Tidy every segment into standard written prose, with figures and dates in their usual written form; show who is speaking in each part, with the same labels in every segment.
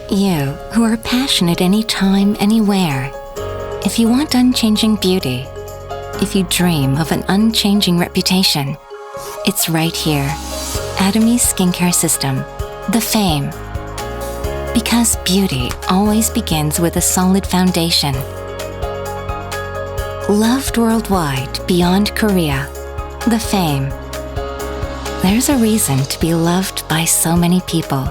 Speaker 1: You, who are passionate anytime, anywhere. If you want unchanging beauty, if you dream of an unchanging reputation, it's right here. Atomy Skincare System, the Fame. Because beauty always begins with a solid foundation. Loved worldwide beyond Korea, the Fame. There's a reason to be loved by so many people.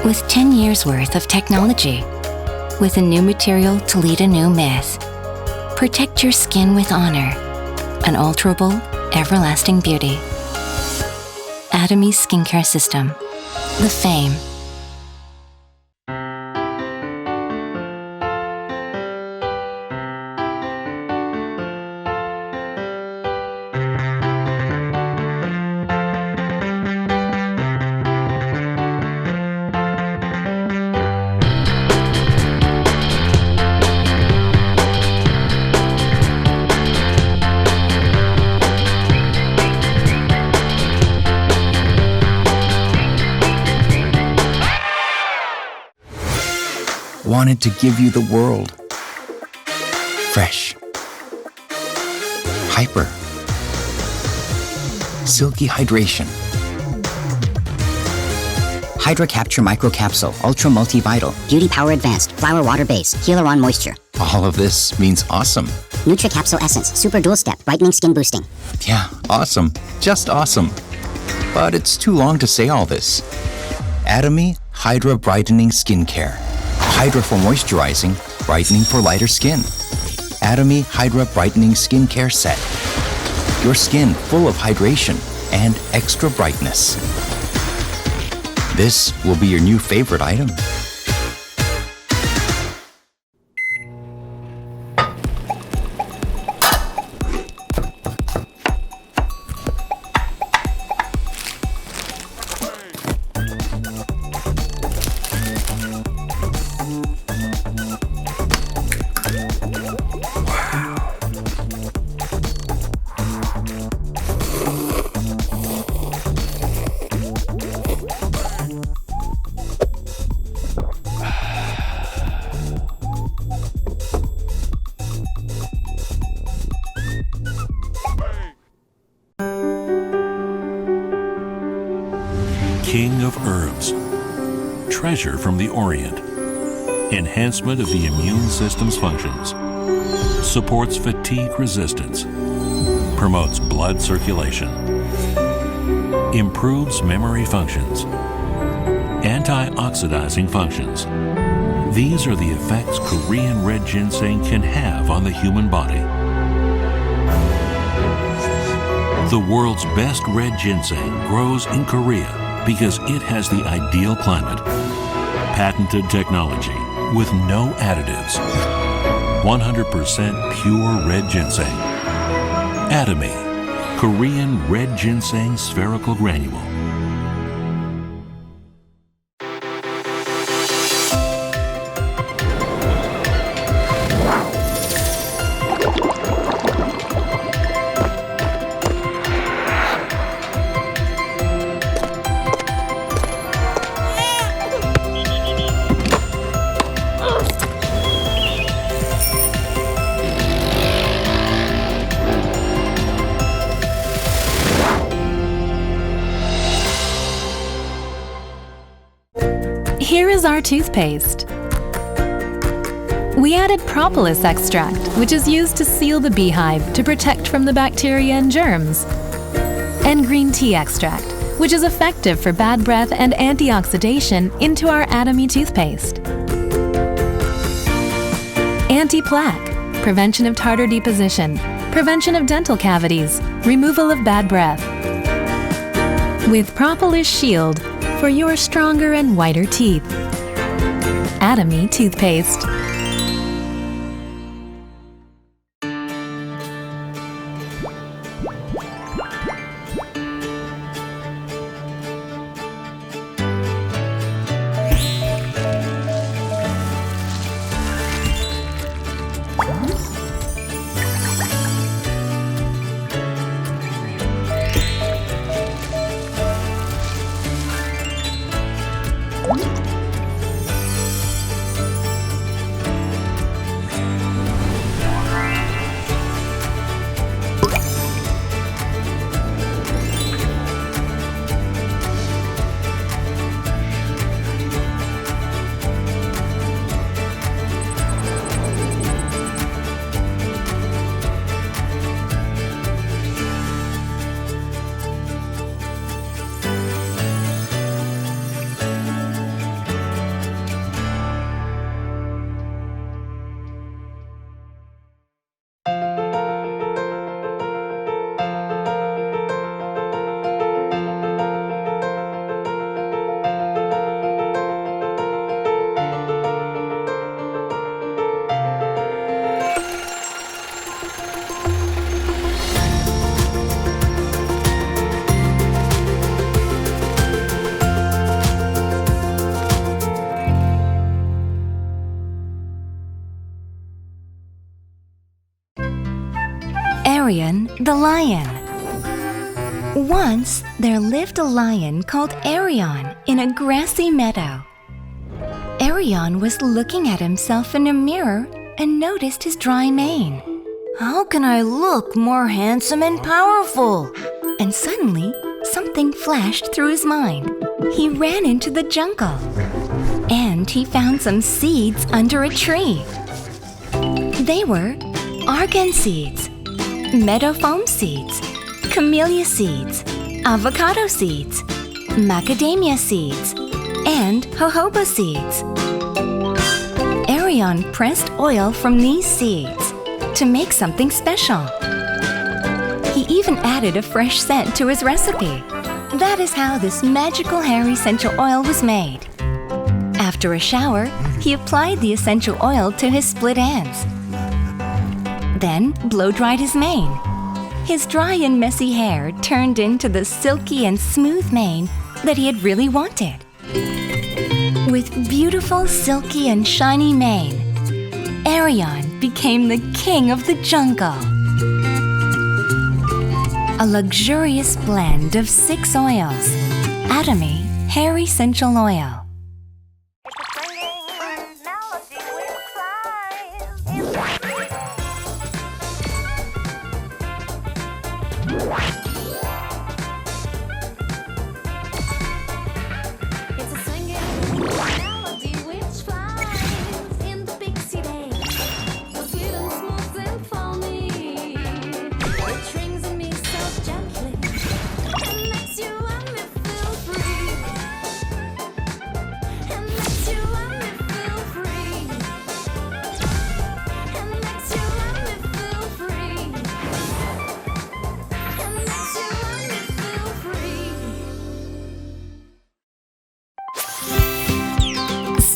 Speaker 1: With 10 years worth of technology, with a new material to lead a new myth. Protect your skin with honor. Unalterable, everlasting beauty. Atomy Skincare System, the Fame.
Speaker 2: Wanted to give you the world. Fresh. Hyper. Silky hydration.
Speaker 3: Hydra Capture Micro Capsule, Ultra Multivital, Beauty Power Advanced, Flower Water Base, Hyaluron Moisture.
Speaker 2: All of this means awesome.
Speaker 3: Nutri Capsule Essence, Super Dual Step, Brightening Skin Boosting.
Speaker 2: Yeah, awesome. Just awesome. But it's too long to say all this. Atomy Hydra Brightening Skincare. Hydra for moisturizing, brightening for lighter skin. Atomy Hydra Brightening Skincare Set. Your skin full of hydration and extra brightness. This will be your new favorite item.
Speaker 4: King of herbs, treasure from the Orient, enhancement of the immune system's functions, supports fatigue resistance, promotes blood circulation, improves memory functions, antioxidizing functions. These are the effects Korean red ginseng can have on the human body. The world's best red ginseng grows in Korea because it has the ideal climate, patented technology with no additives, 100% pure red ginseng. Atomy, Korean red ginseng spherical granule.
Speaker 5: Here is our toothpaste. We added propolis extract, which is used to seal the beehive to protect from the bacteria and germs. And green tea extract, which is effective for bad breath and antioxidation into our Atomy toothpaste. Anti-plaque, prevention of tartar deposition, prevention of dental cavities, removal of bad breath. With propolis shield, for your stronger and whiter teeth. Atomy toothpaste.
Speaker 1: Arion the lion. Once there lived a lion called Arion in a grassy meadow. Arion was looking at himself in a mirror and noticed his dry mane. How can I look more handsome and powerful? And suddenly, something flashed through his mind. He ran into the jungle. And he found some seeds under a tree. They were argan seeds, meadow foam seeds, camellia seeds, avocado seeds, macadamia seeds, and jojoba seeds. Arion pressed oil from these seeds to make something special. He even added a fresh scent to his recipe. That is how this magical hair essential oil was made. After a shower, he applied the essential oil to his split ends. Then blow-dried his mane. His dry and messy hair turned into the silky and smooth mane that he had really wanted. With beautiful, silky, and shiny mane, Arion became the king of the jungle. A luxurious blend of 6 oils. Atomy Hair Essential Oil.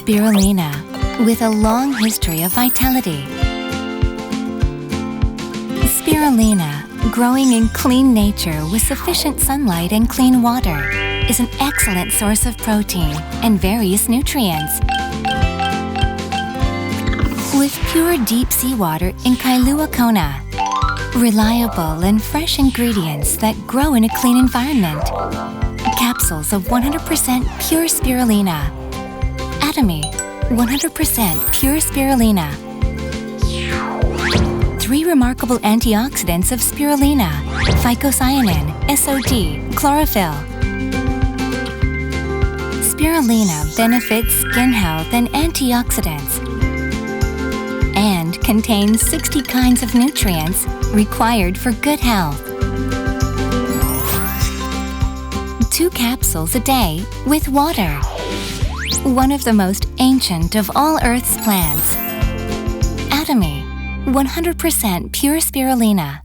Speaker 1: Spirulina, with a long history of vitality. Spirulina, growing in clean nature with sufficient sunlight and clean water, is an excellent source of protein and various nutrients. With pure deep seawater in Kailua Kona, reliable and fresh ingredients that grow in a clean environment, capsules of 100% pure spirulina. Atomy, 100% pure spirulina. 3 remarkable antioxidants of spirulina: phycocyanin, SOD, chlorophyll. Spirulina benefits skin health and antioxidants and contains 60 kinds of nutrients required for good health. 2 capsules a day with water. One of the most ancient of all Earth's plants. Atomy, 100% pure spirulina.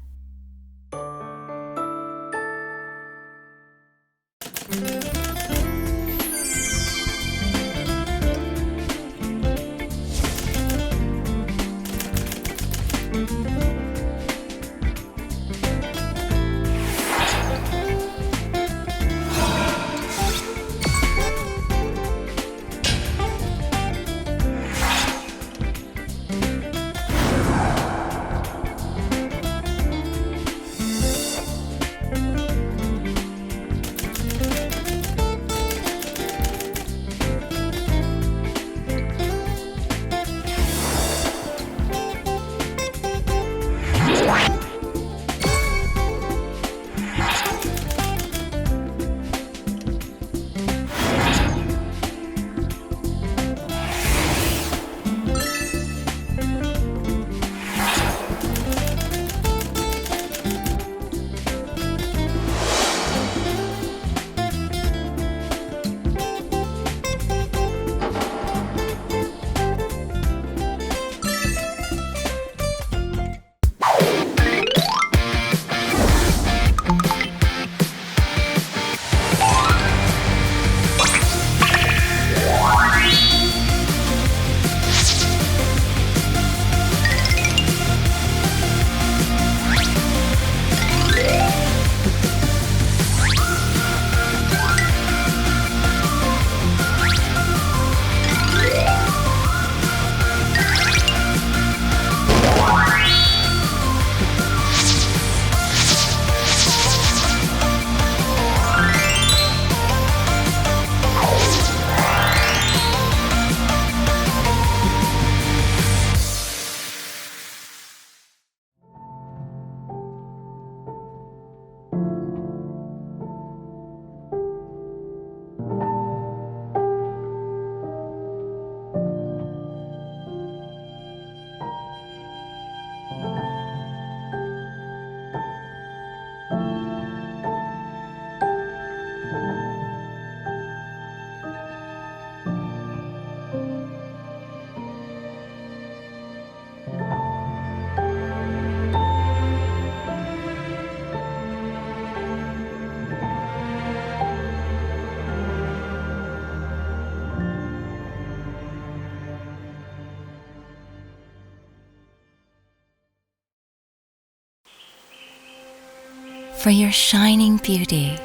Speaker 1: for your shining beauty.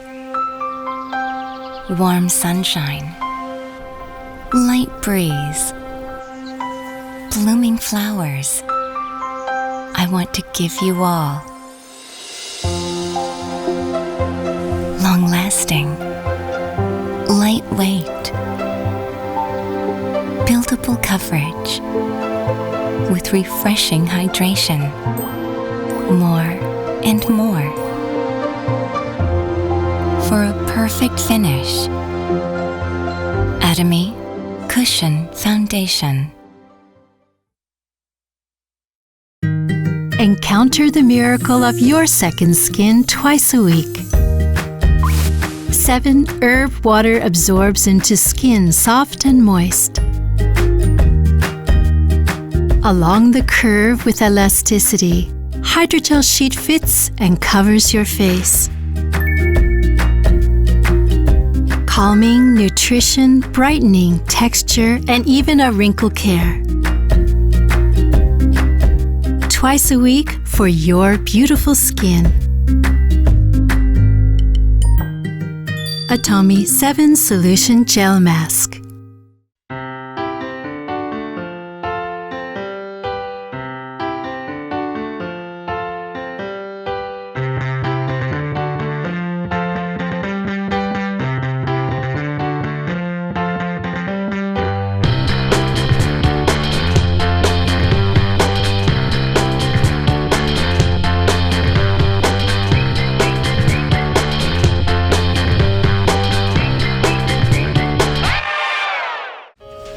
Speaker 1: Warm sunshine, light breeze, blooming flowers. I want to give you all. Long-lasting, lightweight, buildable coverage with refreshing hydration. More and more. For a perfect finish. Atomy Cushion Foundation.
Speaker 5: Encounter the miracle of your second skin twice a week. 7 herb water absorbs into skin soft and moist. Along the curve with elasticity, hydrogel sheet fits and covers your face. Calming, nutrition, brightening, texture, and even a wrinkle care. Twice a week for your beautiful skin. Atomy 7 Solution Gel Mask.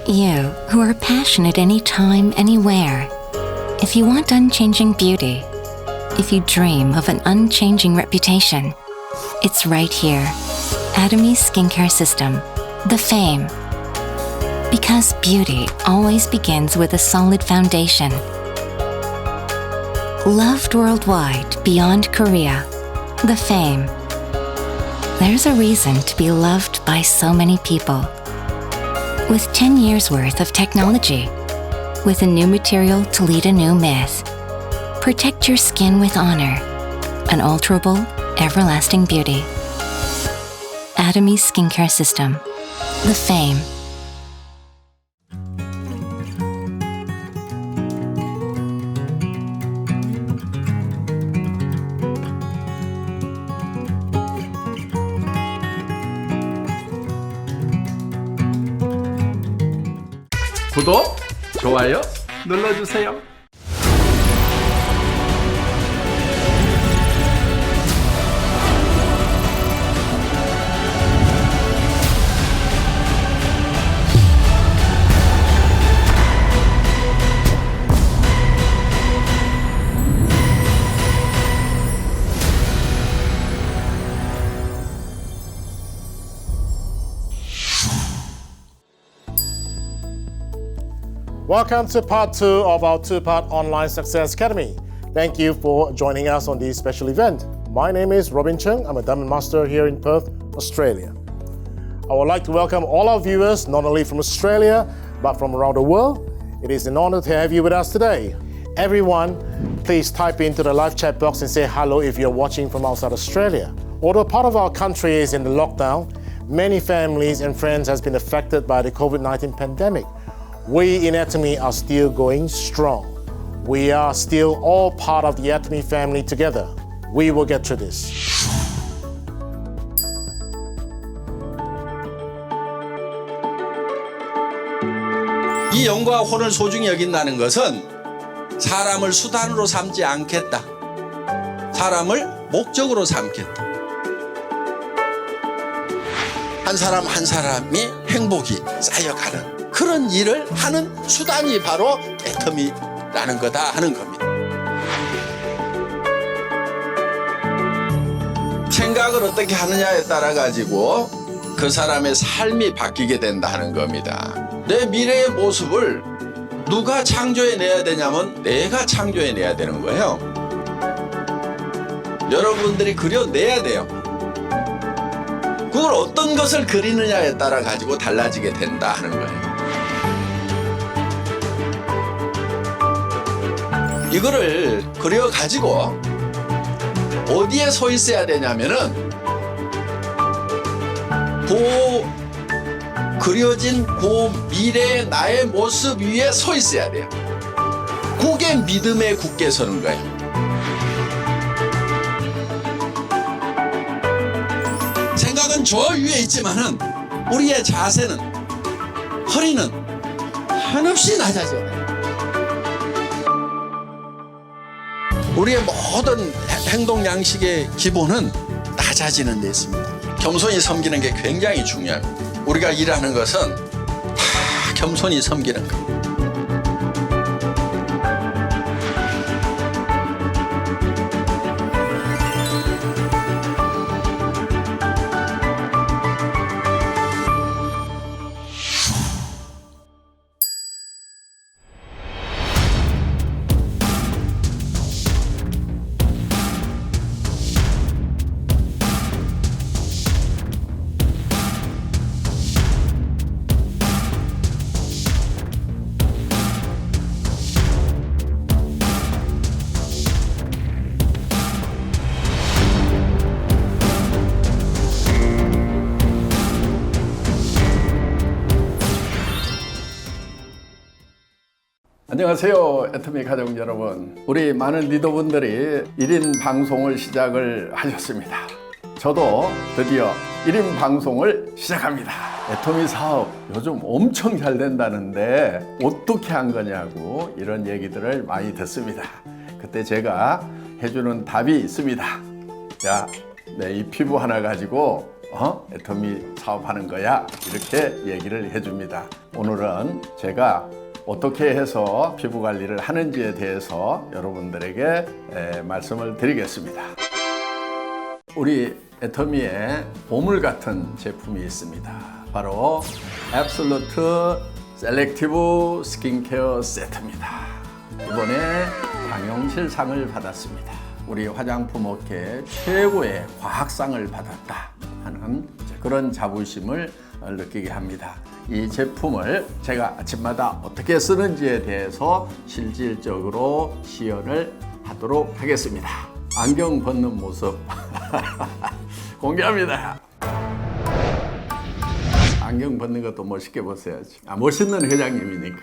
Speaker 1: You, who are passionate anytime, anywhere. If you want unchanging beauty, if you dream of an unchanging reputation, it's right here. Atomy Skincare System, the Fame. Because beauty always begins with a solid foundation. Loved worldwide beyond Korea, the Fame. There's a reason to be loved by so many people. With 10 years worth of technology, with a new material to lead a new myth. Protect your skin with honor, unalterable, everlasting beauty. Atomy Skincare System, the Fame.
Speaker 6: 구독, 좋아요 눌러주세요.
Speaker 7: Welcome to part 2 of our 2-part online success academy. Thank you for joining us on this special event. My name is Robin Chung. I'm a Diamond Master here in Perth, Australia. I would like to welcome all our viewers, not only from Australia, but from around the world. It is an honor to have you with us today. Everyone, please type into the live chat box and say hello if you're watching from outside Australia. Although part of our country is in the lockdown, many families and friends has been affected by the COVID-19 pandemic. We in Atomy are still going strong. We are still all part of the Atomy family together. We will get through this.
Speaker 8: 이 영과 혼을 소중히 여긴다는 것은 사람을 수단으로 삼지 않겠다. 사람을 목적으로 삼겠다. 한 사람 한 사람이 행복이 쌓여가는 그런 일을 하는 수단이 바로 애터미라는 거다 하는 겁니다. 생각을 어떻게 하느냐에 따라 가지고 그 사람의 삶이 바뀌게 된다 하는 겁니다. 내 미래의 모습을 누가 창조해내야 되냐면 내가 창조해내야 되는 거예요. 여러분들이 그려내야 돼요. 그걸 어떤 것을 그리느냐에 따라 가지고 달라지게 된다 하는 거예요. 이거를 그려가지고 어디에 서 있어야 되냐면은 그려진 미래의 나의 모습 위에 서 있어야 돼요. 그게 믿음에 굳게 서는 거예요. 생각은 저 위에 있지만은 우리의 자세는, 허리는 한없이 낮아져요. 우리의 모든 행동 양식의 기본은 낮아지는 데 있습니다. 겸손히 섬기는 게 굉장히 중요합니다. 우리가 일하는 것은 다 겸손히 섬기는 거예요.
Speaker 6: 안녕하세요, 애터미 가족 여러분. 우리 많은 리더분들이 1인 방송을 시작을 하셨습니다. 저도 드디어 1인 방송을 시작합니다. 애터미 사업 요즘 엄청 잘 된다는데 어떻게 한 거냐고 이런 얘기들을 많이 듣습니다. 그때 제가 해주는 답이 있습니다. 야, 내 이 피부 하나 가지고 애터미 사업하는 거야, 이렇게 얘기를 해줍니다. 오늘은 제가 어떻게 해서 피부 관리를 하는지에 대해서 여러분들에게 말씀을 드리겠습니다. 우리 애터미에 보물 같은 제품이 있습니다. 바로 Absolute Selective 스킨케어 세트입니다. 이번에 장영실상을 받았습니다. 우리 화장품 업계 최고의 과학상을 받았다 하는 그런 자부심을 느끼게 합니다. 이 제품을 제가 아침마다 어떻게 쓰는지에 대해서 실질적으로 시연을 하도록 하겠습니다. 안경 벗는 모습 공개합니다. 안경 벗는 것도 멋있게 벗어야지. 멋있는 회장님이니까.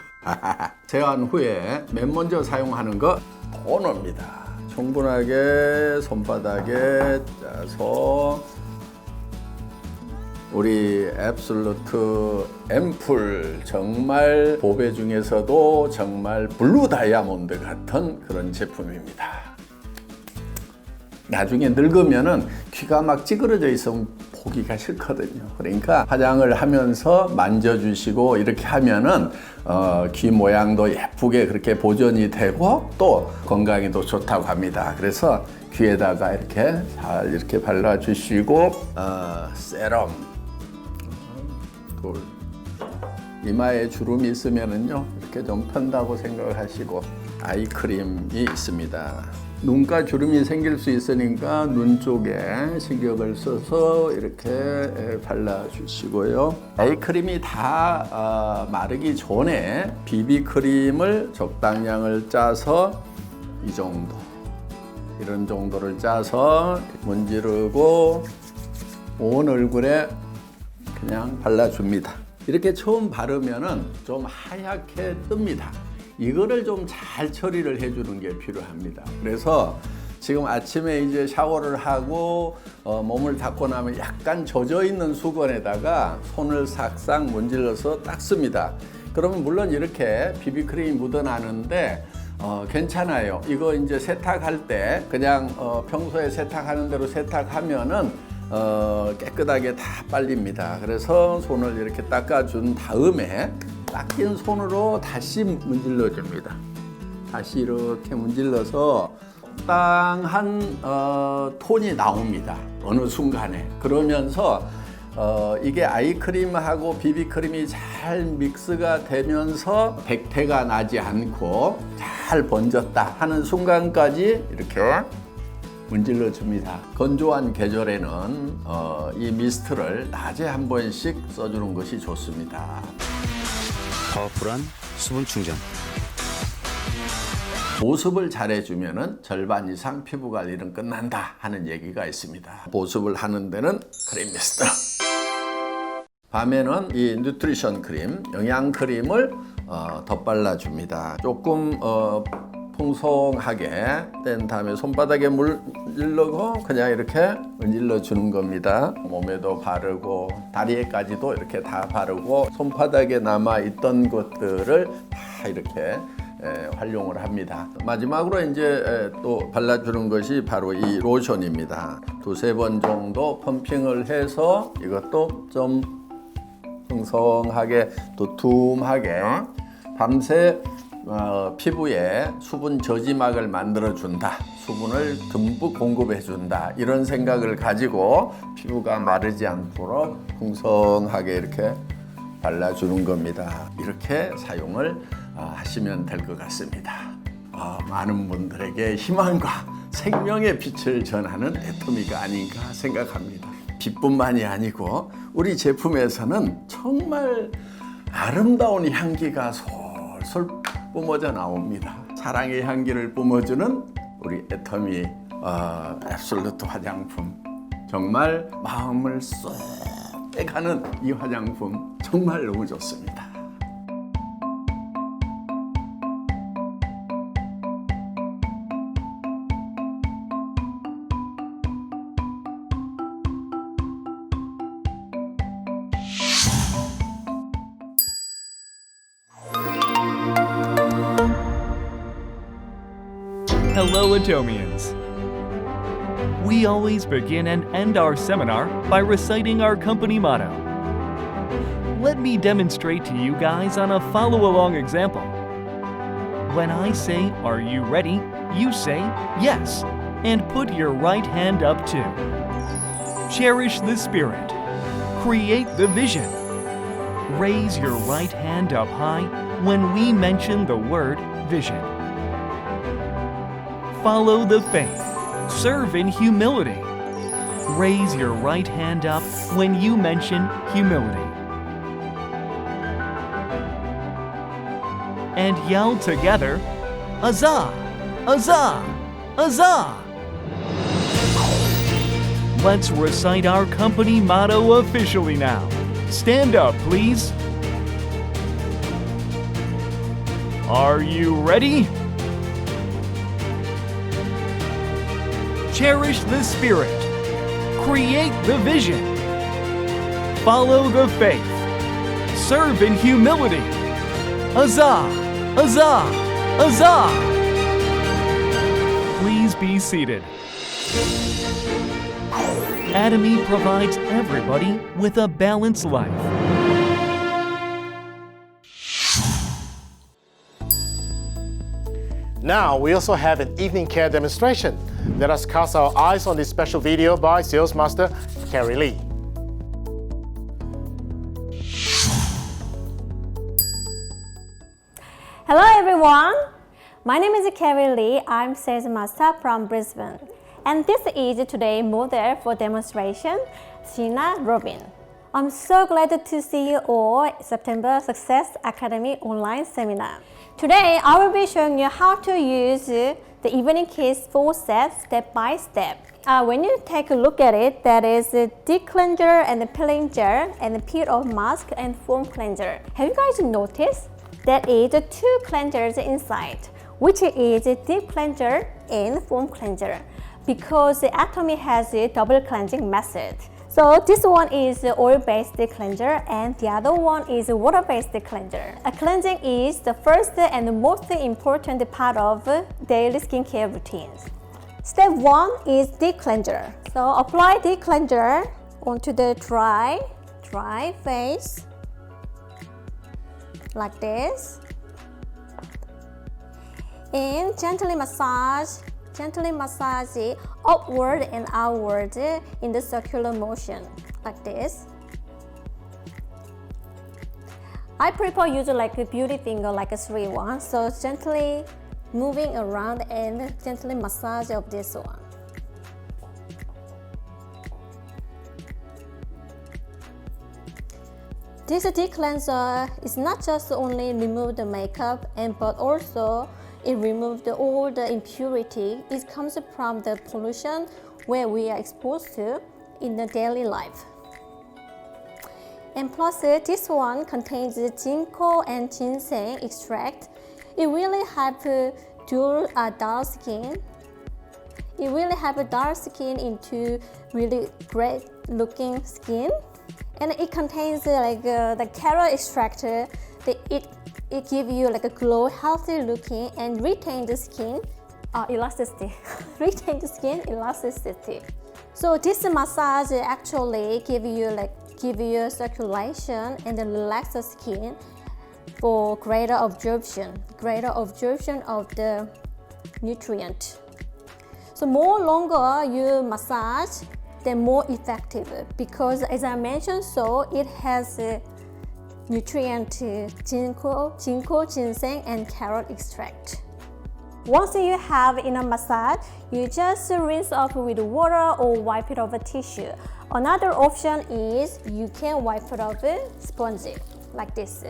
Speaker 6: 제한 후에 맨 먼저 사용하는 거 토너입니다. 충분하게 손바닥에 짜서 우리 앱솔루트 앰플, 정말 보배 중에서도 정말 블루 다이아몬드 같은 그런 제품입니다. 나중에 늙으면은 귀가 막 찌그러져 있으면 보기가 싫거든요. 그러니까 화장을 하면서 만져주시고 이렇게 하면은 귀 모양도 예쁘게 그렇게 보존이 되고 또 건강에도 좋다고 합니다. 그래서 귀에다가 이렇게 잘 이렇게 발라주시고 세럼, 이마에 주름이 있으면은요 이렇게 좀 편다고 생각을 하시고 아이크림이 있습니다. 눈가 주름이 생길 수 있으니까 눈 쪽에 신경을 써서 이렇게 발라주시고요. 아이크림이 다 마르기 전에 비비크림을 적당량을 짜서 이 정도, 이런 정도를 짜서 문지르고 온 얼굴에 그냥 발라줍니다. 이렇게 처음 바르면은 좀 하얗게 뜹니다. 이거를 좀 잘 처리를 해주는 게 필요합니다. 그래서 지금 아침에 이제 샤워를 하고 몸을 닦고 나면 약간 젖어 있는 수건에다가 손을 싹싹 문질러서 닦습니다. 그러면 물론 이렇게 비비크림이 묻어나는데 괜찮아요. 이거 이제 세탁할 때 그냥 평소에 세탁하는 대로 세탁하면은 깨끗하게 다 빨립니다. 그래서 손을 이렇게 닦아준 다음에 닦인 손으로 다시 문질러 줍니다. 다시 이렇게 문질러서 적당한 톤이 나옵니다. 어느 순간에. 그러면서 이게 아이크림하고 비비크림이 잘 믹스가 되면서 백태가 나지 않고 잘 번졌다 하는 순간까지 이렇게 문질러 줍니다. 건조한 계절에는 이 미스트를 낮에 한 번씩 써주는 것이 좋습니다.
Speaker 9: 파워풀한 수분 충전.
Speaker 6: 보습을 잘해주면은 절반 이상 피부 관리는 끝난다 하는 얘기가 있습니다. 보습을 하는 데는 크림 미스트. 밤에는 이 뉴트리션 크림, 영양 크림을 덧발라줍니다. 조금 풍성하게 된 다음에 손바닥에 문질러고 그냥 이렇게 문질러 주는 겁니다. 몸에도 바르고 다리에까지도 이렇게 다 바르고 손바닥에 남아 있던 것들을 다 이렇게 활용을 합니다. 마지막으로 이제 또 발라주는 것이 바로 이 로션입니다. 2-3번 정도 펌핑을 해서 이것도 좀 풍성하게 도톰하게 밤새 피부에 수분 저지막을 만들어준다, 수분을 듬뿍 공급해준다, 이런 생각을 가지고 피부가 마르지 않도록 풍성하게 이렇게 발라주는 겁니다. 이렇게 사용을 하시면 될 것 같습니다. 많은 분들에게 희망과 생명의 빛을 전하는 애토미가 아닌가 생각합니다. 빛뿐만이 아니고 우리 제품에서는 정말 아름다운 향기가 솔솔 뿜어져 나옵니다. 사랑의 향기를 뿜어주는 우리 애토미 앱솔루트 화장품, 정말 마음을 쏙 빼가는 이 화장품 정말 너무 좋습니다.
Speaker 9: Hello, Atomians. We always begin and end our seminar by reciting our company motto. Let me demonstrate to you guys on a follow-along example. When I say, "Are you ready?" you say, "Yes," and put your right hand up too. Cherish the spirit. Create the vision. Raise your right hand up high when we mention the word vision. Follow the faith. Serve in humility. Raise your right hand up when you mention humility. And yell together, "Huzzah! Huzzah! Huzzah!" Let's recite our company motto officially now. Stand up, please. Are you ready? Cherish the spirit. Create the vision. Follow the faith. Serve in humility. Huzzah! Huzzah! Huzzah! Please be seated. Atomy provides everybody with a balanced life.
Speaker 7: Now, we also have an evening care demonstration. Let us cast our eyes on this special video by Sales Master Carrie Lee.
Speaker 10: Hello everyone, my name is Carrie Lee. I'm Sales Master from Brisbane. And this is today's model for demonstration, Gina Robin. I'm so glad to see you all at September Success Academy online seminar. Today, I will be showing you how to use the evening kiss 4 set step by step. When you take a look at it, that is the deep cleanser and the peeling gel and the peel off mask and foam cleanser. Have you guys noticed? That is the 2 cleansers inside, which is a deep cleanser and foam cleanser, because the Atomy has a double cleansing method. So this one is oil-based cleanser and the other one is water-based cleanser. Cleansing is the first and most important part of daily skincare routines. Step 1 is deep cleanser. So apply deep cleanser onto the dry face like this, and gently massage it upward and outward in the circular motion like this. I prefer using like a beauty finger, like a 3-1, so gently moving around and gently massage of this one. This deep cleanser is not just only remove the makeup, but also it removes all the impurity. It comes from the pollution where we are exposed to in the daily life. And plus, this one contains ginkgo and ginseng extract. It really helps dual dark skin. It really helps dark skin into really great looking skin. And it contains the carrot extract. It gives you like a glow, healthy looking, and retain the skin elasticity. Retain the skin elasticity. So this massage actually give you circulation and then relax the skin for greater absorption of the nutrient. So more longer you massage, the more effective, because as I mentioned, so it has nutrient ginkgo, ginseng, and carrot extract. Once you have enough massage, you just rinse off with water or wipe it off a tissue. Another option is you can wipe it off a sponge like this.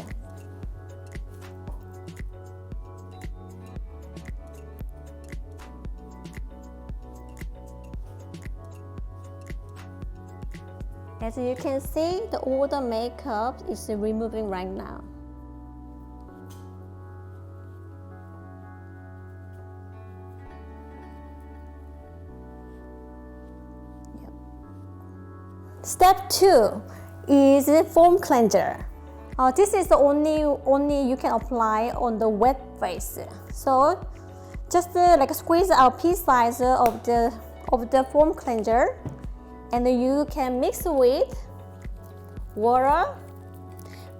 Speaker 10: As you can see, all the makeup is removing right now. Step 2 is foam cleanser. This is the only you can apply on the wet face. So just squeeze out piece size of the foam cleanser, and you can mix with water,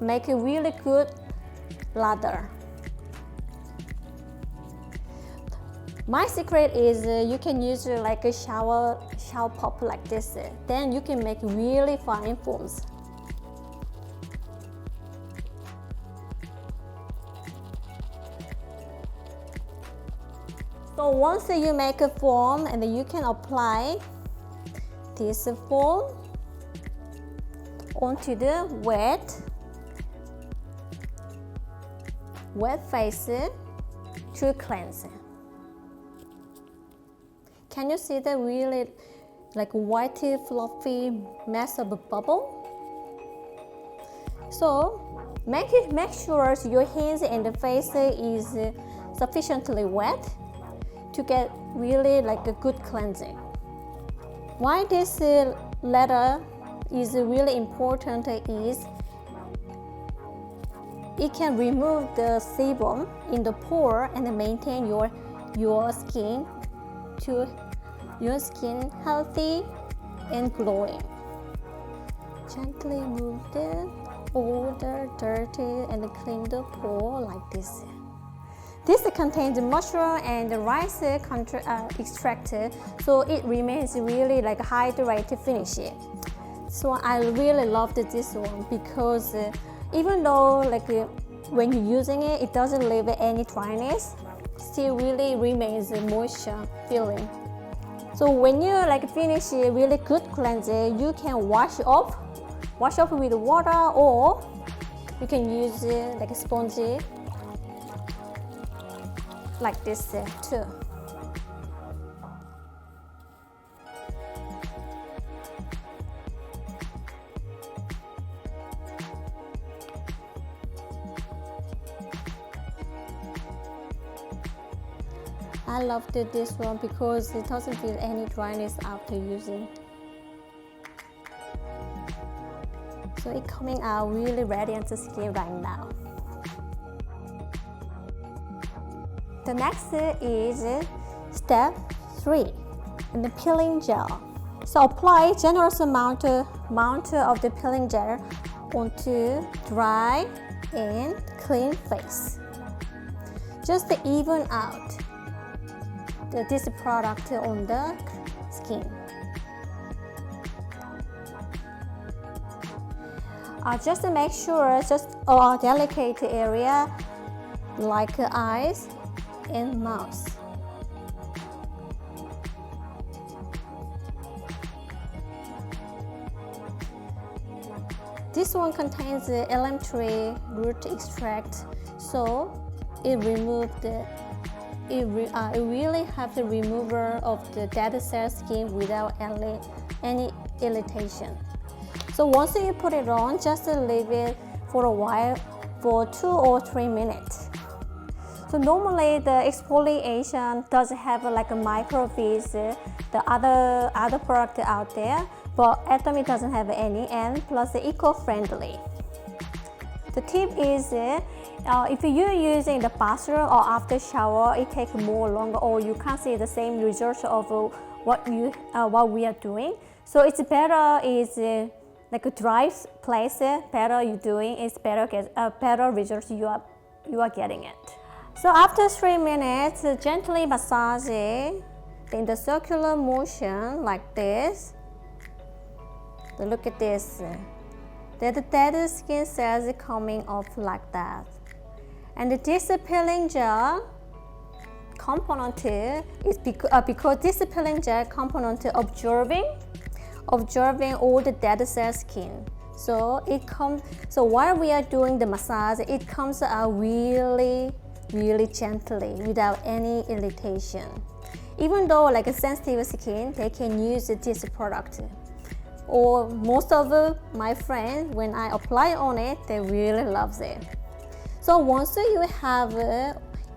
Speaker 10: make a really good lather. My secret is you can use like a shower pop like this. Then you can make really fine foams. So once you make a foam, and then you can apply this foam onto the wet face to cleanse. Can you see the really white fluffy mess of a bubble? So make sure your hands and the face is sufficiently wet to get really a good cleansing. Why this lather is really important is it can remove the sebum in the pore and maintain your skin healthy and glowing. Gently move all the dirty and clean the pore like this. This contains mushroom and rice extract, so it remains really hydrated finish. So I really loved this one because even though when you're using it, it doesn't leave any dryness, still really remains moisture feeling. So when you finish a really good cleanser, you can wash off with water, or you can use a sponge like this too. I loved this one because it doesn't feel any dryness after using. So it's coming out really radiant skin right now. The next is step 3, the peeling gel. So apply generous amount of the peeling gel onto dry and clean face. Just to even out this product on the skin. Just to make sure, just a delicate area like eyes and mouth. This one contains the elm tree root extract, so it removes the it really have the remover of the dead cell skin without any irritation. So once you put it on, just leave it for a while, for 2 or 3 minutes. So normally the exfoliation doesn't have like a microfiche, the other product out there, but Atomy doesn't have any, and plus eco-friendly. The tip is if you're using the bathroom or after shower, it takes more longer, or you can't see the same results of what we are doing. So it's better is like a dry place. Better you're doing is better results you are getting it. So after 3 minutes, gently massage it in the circular motion like this. So look at this. The dead skin cells coming off like that. And this peeling gel component is because this peeling gel component observing all the dead cell skin. So while we are doing the massage, it comes out really gently without any irritation. Even though like a sensitive skin, they can use this product. Or most of my friends, when I apply on it, they really love it. So once you have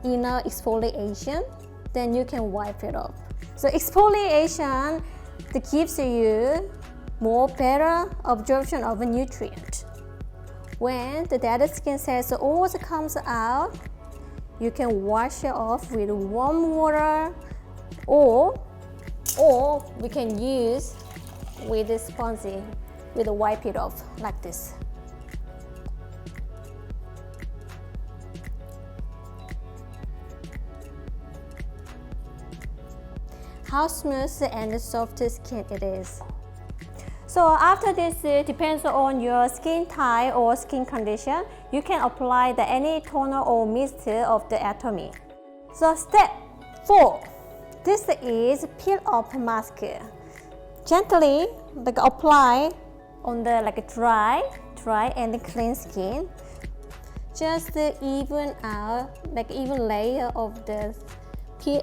Speaker 10: enough exfoliation, then you can wipe it off. So exfoliation that gives you better absorption of a nutrient. When the dead skin cells all comes out, you can wash it off with warm water, or we can use with a sponge, with a wipe it off like this. How smooth and soft skin it is. So after this, it depends on your skin type or skin condition. You can apply any toner or mist of the Atomy. So step 4. This is peel off mask. Gently apply on the dry and clean skin. Just even out even layer of the peel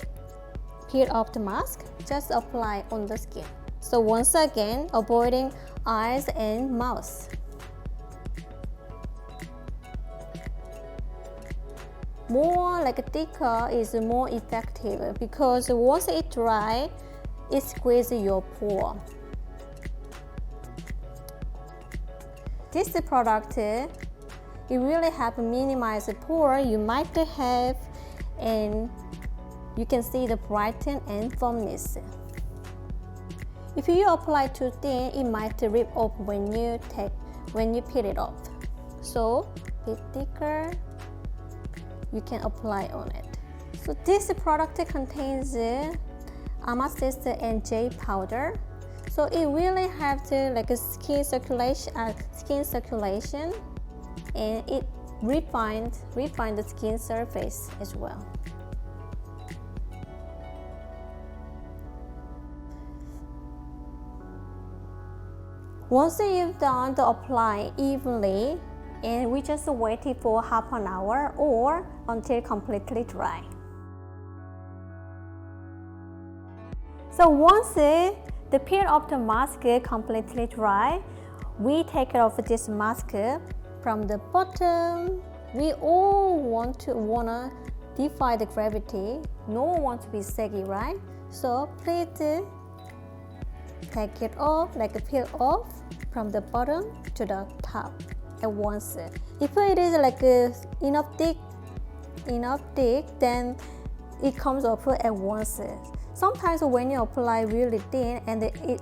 Speaker 10: off the mask. Just apply on the skin. So once again, avoiding eyes and mouth. More thicker is more effective because once it dry, it squeezes your pore. This product, it really helps minimize the pore you might have, and you can see the brighten and firmness. If you apply too thin, it might rip off when you peel it off. So, a bit thicker, you can apply on it. So this product contains amethyst and jade powder. So it really helps skin circulation, and it refines the skin surface as well. Once you've done the apply evenly, and we just wait it for half an hour or until completely dry. So once the peel of the mask completely dry, we take off this mask from the bottom. We all wanna defy the gravity. No one wants to be saggy, right? So please take it off, peel off from the bottom to the top at once. If it is enough thick, then it comes off at once. Sometimes when you apply really thin, and it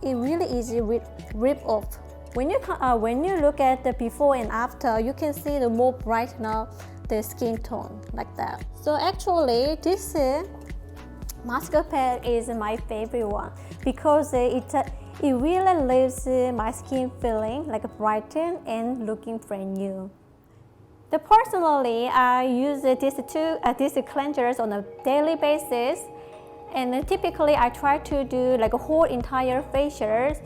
Speaker 10: really easy rip off. When you look at the before and after, you can see the more brighten the skin tone like that. So actually, this mask pad is my favorite one because it really leaves my skin feeling brighten and looking brand new. Personally, I use these cleansers on a daily basis, and typically I try to do a whole entire facial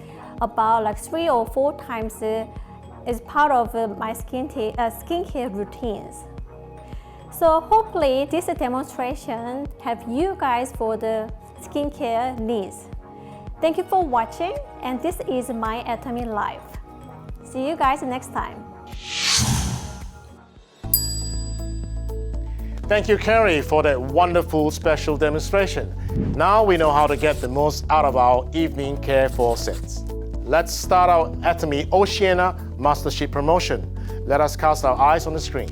Speaker 10: about 3 or 4 times as part of my skincare routines. So hopefully this demonstration help you guys for the skincare needs. Thank you for watching, and this is my Atomy Live. See you guys next time.
Speaker 7: Thank you, Carrie, for that wonderful special demonstration. Now we know how to get the most out of our evening care for sets. Let's start our Atomy Oceania Mastership Promotion. Let us cast our eyes on the screen.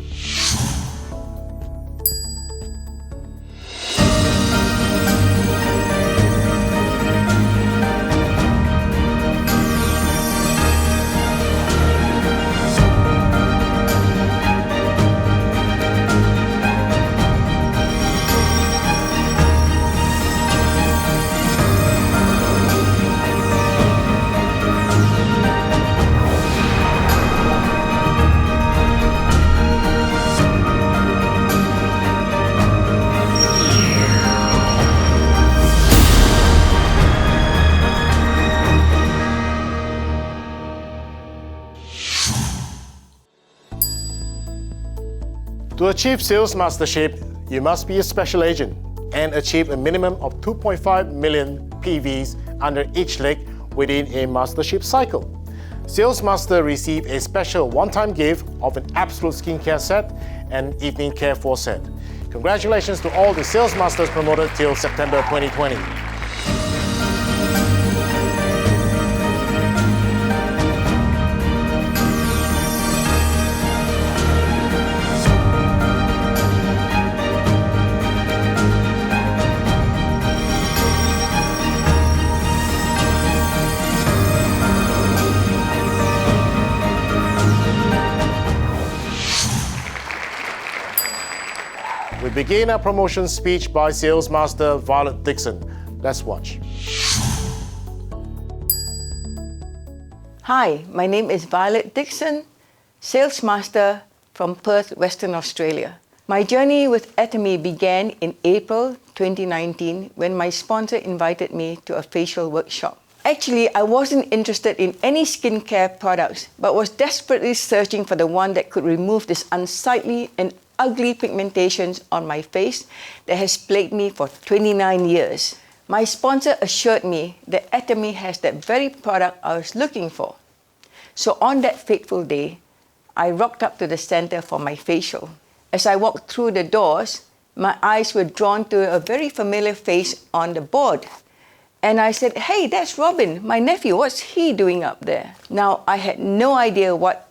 Speaker 7: To achieve Sales Mastership, you must be a special agent and achieve a minimum of 2.5 million PVs under each leg within a Mastership cycle. Sales Master receive a special one-time gift of an absolute skincare set and evening care for set. Congratulations to all the Sales Masters promoted till September 2020. We begin our promotion speech by Sales Master Violet Dickson. Let's watch.
Speaker 11: Hi, my name is Violet Dickson, Sales Master from Perth, Western Australia. My journey with Atomy began in April 2019 when my sponsor invited me to a facial workshop. Actually, I wasn't interested in any skincare products, but was desperately searching for the one that could remove this unsightly and ugly pigmentations on my face that has plagued me for 29 years. My sponsor assured me that Atomy has that very product I was looking for. So on that fateful day, I rocked up to the center for my facial. As I walked through the doors, my eyes were drawn to a very familiar face on the board. And I said, "Hey, that's Robin, my nephew. What's he doing up there?" Now, I had no idea what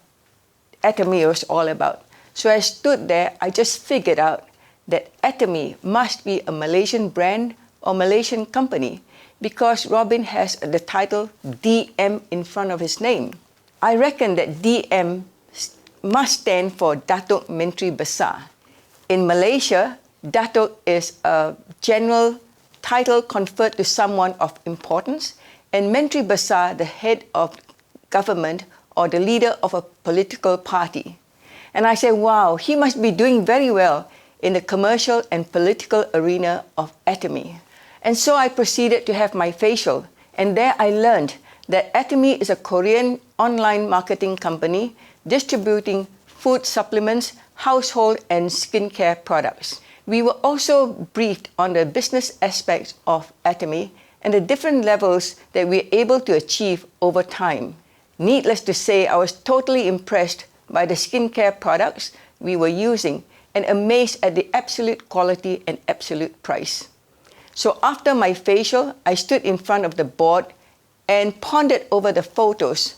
Speaker 11: Atomy was all about. So I stood there, I just figured out that Atomy must be a Malaysian brand or Malaysian company because Robin has the title DM in front of his name. I reckon that DM must stand for Datuk Menteri Besar. In Malaysia, Datuk is a general title conferred to someone of importance, and Menteri Besar, the head of government or the leader of a political party. And I said, wow, he must be doing very well in the commercial and political arena of Atomy. And so I proceeded to have my facial, and there I learned that Atomy is a Korean online marketing company distributing food supplements, household and skincare products. We were also briefed on the business aspects of Atomy and the different levels that we're able to achieve over time. Needless to say, I was totally impressed by the skincare products we were using and amazed at the absolute quality and absolute price. So after my facial, I stood in front of the board and pondered over the photos.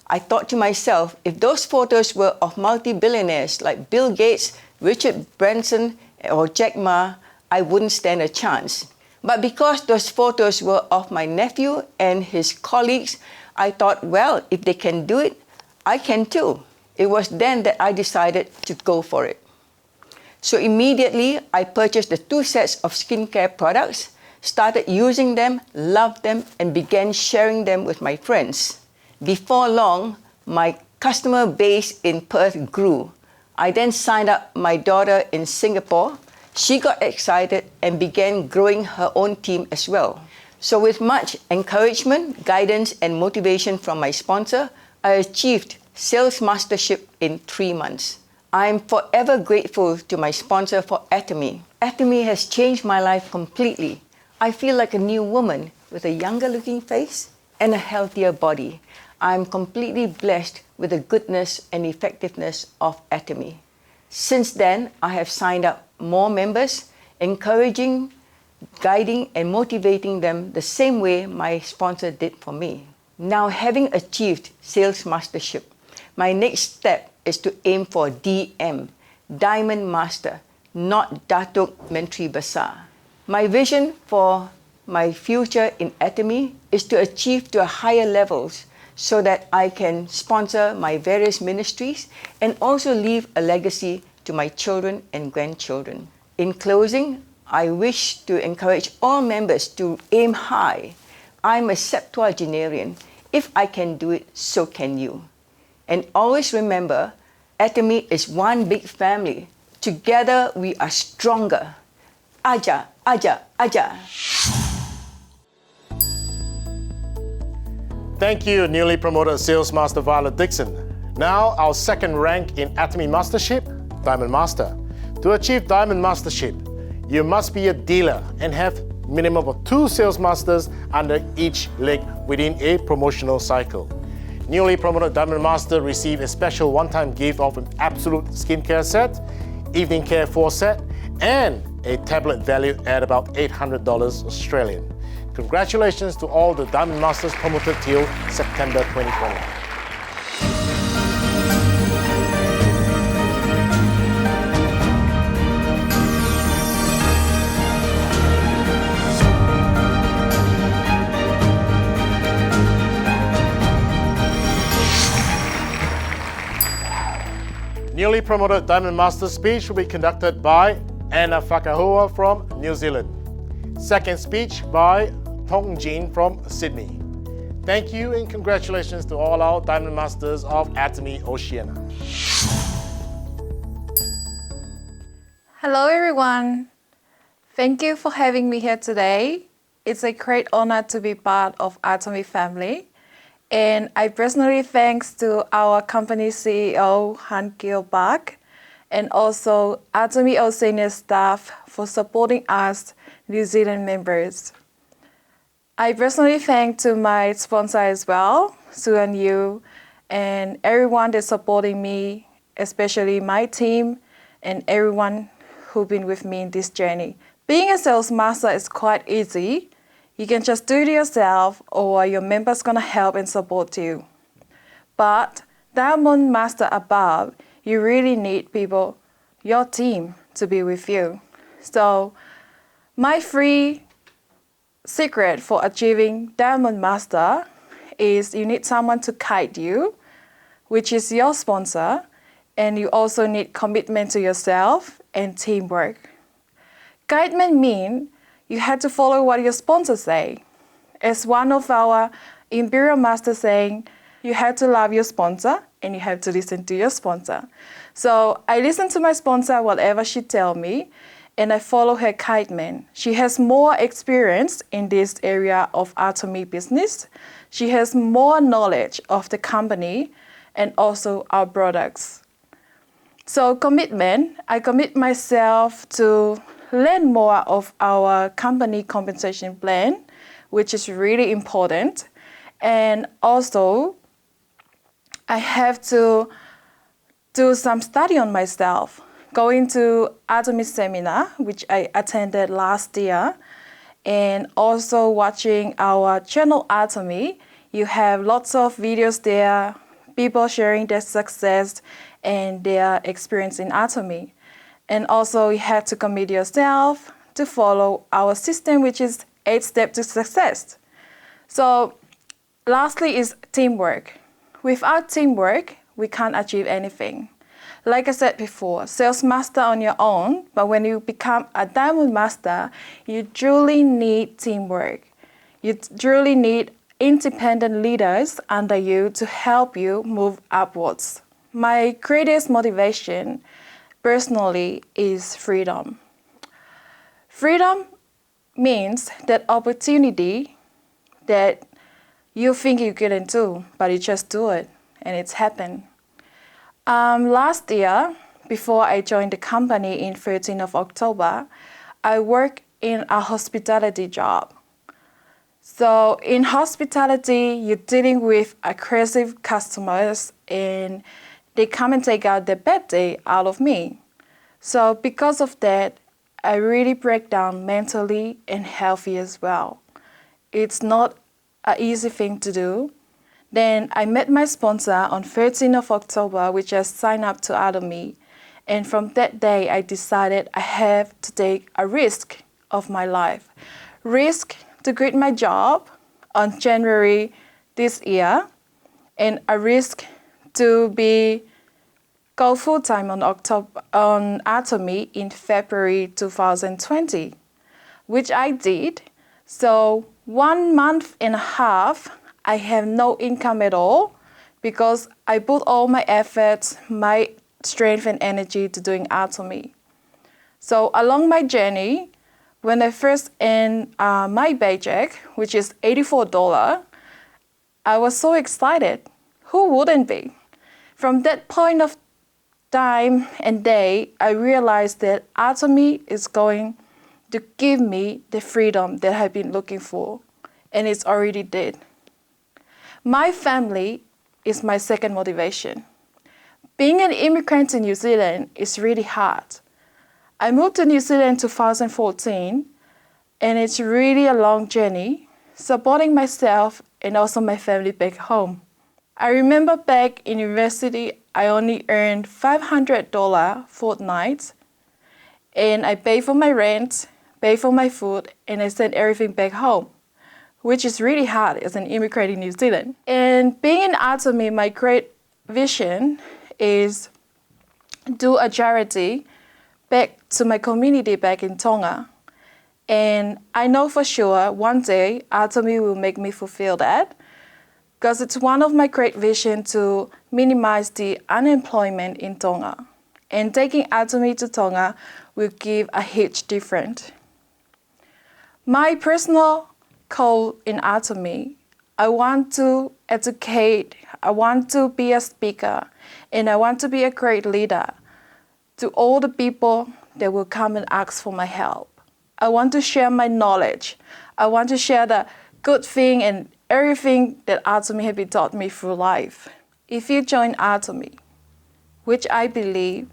Speaker 11: I thought to myself, if those photos were of multi-billionaires like Bill Gates, Richard Branson, or Jack Ma, I wouldn't stand a chance. But because those photos were of my nephew and his colleagues, I thought, well, if they can do it, I can too. It was then that I decided to go for it. So immediately, I purchased the 2 sets of skincare products, started using them, loved them, and began sharing them with my friends. Before long, my customer base in Perth grew. I then signed up my daughter in Singapore. She got excited and began growing her own team as well. So with much encouragement, guidance, and motivation from my sponsor, I achieved Sales Mastership in 3 months. I'm forever grateful to my sponsor for Atomy. Atomy has changed my life completely. I feel like a new woman with a younger looking face and a healthier body. I'm completely blessed with the goodness and effectiveness of Atomy. Since then, I have signed up more members, encouraging, guiding and motivating them the same way my sponsor did for me. Now, having achieved Sales Mastership, my next step is to aim for DM, Diamond Master, not Datuk Menteri Besar. My vision for my future in Atomy is to achieve to higher levels so that I can sponsor my various ministries and also leave a legacy to my children and grandchildren. In closing, I wish to encourage all members to aim high. I'm a septuagenarian. If I can do it, so can you. And always remember, Atomy is one big family. Together we are stronger. Aja, aja, aja.
Speaker 7: Thank you, newly promoted Sales Master Violet Dickson. Now, our second rank in Atomy Mastership, Diamond Master. To achieve Diamond Mastership, you must be a dealer and have minimum of 2 sales masters under each leg within a promotional cycle. Newly promoted Diamond Master receive a special one-time gift of an absolute skincare set, evening care 4 set, and a tablet valued at about $800 Australian. Congratulations to all the Diamond Masters promoted till September 2020. Newly promoted Diamond Master speech will be conducted by Ana Fakahau from New Zealand. Second speech by Tong from Sydney. Thank you and congratulations to all our Diamond Masters of Atomy Oceania.
Speaker 12: Hello everyone. Thank you for having me here today. It's a great honor to be part of Atomy family. And I personally thanks to our company CEO, Han Kyo Park, and also Atomy Oceania staff for supporting us, New Zealand members. I personally thank to my sponsor as well, Su Yeon Yu, and everyone that's supporting me, especially my team and everyone who've been with me in this journey. Being a sales master is quite easy. You can just do it yourself or your member's gonna help and support you. But Diamond Master above, you really need people, your team, to be with you. So my free secret for achieving Diamond Master is you need someone to guide you, which is your sponsor, and you also need commitment to yourself and teamwork. Guidement means you have to follow what your sponsors say. As one of our Imperial Masters saying, you have to love your sponsor and you have to listen to your sponsor. So I listen to my sponsor, whatever she tells me, and I follow her guidance. She has more experience in this area of Atomy business. She has more knowledge of the company and also our products. So commitment, I commit myself to learn more of our company compensation plan, which is really important. And also, I have to do some study on myself, going to Atomy seminar, which I attended last year, and also watching our channel Atomy. You have lots of videos there, people sharing their success and their experience in Atomy. And also you have to commit yourself to follow our system, which is 8 steps to success. So lastly is teamwork. Without teamwork, we can't achieve anything. Like I said before, sales master on your own, but when you become a Diamond Master, you truly need teamwork. You truly need independent leaders under you to help you move upwards. My greatest motivation personally is freedom. Freedom means that opportunity that you think you couldn't do, but you just do it and it's happened. Last year, before I joined the company in 13th of October, I worked in a hospitality job. So in hospitality, you're dealing with aggressive customers and they come and take out their bad day out of me. So because of that, I really break down mentally and healthy as well. It's not an easy thing to do. Then I met my sponsor on 13th of October, which I signed up to Atomy. And from that day, I decided I have to take a risk of my life. Risk to quit my job on January this year, and a risk to go full-time on Atomy in February 2020, which I did. So 1 month and a half, I have no income at all because I put all my efforts, my strength and energy to doing Atomy. So along my journey, when I first earned my paycheck, which is $84, I was so excited. Who wouldn't be? From that point of time and day, I realized that Atomy is going to give me the freedom that I've been looking for, and it's already did. My family is my second motivation. Being an immigrant in New Zealand is really hard. I moved to New Zealand in 2014, and it's really a long journey, supporting myself and also my family back home. I remember back in university, I only earned $500 fortnight, and I pay for my rent, pay for my food, and I send everything back home, which is really hard as an immigrant in New Zealand. And being in Atomy, my great vision is do a charity back to my community back in Tonga. And I know for sure one day Atomy will make me fulfill that, because it's one of my great visions to minimize the unemployment in Tonga. And taking Atomy to Tonga will give a huge difference. My personal goal in Atomy, I want to educate, I want to be a speaker, and I want to be a great leader to all the people that will come and ask for my help. I want to share my knowledge. I want to share the good thing and everything that Atomy has been taught me through life. If you join Atomy, which I believe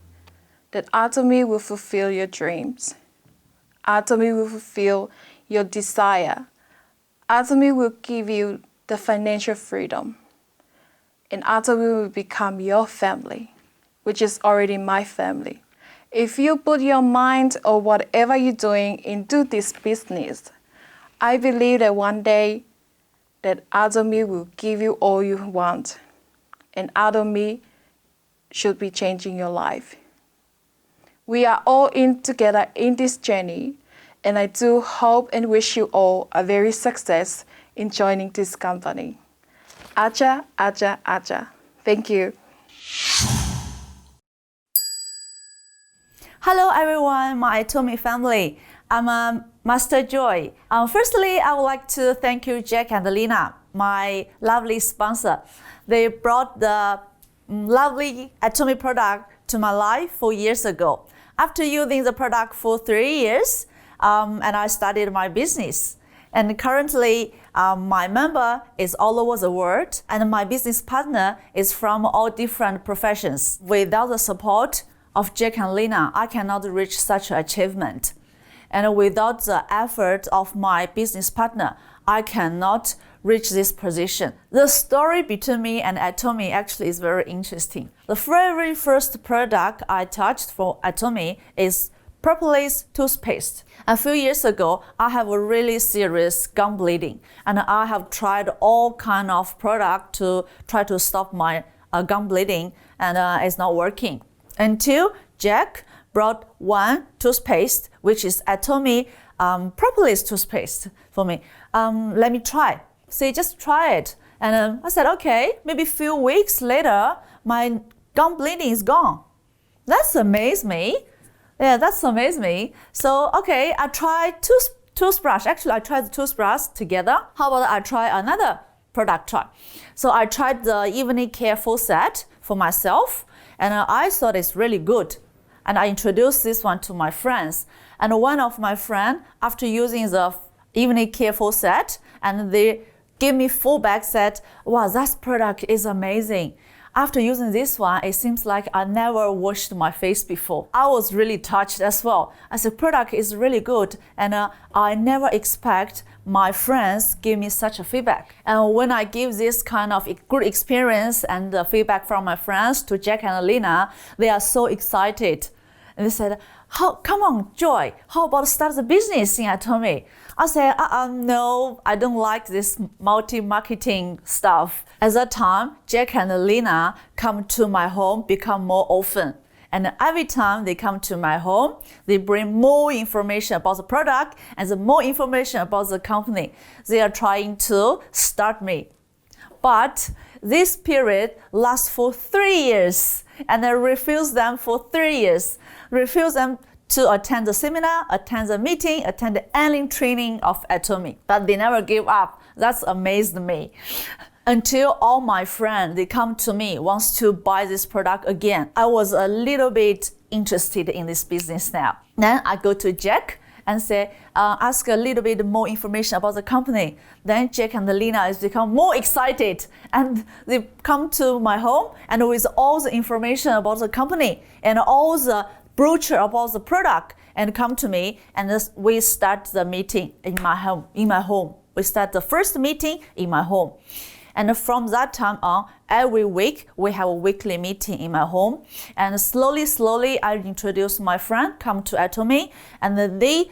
Speaker 12: that Atomy will fulfill your dreams, Atomy will fulfill your desire, Atomy will give you the financial freedom, and Atomy will become your family, which is already my family. If you put your mind or whatever you're doing into this business, I believe that one day that Atomy will give you all you want, and Atomy should be changing your life. We are all in together in this journey, and I do hope and wish you all a very success in joining this company. Aja, aja, aja. Thank you.
Speaker 13: Hello everyone, my Atomy family. I'm Master Joy. Firstly, I would like to thank you, Jack and Lina, my lovely sponsor. They brought the lovely Atomy product to my life 4 years ago. After using the product for 3 years, and I started my business. And currently, my member is all over the world, and my business partner is from all different professions. Without the support of Jack and Lina, I cannot reach such an achievement. And without the effort of my business partner, I cannot reach this position. The story between me and Atomy actually is very interesting. The very first product I touched for Atomy is Propolis toothpaste. A few years ago, I have a really serious gum bleeding, and I have tried all kind of product to try to stop my gum bleeding, and it's not working. Until Jack brought one toothpaste, which is Atomy Propolis toothpaste for me. Let me try. So just try it. And I said, okay, maybe a few weeks later, my gum bleeding is gone. That's amazed me. Yeah, that's amazed me. So, okay, I tried toothbrush. Actually, I tried the toothbrush together. How about I try another product try? So I tried the evening care full set for myself. And I thought it's really good. And I introduced this one to my friends. And one of my friends, after using the evening care full set, and they gave me feedback said, wow, that product is amazing. After using this one, it seems like I never washed my face before. I was really touched as well. As the product is really good, and I never expect my friends give me such a feedback. And when I give this kind of good experience and the feedback from my friends to Jack and Lina, they are so excited. And they said, come on, Joy, how about start the business in Atomy? I said, no, I don't like this multi-marketing stuff. At that time, Jack and Lina come to my home, become more often. And every time they come to my home, they bring more information about the product and the more information about the company. They are trying to start me. But this period lasts for 3 years, and I refuse them for 3 years. Refuse them to attend the seminar, attend the meeting, attend the annual training of Atomy. But they never give up. That's amazed me. Until all my friends, they come to me, wants to buy this product again. I was a little bit interested in this business now. Then I go to Jack and say, ask a little bit more information about the company. Then Jack and Lina has become more excited, and they come to my home and with all the information about the company and all the brochure about the product, and come to me, and we start the meeting in my home. We start the first meeting in my home. And from that time on, every week we have a weekly meeting in my home. And slowly I introduce my friend, come to Atomy, and they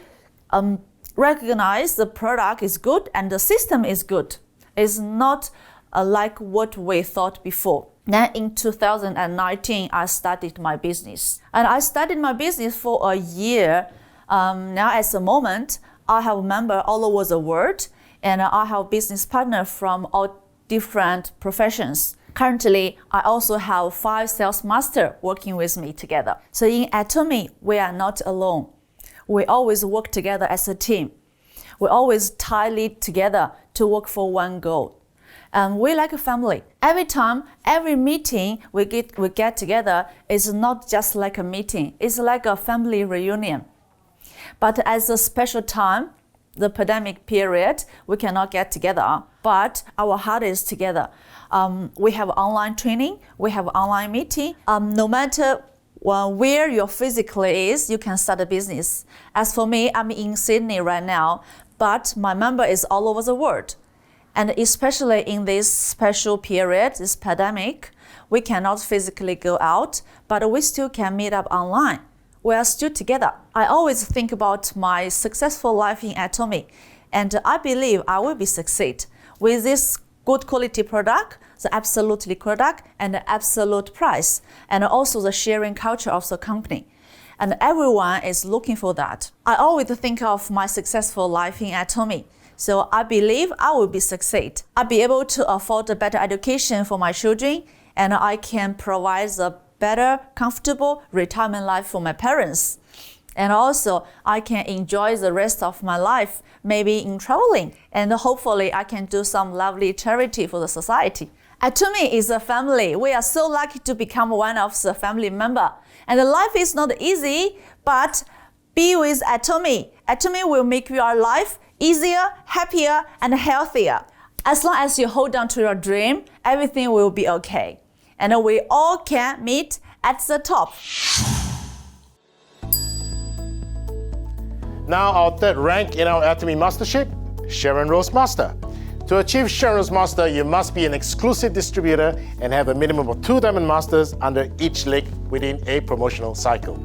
Speaker 13: recognize the product is good and the system is good. It's not like what we thought before. Then in 2019, I started my business. And I started my business for a year. Now at the moment, I have members all over the world, and I have business partners from all different professions. Currently, I also have 5 sales masters working with me together. So in Atomy, we are not alone. We always work together as a team. We always tightly together to work for one goal. We like a family. Every time, every meeting we get together is not just like a meeting. It's like a family reunion. But as a special time, the pandemic period, we cannot get together, but our heart is together. We have online training, we have online meeting. No matter where your physically is, you can start a business. As for me, I'm in Sydney right now, but my member is all over the world. And especially in this special period, this pandemic, we cannot physically go out, but we still can meet up online. We are still together. I always think about my successful life in Atomy, and I believe I will be succeed with this good quality product, the absolutely product, and the absolute price, and also the sharing culture of the company. And everyone is looking for that. I always think of my successful life in Atomy. So I believe I will be succeed. I'll be able to afford a better education for my children, and I can provide a better, comfortable retirement life for my parents. And also, I can enjoy the rest of my life, maybe in traveling. And hopefully, I can do some lovely charity for the society. Atomy is a family. We are so lucky to become one of the family members. And life is not easy, but be with Atomy. Atomy will make your life easier, happier, and healthier. As long as you hold on to your dream, everything will be okay. And we all can meet at the top.
Speaker 7: Now our third rank in our Atomy Mastership, Sharon Rose Master. To achieve Sharon Rose Master, you must be an exclusive distributor and have a minimum of 2 Diamond Masters under each league within a promotional cycle.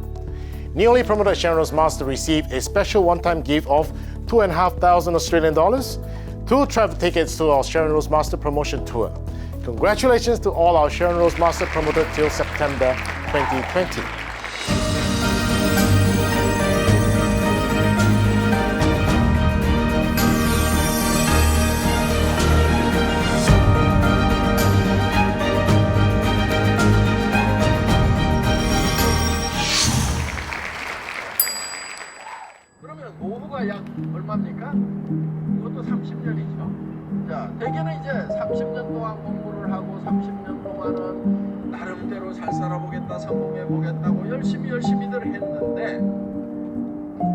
Speaker 7: Newly promoted Sharon Rose Master received a special one-time gift of $2,500 Australian dollars, 2 travel tickets to our Sharon Rose Master Promotion Tour. Congratulations to all our Sharon Rose Master promoted till September 2020.
Speaker 8: 그러면 노후가 약 얼마입니까? 이것도 30년이죠. 자, 대개는 이제 30년 동안 공부를 하고 30년 동안은 나름대로 잘 살아보겠다,
Speaker 6: 열심히들 했는데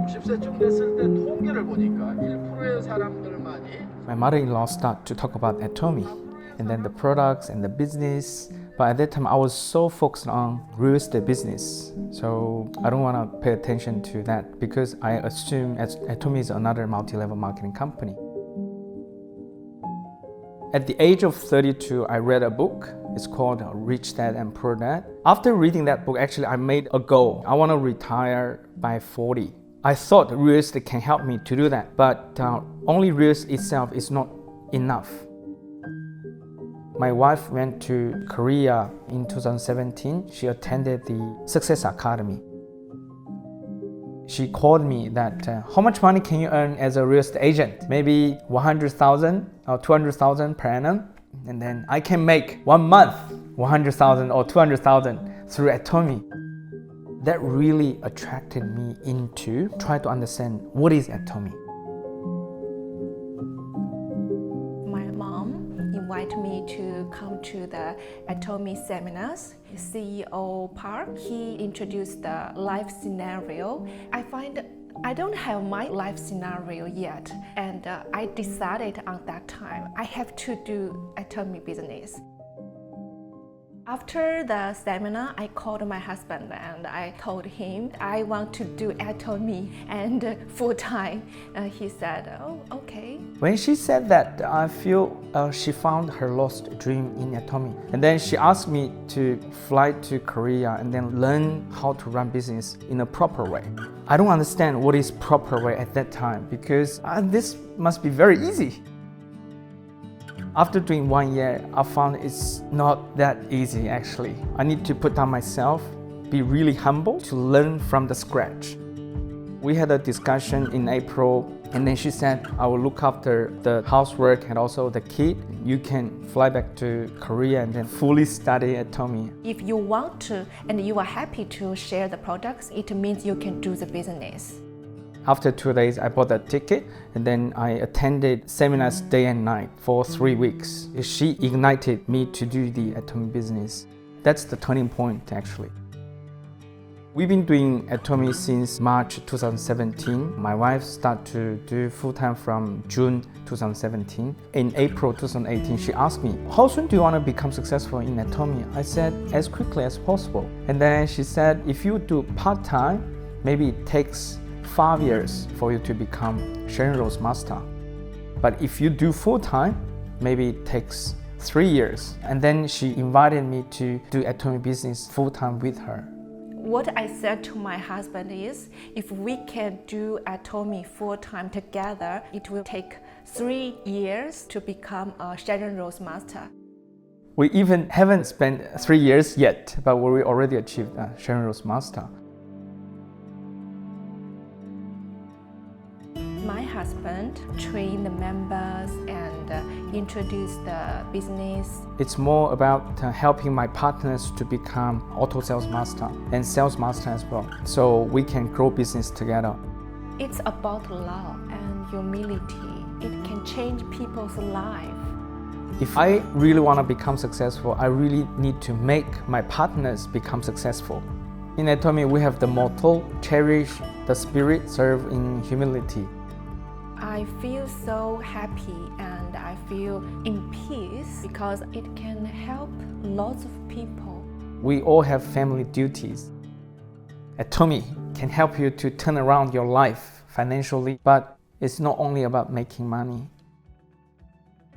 Speaker 6: 50세쯤 됐을 때 통계를 보니까 1%의 사람들만이
Speaker 14: My mother-in-law started to talk about Atomy and then the products and the business. But at that time, I was so focused on real estate business. So I don't want to pay attention to that because I assume Atomy is another multi-level marketing company. At the age of 32, I read a book. It's called Rich Dad and Poor Dad. After reading that book, actually, I made a goal. I want to retire by 40. I thought real estate can help me to do that, but only real estate itself is not enough. My wife went to Korea in 2017. She attended the Success Academy. She called me that, how much money can you earn as a real estate agent? Maybe 100,000 or 200,000 per annum. And then I can make 1 month 100,000 or 200,000 through Atomy. That really attracted me into try to understand what is Atomy.
Speaker 15: My mom invited me to come to the Atomy seminars. CEO Park, he introduced the life scenario. I find I don't have my life scenario yet, and I decided on that time I have to do Atomy business. After the seminar, I called my husband and I told him I want to do Atomy and full time. He said, "Oh, okay."
Speaker 14: When she said that, I feel she found her lost dream in Atomy. And then she asked me to fly to Korea and then learn how to run business in a proper way. I don't understand what is proper way at that time because this must be very easy. After doing 1 year, I found it's not that easy actually. I need to put down myself, be really humble to learn from the scratch. We had a discussion in April and then she said, I will look after the housework and also the kid. You can fly back to Korea and then fully study Atomy.
Speaker 15: If you want to and you are happy to share the products, it means you can do the business.
Speaker 14: After 2 days, I bought a ticket and then I attended seminars day and night for 3 weeks. She ignited me to do the Atomy business. That's the turning point actually. We've been doing Atomy since March 2017. My wife started to do full-time from June 2017. In April 2018, she asked me, how soon do you want to become successful in Atomy? I said, as quickly as possible. And then she said, if you do part-time, maybe it takes 5 years for you to become Sharon Rose Master. But if you do full-time, maybe it takes 3 years. And then she invited me to do Atomy business full-time with her.
Speaker 15: What I said to my husband is, if we can do Atomy full-time together, it will take 3 years to become a Sharon Rose Master.
Speaker 14: We even haven't spent 3 years yet, but we already achieved Sharon Rose Master.
Speaker 15: My husband trained the members and introduced the business.
Speaker 14: It's more about helping my partners to become auto sales master and sales master as well, so we can grow business together.
Speaker 15: It's about love and humility. It can change people's lives.
Speaker 14: If I really want to become successful, I really need to make my partners become successful. In Atomy, we have the motto, cherish the spirit, serve in humility.
Speaker 15: I feel so happy and I feel in peace because it can help lots of people.
Speaker 14: We all have family duties. Atomy can help you to turn around your life financially, but it's not only about making money.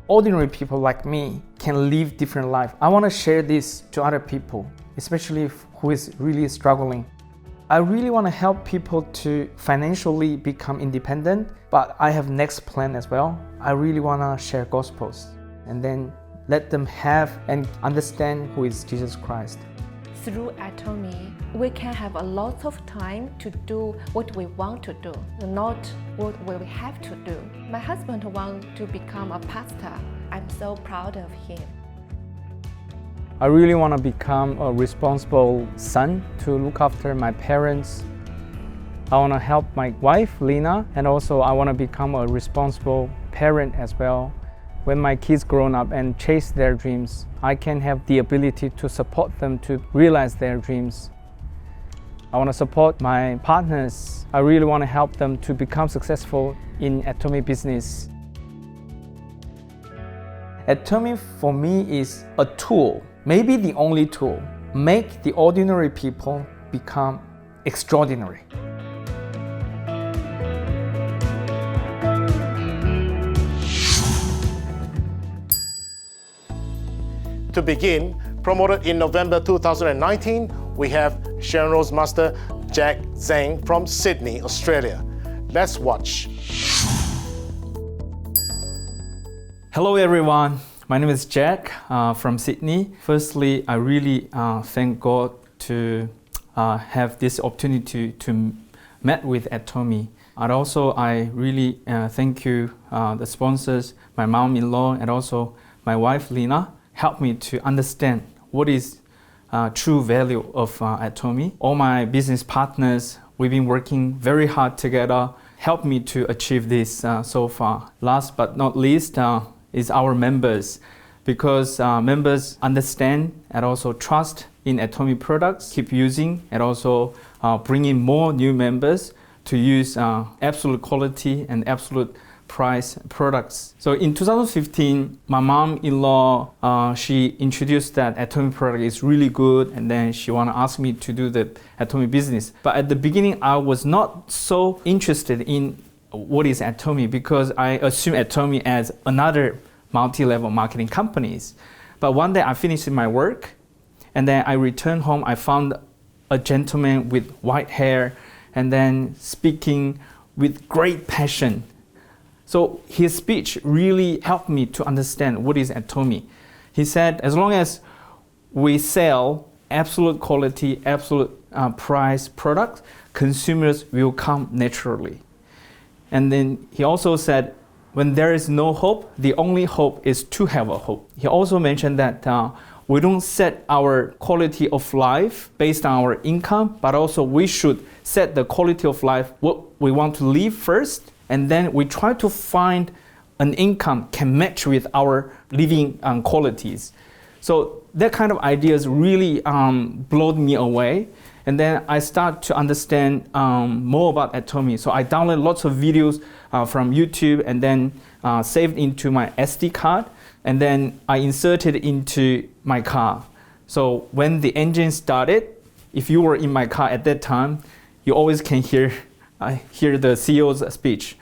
Speaker 14: Ordinary people like me can live different life. I want to share this to other people, especially who is really struggling. I really want to help people to financially become independent, but I have next plan as well. I really want to share gospels and then let them have and understand who is Jesus Christ.
Speaker 15: Through Atomy, we can have a lot of time to do what we want to do, not what we have to do. My husband wants to become a pastor. I'm so proud of him.
Speaker 14: I really want to become a responsible son to look after my parents. I want to help my wife, Lina, and also I want to become a responsible parent as well. When my kids grow up and chase their dreams, I can have the ability to support them to realize their dreams. I want to support my partners. I really want to help them to become successful in Atomy business. Atomy for me is a tool, maybe the only tool, make the ordinary people become extraordinary.
Speaker 7: To begin, promoted in November 2019, we have Shenro's Master Zheng from Sydney, Australia. Let's watch.
Speaker 14: Hello everyone, my name is Jack from Sydney. Firstly, I really thank God to have this opportunity to meet with Atomy. And also I really thank you, the sponsors, my mom-in-law and also my wife Lina, helped me to understand what is true value of Atomy. All my business partners, we've been working very hard together, helped me to achieve this so far. Last but not least is our members, because members understand and also trust in Atomy products, keep using and also bring in more new members to use absolute quality and absolute price products. So in 2015, my mom-in-law, she introduced that Atomy product is really good, and then she want to ask me to do the Atomy business. But at the beginning, I was not so interested in what is Atomy, because I assume Atomy as another multi-level marketing companies. But one day I finished my work, and then I returned home. I found a gentleman with white hair, and then speaking with great passion. So his speech really helped me to understand what is Atomy. He said, as long as we sell absolute quality, absolute price products, consumers will come naturally. And then he also said, when there is no hope, the only hope is to have a hope. He also mentioned that we don't set our quality of life based on our income, but also we should set the quality of life, what we want to live first, and then we try to find an income can match with our living qualities. So that kind of ideas really blew me away. And then I start to understand more about Atomy. So I downloaded lots of videos from YouTube and then saved into my SD card. And then I inserted into my car. So when the engine started, if you were in my car at that time, you always can hear the CEO's speech.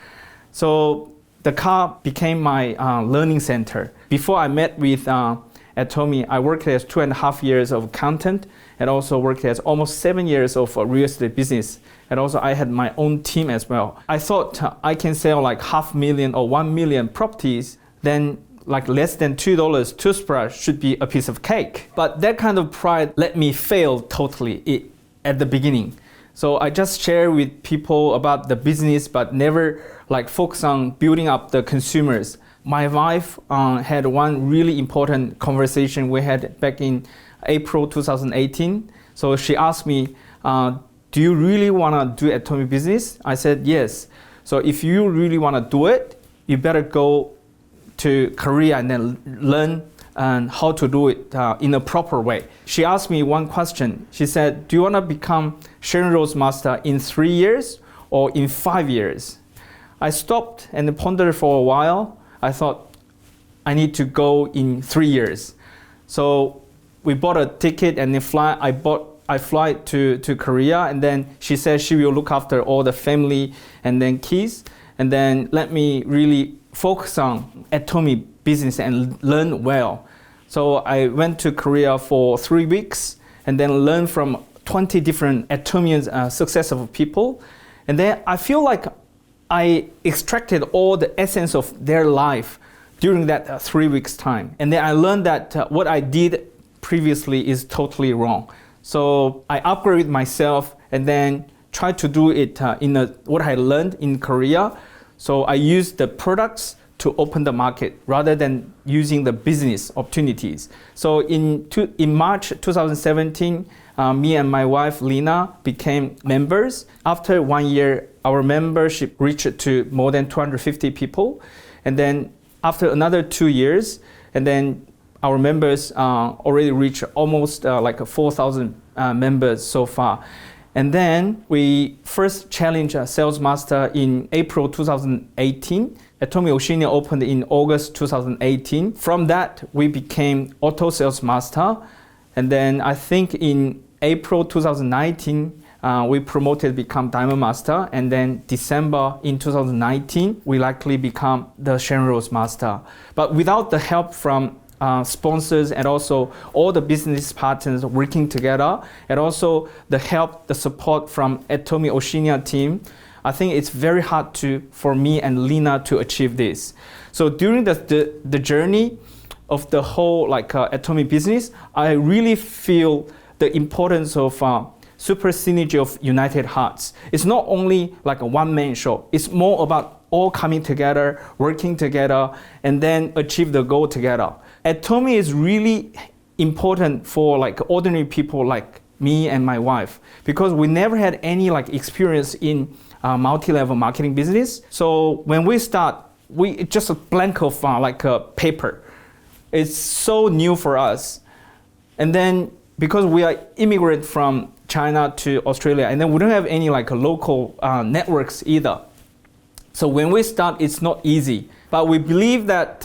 Speaker 14: So the car became my learning center. Before I met with Atomy, I worked as 2.5 years of accountant and also worked as almost 7 years of real estate business. And also I had my own team as well. I thought I can sell like 500,000 or 1 million properties, then like less than $2 toothbrush should be a piece of cake. But that kind of pride let me fail totally at the beginning. So I just share with people about the business, but never like focus on building up the consumers. My wife had one really important conversation we had back in April 2018. So she asked me, do you really want to do Atomy business? I said, yes. So if you really want to do it, you better go to Korea and then learn how to do it in a proper way. She asked me one question. She said, do you want to become Shenro's master in 3 years or in 5 years? I stopped and pondered for a while. I thought I need to go in 3 years. So we bought a ticket and then I fly to Korea, and then she said she will look after all the family and then kids, and then let me really focus on Atomy business and learn well. So I went to Korea for 3 weeks and then learned from 20 different Atomians successful people. And then I feel like I extracted all the essence of their life during that 3 weeks time. And then I learned that what I did previously is totally wrong. So I upgraded myself and then tried to do it what I learned in Korea. So I used the products to open the market rather than using the business opportunities. So in March 2017, me and my wife Lina became members. After 1 year, our membership reached to more than 250 people. And then after another 2 years, and then our members already reached almost like 4,000 members so far. And then we first challenged a sales master in April 2018. Atomy Oceania opened in August 2018. From that, we became auto sales master. And then I think in April 2019, we promoted to become Diamond Master, and then December in 2019, we likely become the Sharon Rose Master. But without the help from sponsors and also all the business partners working together, and also the help, the support from Atomy Oceania team, I think it's very hard for me and Lina to achieve this. So during the journey of the whole Atomy business, I really feel the importance of super synergy of United Hearts. It's not only like a one-man show. It's more about all coming together, working together, and then achieve the goal together. Atomy is really important for ordinary people like me and my wife, because we never had any experience in multi-level marketing business. So when we start, it's just a blank of a paper. It's so new for us. And then because we are immigrant from China to Australia, and then we don't have any local networks either. So when we start, it's not easy. But we believe that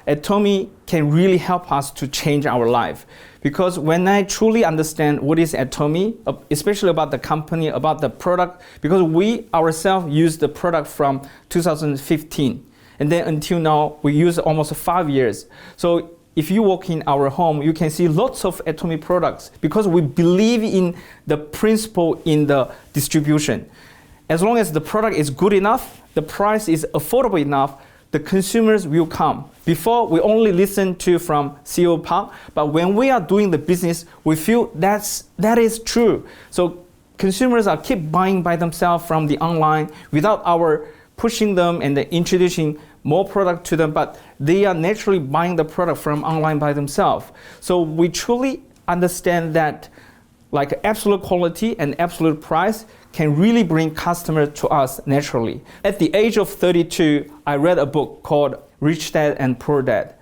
Speaker 14: Atomy can really help us to change our life. Because when I truly understand what is Atomy, especially about the company, about the product, because we ourselves use the product from 2015. And then until now, we use almost 5 years. So if you walk in our home, you can see lots of Atomy products because we believe in the principle in the distribution. As long as the product is good enough, the price is affordable enough, the consumers will come. Before, we only listen to from CEO Park, but when we are doing the business, we feel that is true. So consumers are keep buying by themselves from the online without our pushing them and introducing more product to them, but they are naturally buying the product from online by themselves. So we truly understand that absolute quality and absolute price can really bring customers to us naturally. At the age of 32, I read a book called Rich Dad and Poor Dad.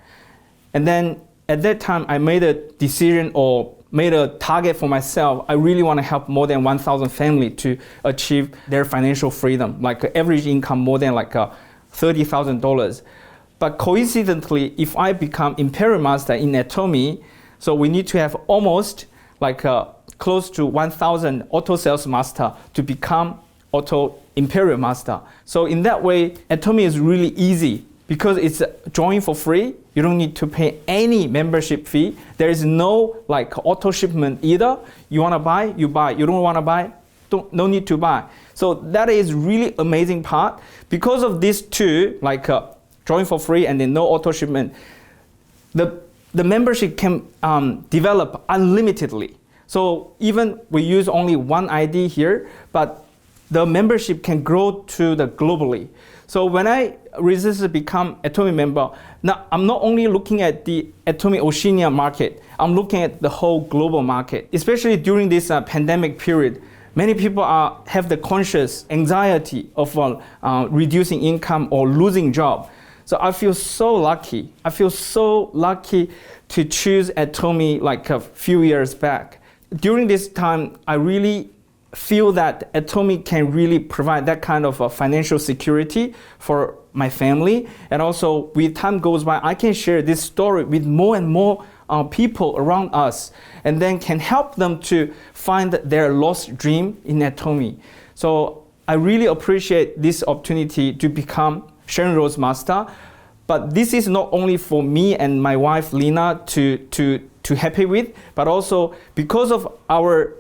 Speaker 14: And then at that time, I made a decision or made a target for myself. I really want to help more than 1,000 families to achieve their financial freedom, average income more than $30,000. But coincidentally, if I become Imperial Master in Atomy, so we need to have almost close to 1,000 auto sales master to become auto Imperial Master. So in that way, Atomy is really easy because it's join for free. You don't need to pay any membership fee. There is no auto shipment either. You want to buy, you buy. You don't want to buy, no need to buy. So that is really amazing part. Because of these two, join for free and then no auto shipment, the membership can develop unlimitedly. So even we use only one ID here, but the membership can grow to the globally. So when I resisted to become Atomy member, now I'm not only looking at the Atomy Oceania market, I'm looking at the whole global market, especially during this pandemic period. Many people have the conscious anxiety of reducing income or losing job. So I feel so lucky. I feel so lucky to choose Atomy a few years back. During this time, I really feel that Atomy can really provide that kind of financial security for my family. And also, with time goes by, I can share this story with more and more people around us, and then can help them to find their lost dream in Atomy. So I really appreciate this opportunity to become Sharon Rose Master. But this is not only for me and my wife Lina to happy with, but also because of our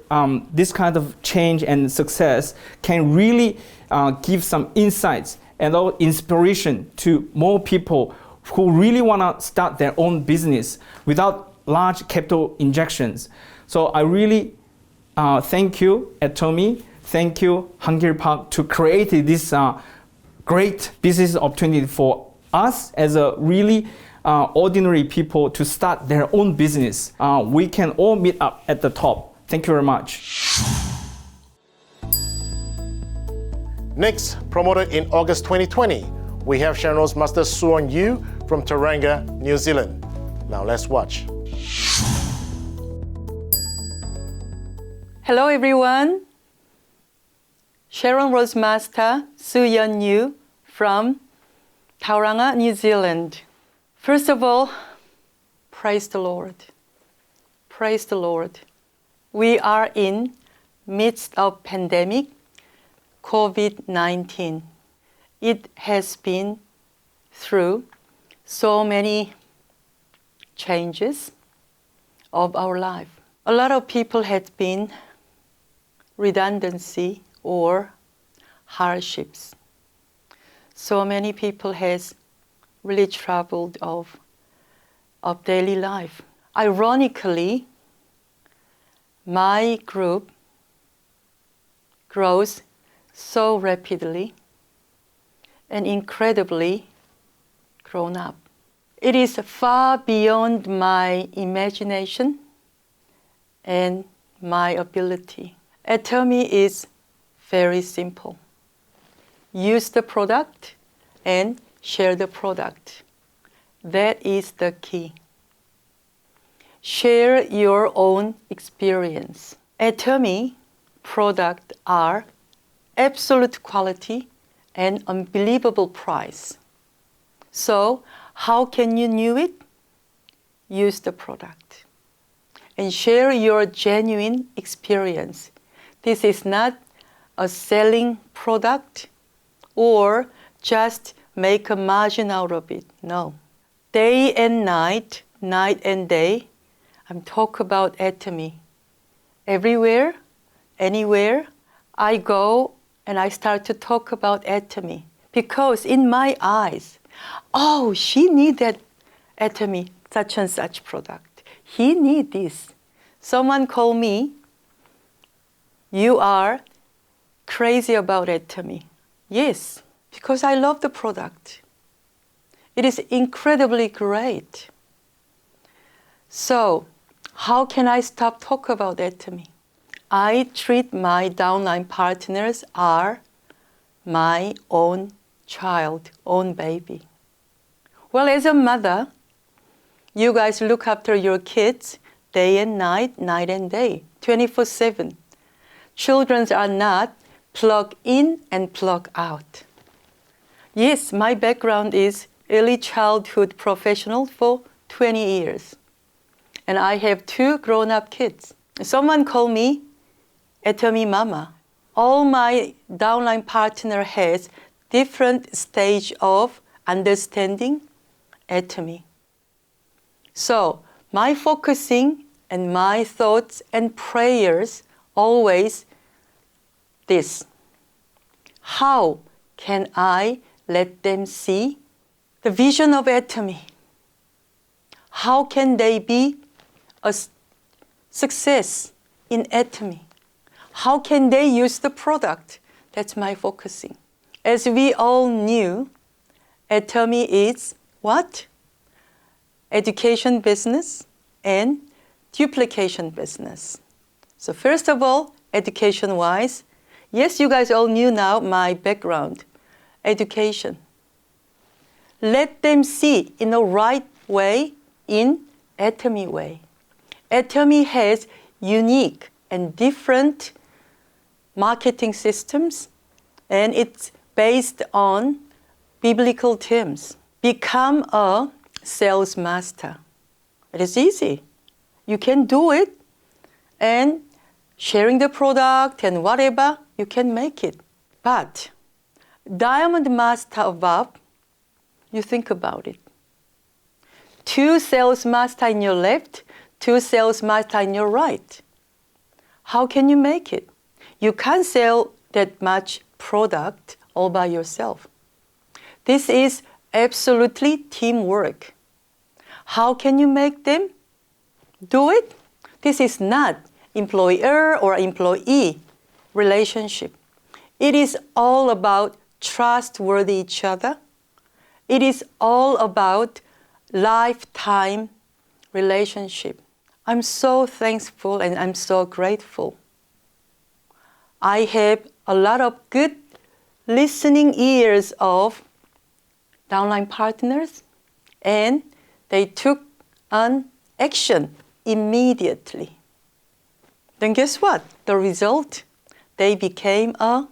Speaker 14: this kind of change and success can really give some insights and inspiration to more people who really want to start their own business without large capital injections. So I really thank you, Atomy. Thank you, Hungary Park, to create this great business opportunity for us as a really ordinary people to start their own business. We can all meet up at the top. Thank you very much.
Speaker 7: Next, promoted in August 2020, we have Sharon Rose Master Su Yeon Yu from Tauranga, New Zealand. Now let's watch.
Speaker 16: Hello everyone. Sharon Rose Master Su Yeon Yu from Tauranga, New Zealand. First of all, praise the Lord. Praise the Lord. We are in midst of pandemic, COVID-19. It has been through so many changes of our life. A lot of people had been redundancy or hardships. So many people has really troubled of daily life. Ironically, my group grows so rapidly and incredibly grown up. It is far beyond my imagination and my ability. Atomy is very simple. Use the product and share the product. That is the key. Share your own experience. Atomy products are absolute quality and unbelievable price. So how can you know it? Use the product and share your genuine experience. This is not a selling product or just make a margin out of it. No. Day and night, night and day, I'm talking about Atomy. Everywhere, anywhere, I go and I start to talk about Atomy. Because in my eyes, oh, she needs that Atomy, such and such product. He needs this. Someone called me, you are crazy about Atomy. Yes, because I love the product. It is incredibly great. So, how can I stop talking about Atomy? I treat my downline partners are my own child, own baby. Well, as a mother, you guys look after your kids day and night, night and day, 24/7. Children are not plug in and plug out. Yes, my background is early childhood professional for 20 years. And I have 2 grown-up kids. Someone called me Atomy Mama. All my downline partner has different stage of understanding Atomy. So my focusing and my thoughts and prayers always this. How can I let them see the vision of Atomy? How can they be a success in Atomy? How can they use the product? That's my focusing. As we all knew, Atomy is what? Education business and duplication business. So first of all, education-wise, yes, you guys all knew now my background, education. Let them see in the right way, in Atomy way. Atomy has unique and different marketing systems, and it's based on biblical terms. Become a sales master. It is easy. You can do it, and sharing the product and whatever, you can make it. But Diamond Master above, you think about it. 2 sales master in your left, 2 sales master in your right. How can you make it? You can't sell that much product all by yourself. This is absolutely teamwork. How can you make them do it? This is not employer or employee relationship. It is all about trustworthy each other. It is all about lifetime relationship. I'm so thankful and I'm so grateful. I have a lot of good listening ears of downline partners, and they took an action immediately. Then guess what? The result? They became a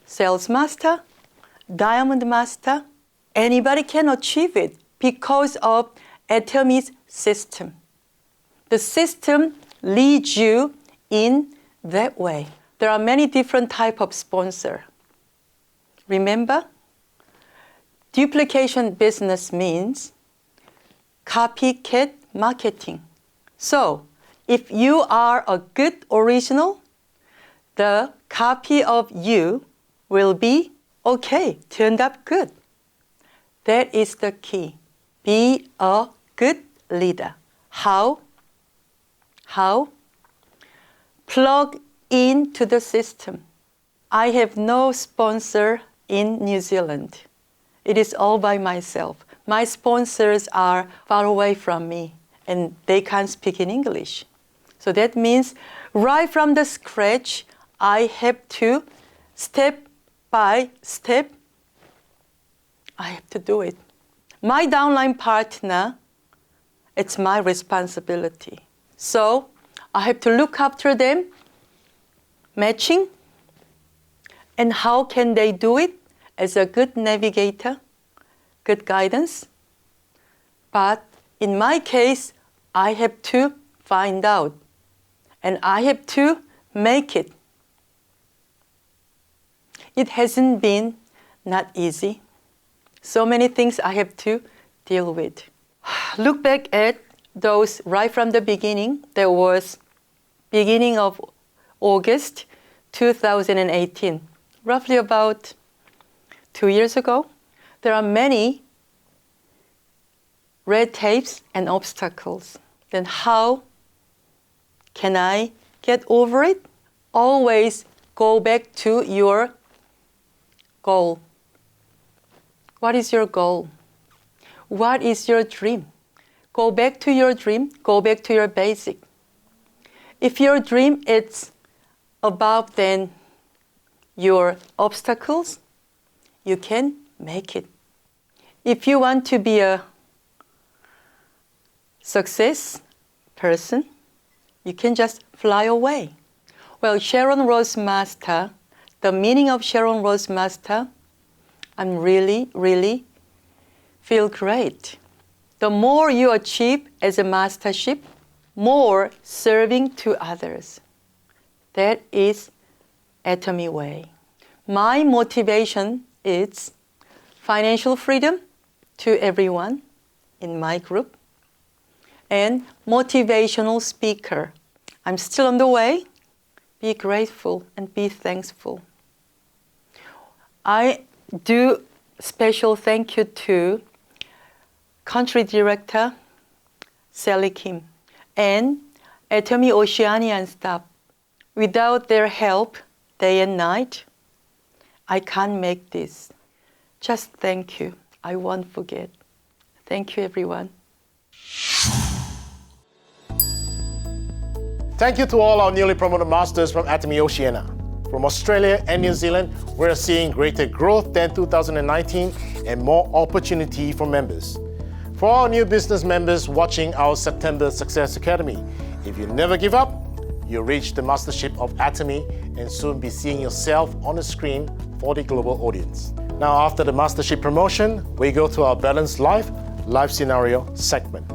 Speaker 16: Sales Master, Diamond Master. Anybody can achieve it because of Atomy's system. The system leads you in that way. There are many different types of sponsor. Remember, duplication business means copycat marketing. So, if you are a good original, the copy of you will be okay, turned up good. That is the key. Be a good leader. How? Plug into the system. I have no sponsor in New Zealand. It is all by myself. My sponsors are far away from me and they can't speak in English. So that means right from the scratch, I have to step by step, I have to do it. My downline partner, it's my responsibility. So I have to look after them, matching, and how can they do it as a good navigator, good guidance. But in my case, I have to find out, and I have to make it. It hasn't been not easy. So many things I have to deal with. Look back at those right from the beginning. There was beginning of August 2018, roughly about 2 years ago. There are many red tapes and obstacles. Then how can I get over it? Always go back to your goal. What is your goal? What is your dream? Go back to your dream. Go back to your basic. If your dream is above than your obstacles, you can make it. If you want to be a success person, you can just fly away. Well, Sharon Rose Master, the meaning of Sharon Rose Master, I'm really feel great. The more you achieve as a mastership, more serving to others. That is Atomy way. My motivation is financial freedom to everyone in my group and motivational speaker. I'm still on the way. Be grateful and be thankful. I do special thank you to Country Director Sally Kim and Atomy Oceania staff. Without their help, day and night, I can't make this. Just thank you. I won't forget. Thank you, everyone.
Speaker 7: Thank you to all our newly promoted masters from Atomy Oceania. From Australia and New Zealand, we're seeing greater growth than 2019 and more opportunity for members. For our new business members watching our September Success Academy, if you never give up, you'll reach the Mastership of Atomy and soon be seeing yourself on the screen for the global audience. Now, after the Mastership promotion, we go to our Balanced Life Scenario segment.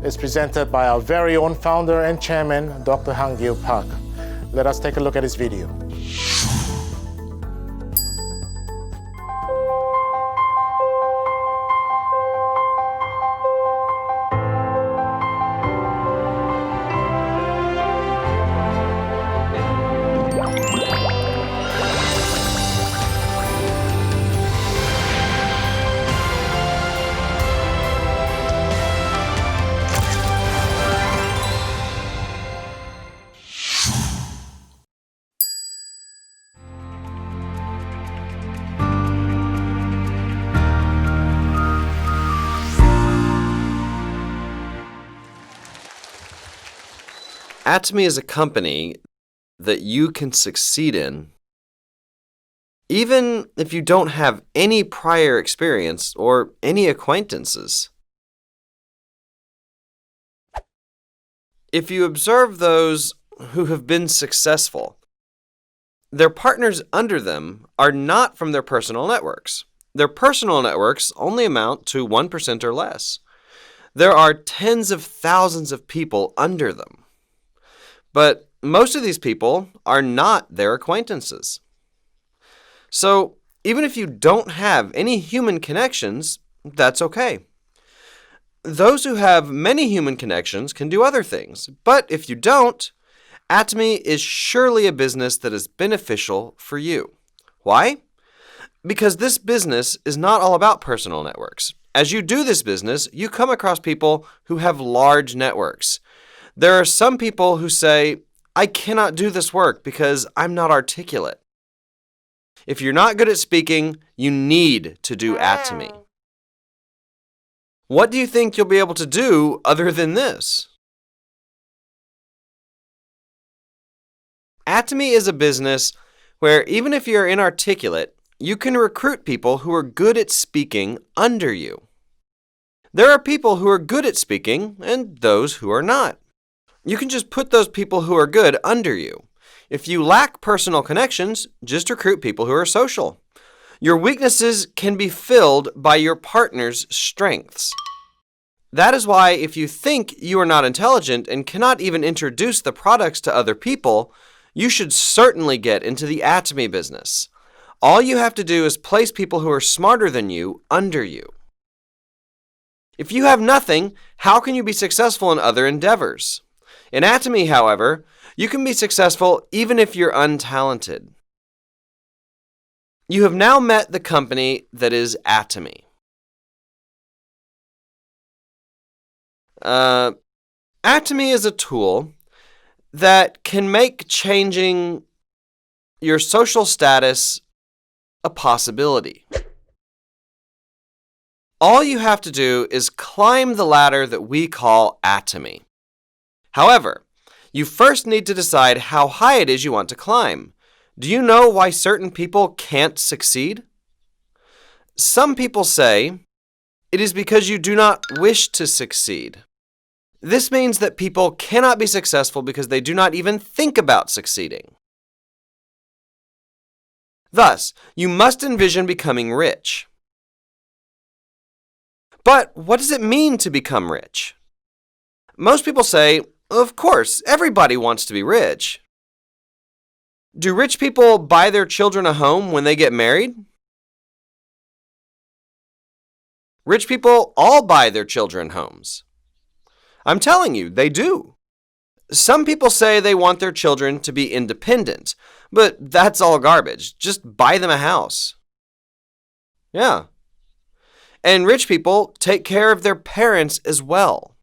Speaker 7: It's presented by our very own founder and chairman, Dr. Hang-Gil Park. Let us take a look at this video.
Speaker 17: Atomy is a company that you can succeed in even if you don't have any prior experience or any acquaintances. If you observe those who have been successful, their partners under them are not from their personal networks. Their personal networks only amount to 1% or less. There are tens of thousands of people under them. But most of these people are not their acquaintances. So even if you don't have any human connections, that's okay. Those who have many human connections can do other things. But if you don't, Atomy is surely a business that is beneficial for you. Why? Because this business is not all about personal networks. As you do this business, you come across people who have large networks. There are some people who say, I cannot do this work because I'm not articulate. If you're not good at speaking, you need to do Atomy. What do you think you'll be able to do other than this? Atomy is a business where even if you're inarticulate, you can recruit people who are good at speaking under you. There are people who are good at speaking and those who are not. You can just put those people who are good under you. If you lack personal connections, just recruit people who are social. Your weaknesses can be filled by your partner's strengths. That is why if you think you are not intelligent and cannot even introduce the products to other people, you should certainly get into the Atomy business. All you have to do is place people who are smarter than you under you. If you have nothing, how can you be successful in other endeavors? In Atomy, however, you can be successful even if you're untalented. You have now met the company that is Atomy. Atomy is a tool that can make changing your social status a possibility. All you have to do is climb the ladder that we call Atomy. However, you first need to decide how high it is you want to climb. Do you know why certain people can't succeed? Some people say it is because you do not wish to succeed. This means that people cannot be successful because they do not even think about succeeding. Thus, you must envision becoming rich. But what does it mean to become rich? Most people say, of course, everybody wants to be rich. Do rich people buy their children a home when they get married? Rich people all buy their children homes. I'm telling you, they do. Some people say they want their children to be independent, but that's all garbage. Just buy them a house. Yeah. And rich people take care of their parents as well.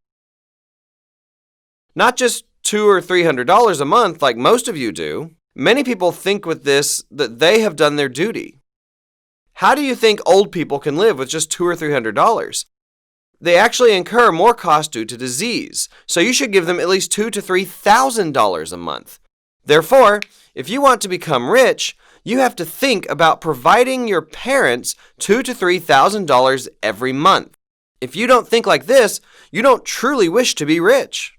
Speaker 17: Not just $200 or $300 a month like most of you do. Many people think with this that they have done their duty. How do you think old people can live with just $200 or $300? They actually incur more cost due to disease, so you should give them at least $2,000 to $3,000 a month. Therefore, if you want to become rich, you have to think about providing your parents $2,000 to $3,000 every month. If you don't think like this, you don't truly wish to be rich.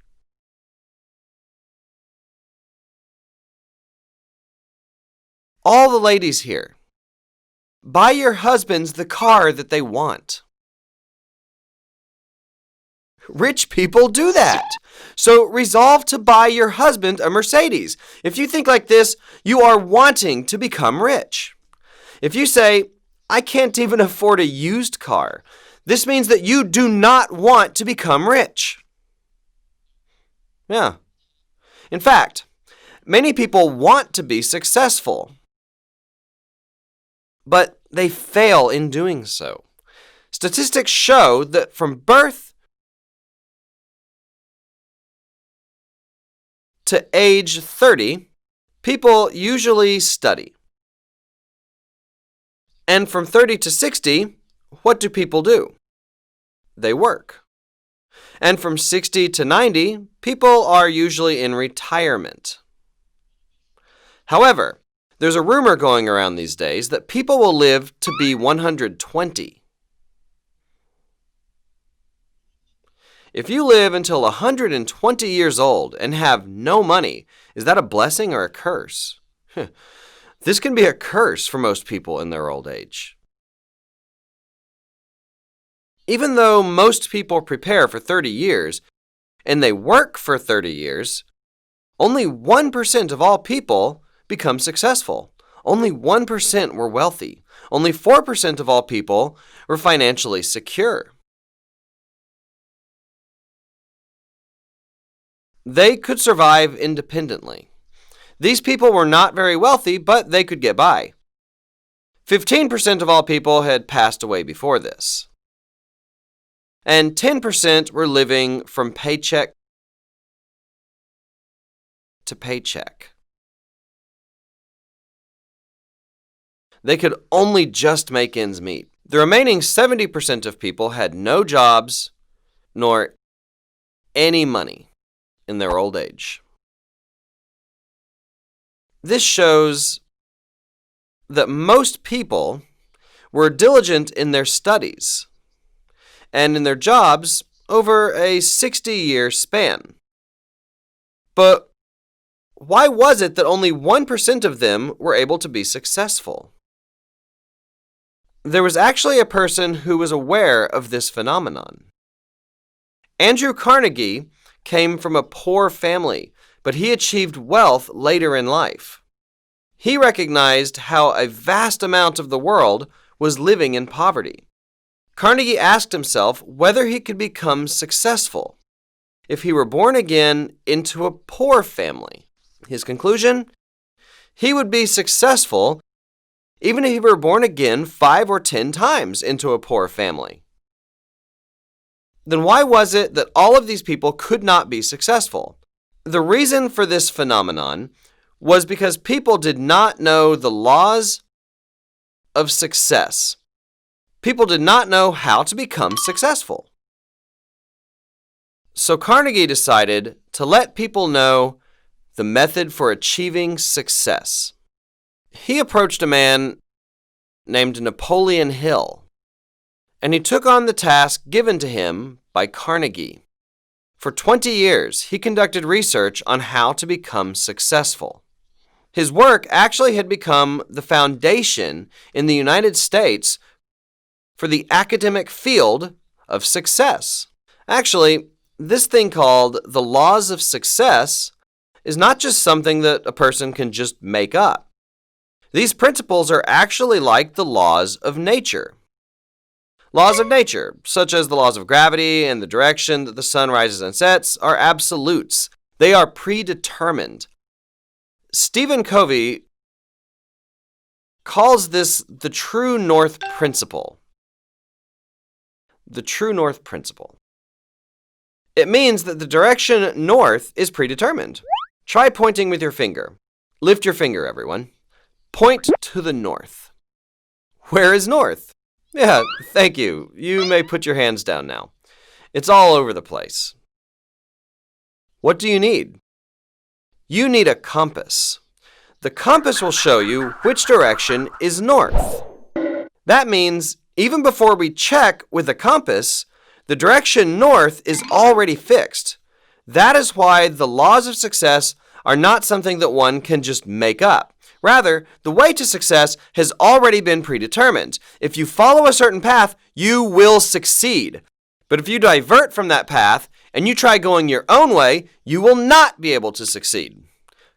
Speaker 17: All the ladies here, buy your husbands the car that they want. Rich people do that. So resolve to buy your husband a Mercedes. If you think like this, you are wanting to become rich. If you say, I can't even afford a used car, this means that you do not want to become rich. Yeah. In fact, many people want to be successful, but they fail in doing so. Statistics show that from birth to age 30, people usually study. And from 30 to 60, what do people do? They work. And from 60 to 90, people are usually in retirement. However, there's a rumor going around these days that people will live to be 120. If you live until 120 years old and have no money, is that a blessing or a curse? This can be a curse for most people in their old age. Even though most people prepare for 30 years and they work for 30 years, only 1% of all people become successful. Only 1% were wealthy. Only 4% of all people were financially secure. They could survive independently. These people were not very wealthy, but they could get by. 15% of all people had passed away before this. And 10% were living from paycheck to paycheck. They could only just make ends meet. The remaining 70% of people had no jobs nor any money in their old age. This shows that most people were diligent in their studies and in their jobs over a 60-year span. But why was it that only 1% of them were able to be successful? There was actually a person who was aware of this phenomenon. Andrew Carnegie came from a poor family, but he achieved wealth later in life. He recognized how a vast amount of the world was living in poverty. Carnegie asked himself whether he could become successful if he were born again into a poor family. His conclusion? He would be successful even if he were born again 5 or 10 times into a poor family. Then why was it that all of these people could not be successful? The reason for this phenomenon was because people did not know the laws of success. People did not know how to become successful. So Carnegie decided to let people know the method for achieving success. He approached a man named Napoleon Hill, and he took on the task given to him by Carnegie. For 20 years, he conducted research on how to become successful. His work actually had become the foundation in the United States for the academic field of success. Actually, this thing called the laws of success is not just something that a person can just make up. These principles are actually like the laws of nature. Laws of nature, such as the laws of gravity and the direction that the sun rises and sets, are absolutes. They are predetermined. Stephen Covey calls this the true north principle. The true north principle. It means that the direction north is predetermined. Try pointing with your finger. Lift your finger, everyone. Point to the north. Where is north? Yeah, thank you. You may put your hands down now. It's all over the place. What do you need? You need a compass. The compass will show you which direction is north. That means even before we check with the compass, the direction north is already fixed. That is why the laws of success are not something that one can just make up. Rather, the way to success has already been predetermined. If you follow a certain path, you will succeed. But if you divert from that path and you try going your own way, you will not be able to succeed.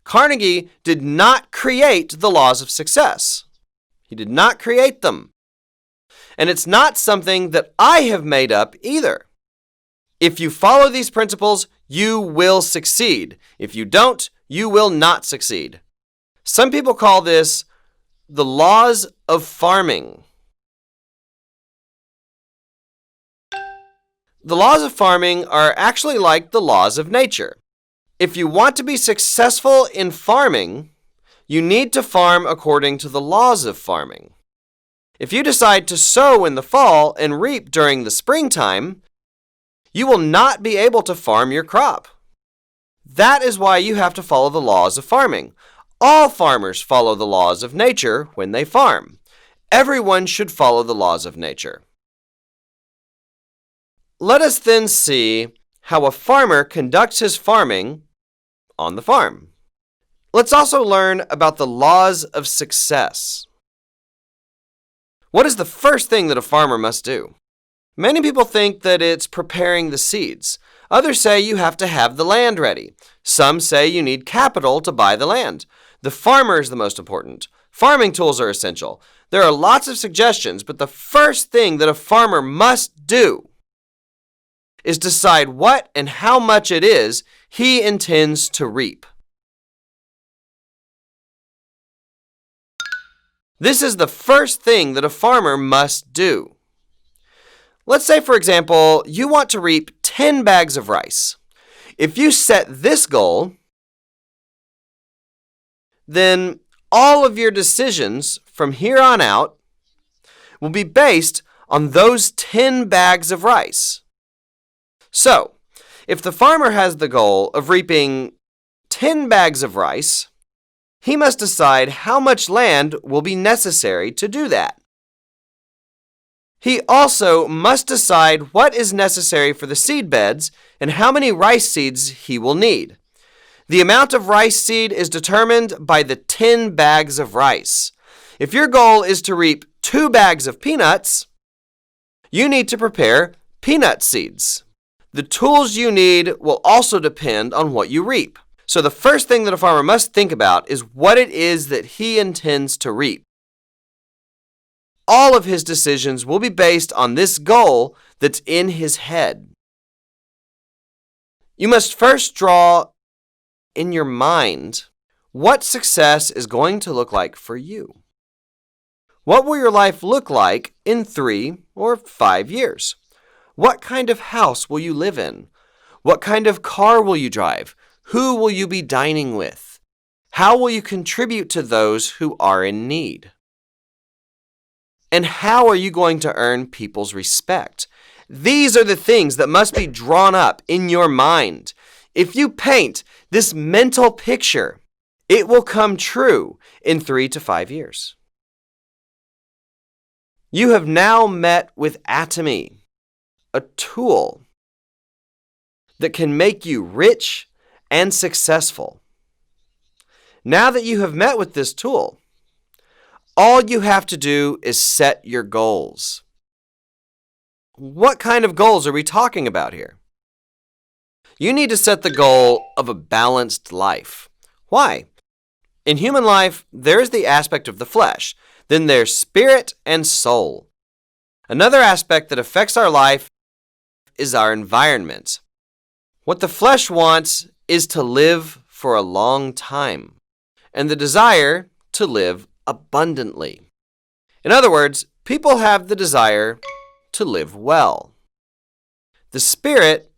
Speaker 17: Carnegie did not create the laws of success. He did not create them. And it's not something that I have made up either. If you follow these principles, you will succeed. If you don't, you will not succeed. Some people call this the laws of farming. The laws of farming are actually like the laws of nature. If you want to be successful in farming, you need to farm according to the laws of farming. If you decide to sow in the fall and reap during the springtime, you will not be able to farm your crop. That is why you have to follow the laws of farming. All farmers follow the laws of nature when they farm. Everyone should follow the laws of nature. Let us then see how a farmer conducts his farming on the farm. Let's also learn about the laws of success. What is the first thing that a farmer must do? Many people think that it's preparing the seeds. Others say you have to have the land ready. Some say you need capital to buy the land. The farmer is the most important. Farming tools are essential. There are lots of suggestions, but the first thing that a farmer must do is decide what and how much it is he intends to reap. This is the first thing that a farmer must do. Let's say, for example, you want to reap 10 bags of rice. If you set this goal, then all of your decisions from here on out will be based on those 10 bags of rice. So, if the farmer has the goal of reaping 10 bags of rice, he must decide how much land will be necessary to do that. He also must decide what is necessary for the seed beds and how many rice seeds he will need. The amount of rice seed is determined by the 10 bags of rice. If your goal is to reap 2 bags of peanuts, you need to prepare peanut seeds. The tools you need will also depend on what you reap. So the first thing that a farmer must think about is what it is that he intends to reap. All of his decisions will be based on this goal that's in his head. You must first draw in your mind what success is going to look like for you. What will your life look like in 3 or 5 years? What kind of house will you live in? What kind of car will you drive? Who will you be dining with? How will you contribute to those who are in need? And how are you going to earn people's respect? These are the things that must be drawn up in your mind. If you paint this mental picture, it will come true in 3 to 5 years. You have now met with Atomy, a tool that can make you rich and successful. Now that you have met with this tool, all you have to do is set your goals. What kind of goals are we talking about here? You need to set the goal of a balanced life. Why? In human life, there is the aspect of the flesh. Then there's spirit and soul. Another aspect that affects our life is our environment. What the flesh wants is to live for a long time, and the desire to live abundantly. In other words, people have the desire to live well. The spirit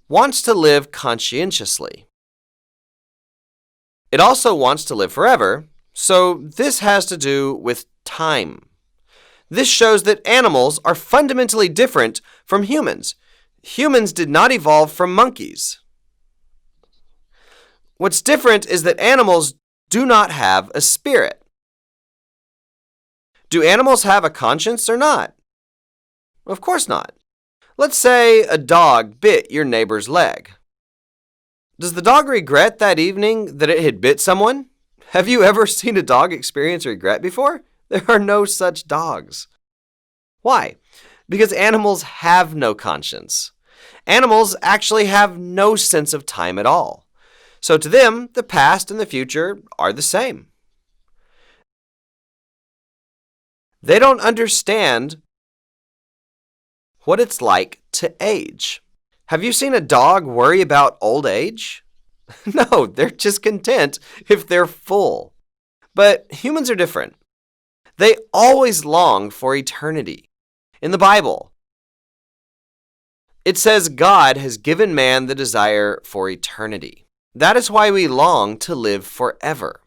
Speaker 17: wants to live conscientiously. It also wants to live forever, so this has to do with time. This shows that animals are fundamentally different from humans. Humans did not evolve from monkeys. What's different is that animals do not have a spirit. Do animals have a conscience or not? Of course not. Let's say a dog bit your neighbor's leg. Does the dog regret that evening that it had bit someone? Have you ever seen a dog experience regret before? There are no such dogs. Why? Because animals have no conscience. Animals actually have no sense of time at all. So to them, the past and the future are the same. They don't understand what it's like to age. Have you seen a dog worry about old age? No, they're just content if they're full. But humans are different. They always long for eternity. In the Bible, it says God has given man the desire for eternity. That is why we long to live forever.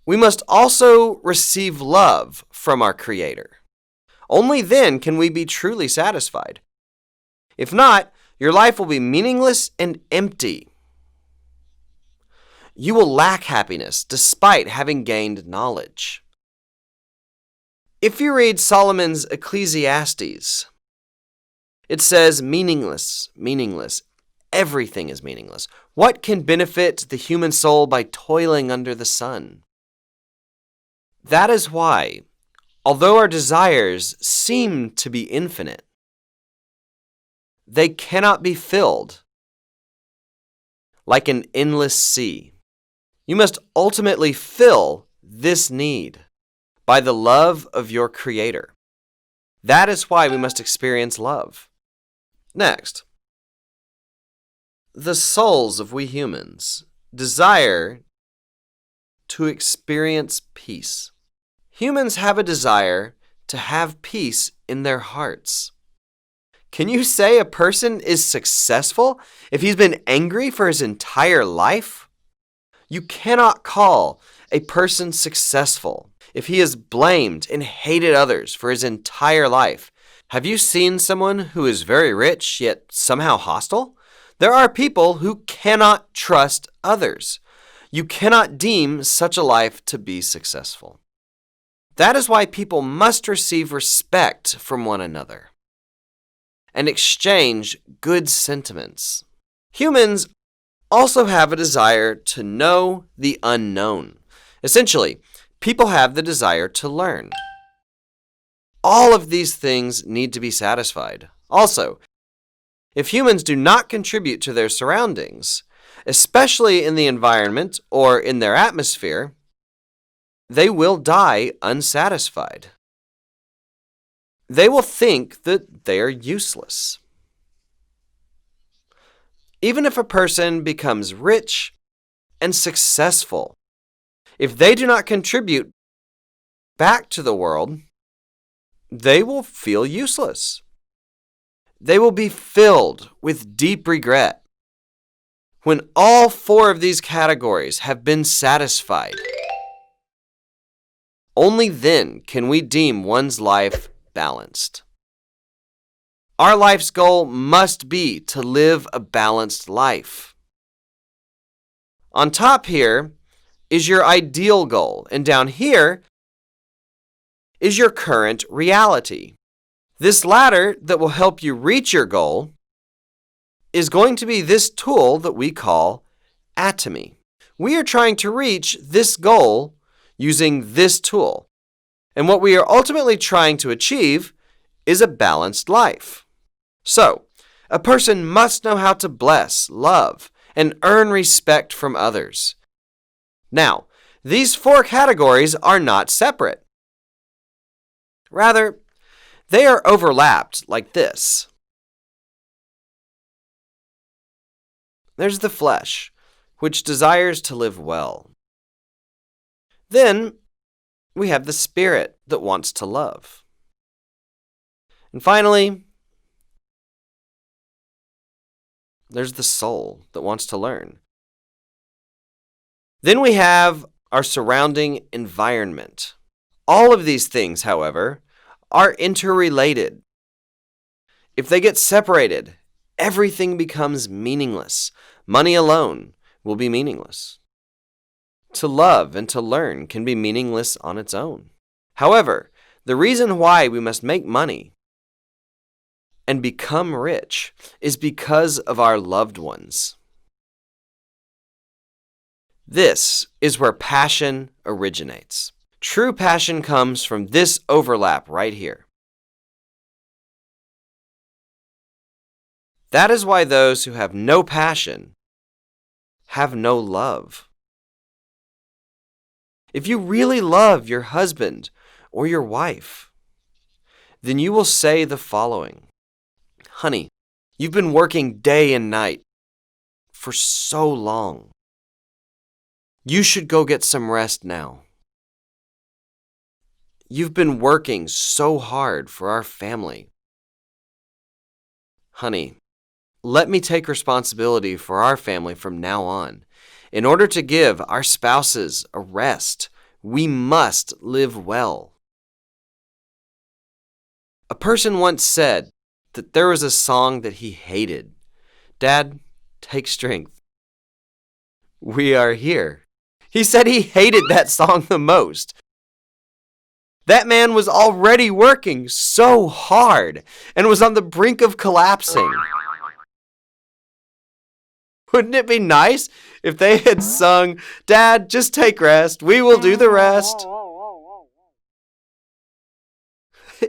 Speaker 17: We must also receive love from our Creator. Only then can we be truly satisfied. If not, your life will be meaningless and empty. You will lack happiness despite having gained knowledge. If you read Solomon's Ecclesiastes, it says meaningless, meaningless. everything is meaningless. What can benefit the human soul by toiling under the sun? That is why, although our desires seem to be infinite, they cannot be filled like an endless sea. You must ultimately fill this need by the love of your Creator. That is why we must experience love. Next, the souls of we humans desire to experience peace. Humans have a desire to have peace in their hearts. Can you say a person is successful if he's been angry for his entire life? You cannot call a person successful if he has blamed and hated others for his entire life. Have you seen someone who is very rich yet somehow hostile? There are people who cannot trust others. You cannot deem such a life to be successful. That is why people must receive respect from one another and exchange good sentiments. Humans also have a desire to know the unknown. Essentially, people have the desire to learn. All of these things need to be satisfied. Also, if humans do not contribute to their surroundings, especially in the environment or in their atmosphere, they will die unsatisfied. They will think that they are useless. Even if a person becomes rich and successful, if they do not contribute back to the world, they will feel useless. They will be filled with deep regret. When all four of these categories have been satisfied, only then can we deem one's life balanced. Our life's goal must be to live a balanced life. On top here is your ideal goal, and down here is your current reality. This ladder that will help you reach your goal is going to be this tool that we call Atomy. We are trying to reach this goal using this tool. And what we are ultimately trying to achieve is a balanced life. So, a person must know how to bless, love, and earn respect from others. Now, these four categories are not separate. Rather, they are overlapped like this. There's the flesh, which desires to live well. Then, we have the spirit that wants to love. And finally, there's the soul that wants to learn. Then we have our surrounding environment. All of these things, however, are interrelated. If they get separated, everything becomes meaningless. Money alone will be meaningless. To love and to learn can be meaningless on its own. However, the reason why we must make money and become rich is because of our loved ones. This is where passion originates. True passion comes from this overlap right here. That is why those who have no passion have no love. If you really love your husband or your wife, then you will say the following: "Honey, you've been working day and night for so long. You should go get some rest now. You've been working so hard for our family. Honey, let me take responsibility for our family from now on. In order to give our spouses a rest, we must live well." A person once said that there was a song that he hated. Dad, take strength. We are here. He said he hated that song the most. That man was already working so hard and was on the brink of collapsing. Wouldn't it be nice if they had sung, "Dad, just take rest, we will do the rest"?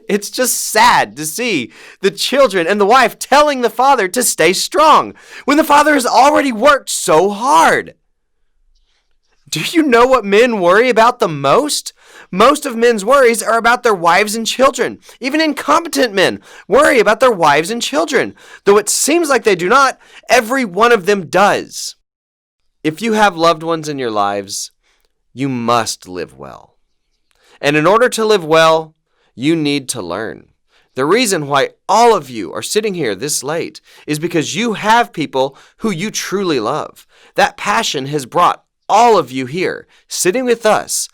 Speaker 17: It's just sad to see the children and the wife telling the father to stay strong when the father has already worked so hard. Do you know what men worry about the most? Most of men's worries are about their wives and children. Even incompetent men worry about their wives and children. Though it seems like they do not, every one of them does. If you have loved ones in your lives, you must live well. And in order to live well, you need to learn. The reason why all of you are sitting here this late is because you have people who you truly love. That passion has brought all of you here, sitting with us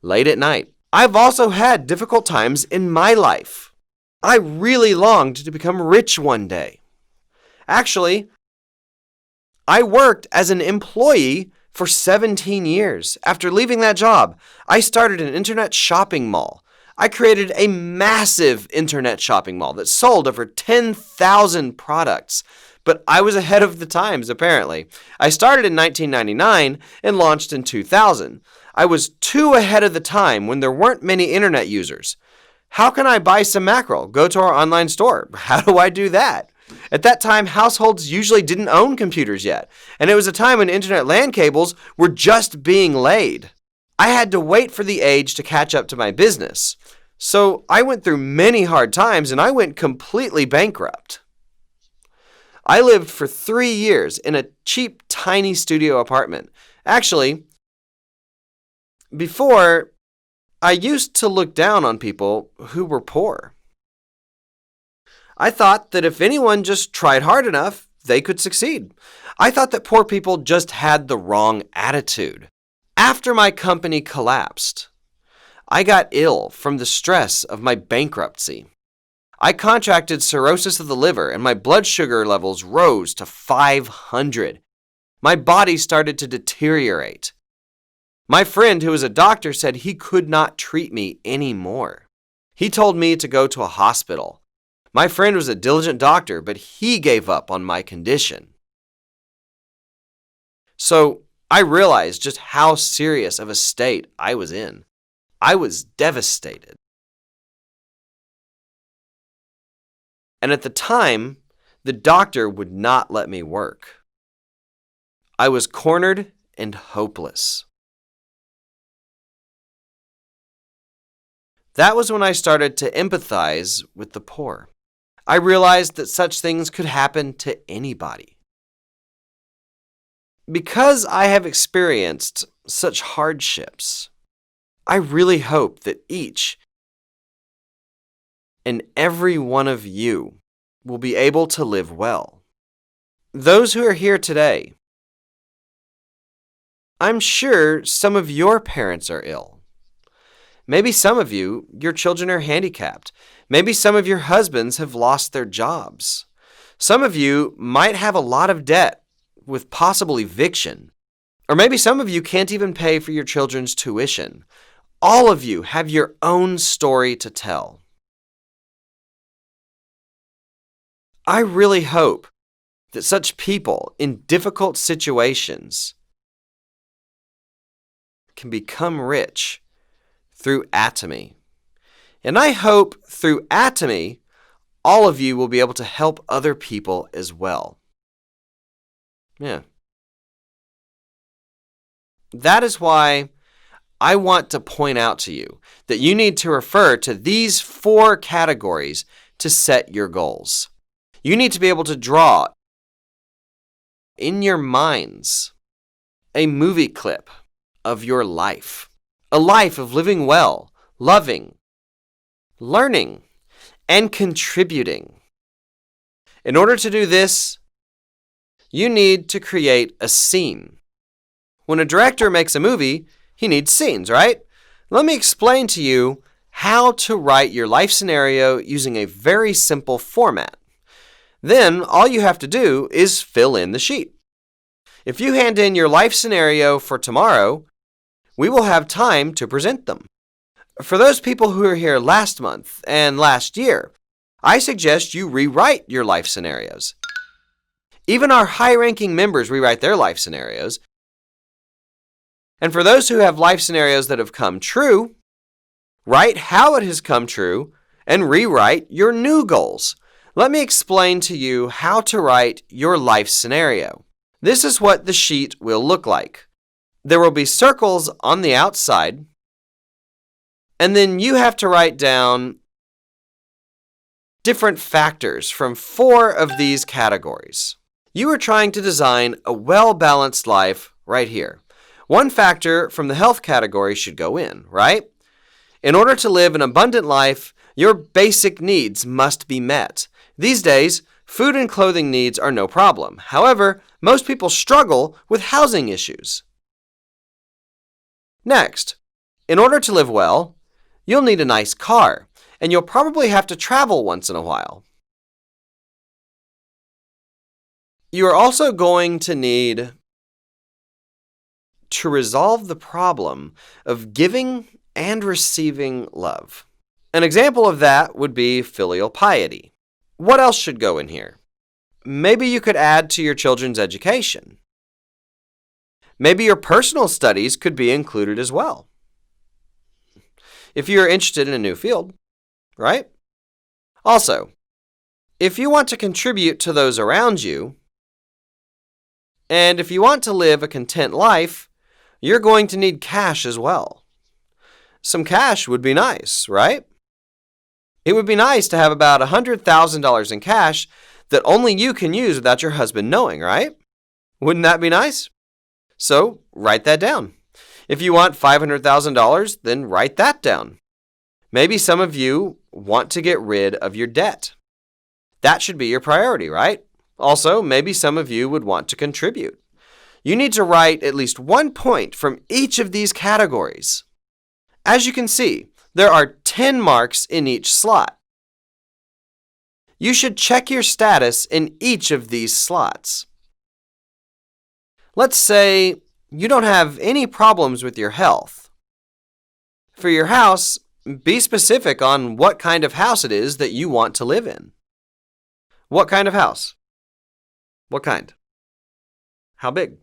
Speaker 17: late at night. I've also had difficult times in my life. I really longed to become rich one day. Actually, I worked as an employee for 17 years. After leaving that job, I started an internet shopping mall. I created a massive internet shopping mall that sold over 10,000 products. But I was ahead of the times, apparently. I started in 1999 and launched in 2000. I was too ahead of the time when there weren't many internet users. How can I buy some mackerel? Go to our online store. How do I do that? At that time, households usually didn't own computers yet, and it was a time when internet LAN cables were just being laid. I had to wait for the age to catch up to my business. So I went through many hard times and I went completely bankrupt. I lived for 3 years in a cheap, tiny studio apartment. Actually, before, I used to look down on people who were poor. I thought that if anyone just tried hard enough, they could succeed. I thought that poor people just had the wrong attitude. After my company collapsed, I got ill from the stress of my bankruptcy. I contracted cirrhosis of the liver and my blood sugar levels rose to 500. My body started to deteriorate. My friend, who was a doctor, said he could not treat me anymore. He told me to go to a hospital. My friend was a diligent doctor, but he gave up on my condition. So I realized just how serious of a state I was in. I was devastated. And at the time, the doctor would not let me work. I was cornered and hopeless. That was when I started to empathize with the poor. I realized that such things could happen to anybody. Because I have experienced such hardships, I really hope that each and every one of you will be able to live well. Those who are here today, I'm sure some of your parents are ill. Maybe some of you, your children are handicapped. Maybe some of your husbands have lost their jobs. Some of you might have a lot of debt with possible eviction. Or maybe some of you can't even pay for your children's tuition. All of you have your own story to tell. I really hope that such people in difficult situations can become rich through Atomy. And I hope through Atomy, all of you will be able to help other people as well. Yeah. That is why I want to point out to you that you need to refer to these 4 categories to set your goals. You need to be able to draw in your minds a movie clip of your life. A life of living well, loving, learning, and contributing. In order to do this, you need to create a scene. When a director makes a movie, he needs scenes, right? Let me explain to you how to write your life scenario using a very simple format. Then all you have to do is fill in the sheet. If you hand in your life scenario for tomorrow, we will have time to present them. For those people who were here last month and last year, I suggest you rewrite your life scenarios. Even our high-ranking members rewrite their life scenarios. And for those who have life scenarios that have come true, write how it has come true and rewrite your new goals. Let me explain to you how to write your life scenario. This is what the sheet will look like. There will be circles on the outside, and then you have to write down different factors from 4 of these categories. You are trying to design a well-balanced life right here. One factor from the health category should go in, right? In order to live an abundant life, your basic needs must be met. These days, food and clothing needs are no problem. However, most people struggle with housing issues. Next, in order to live well, you'll need a nice car, and you'll probably have to travel once in a while. You are also going to need to resolve the problem of giving and receiving love. An example of that would be filial piety. What else should go in here? Maybe you could add to your children's education. Maybe your personal studies could be included as well, if you're interested in a new field, right? Also, if you want to contribute to those around you, and if you want to live a content life, you're going to need cash as well. Some cash would be nice, right? It would be nice to have about $100,000 in cash that only you can use without your husband knowing, right? Wouldn't that be nice? So, write that down. If you want $500,000, then write that down. Maybe some of you want to get rid of your debt. That should be your priority, right? Also, maybe some of you would want to contribute. You need to write at least 1 point from each of these categories. As you can see, there are 10 marks in each slot. You should check your status in each of these slots. Let's say you don't have any problems with your health. For your house, be specific on what kind of house it is that you want to live in. What kind of house? What kind? How big?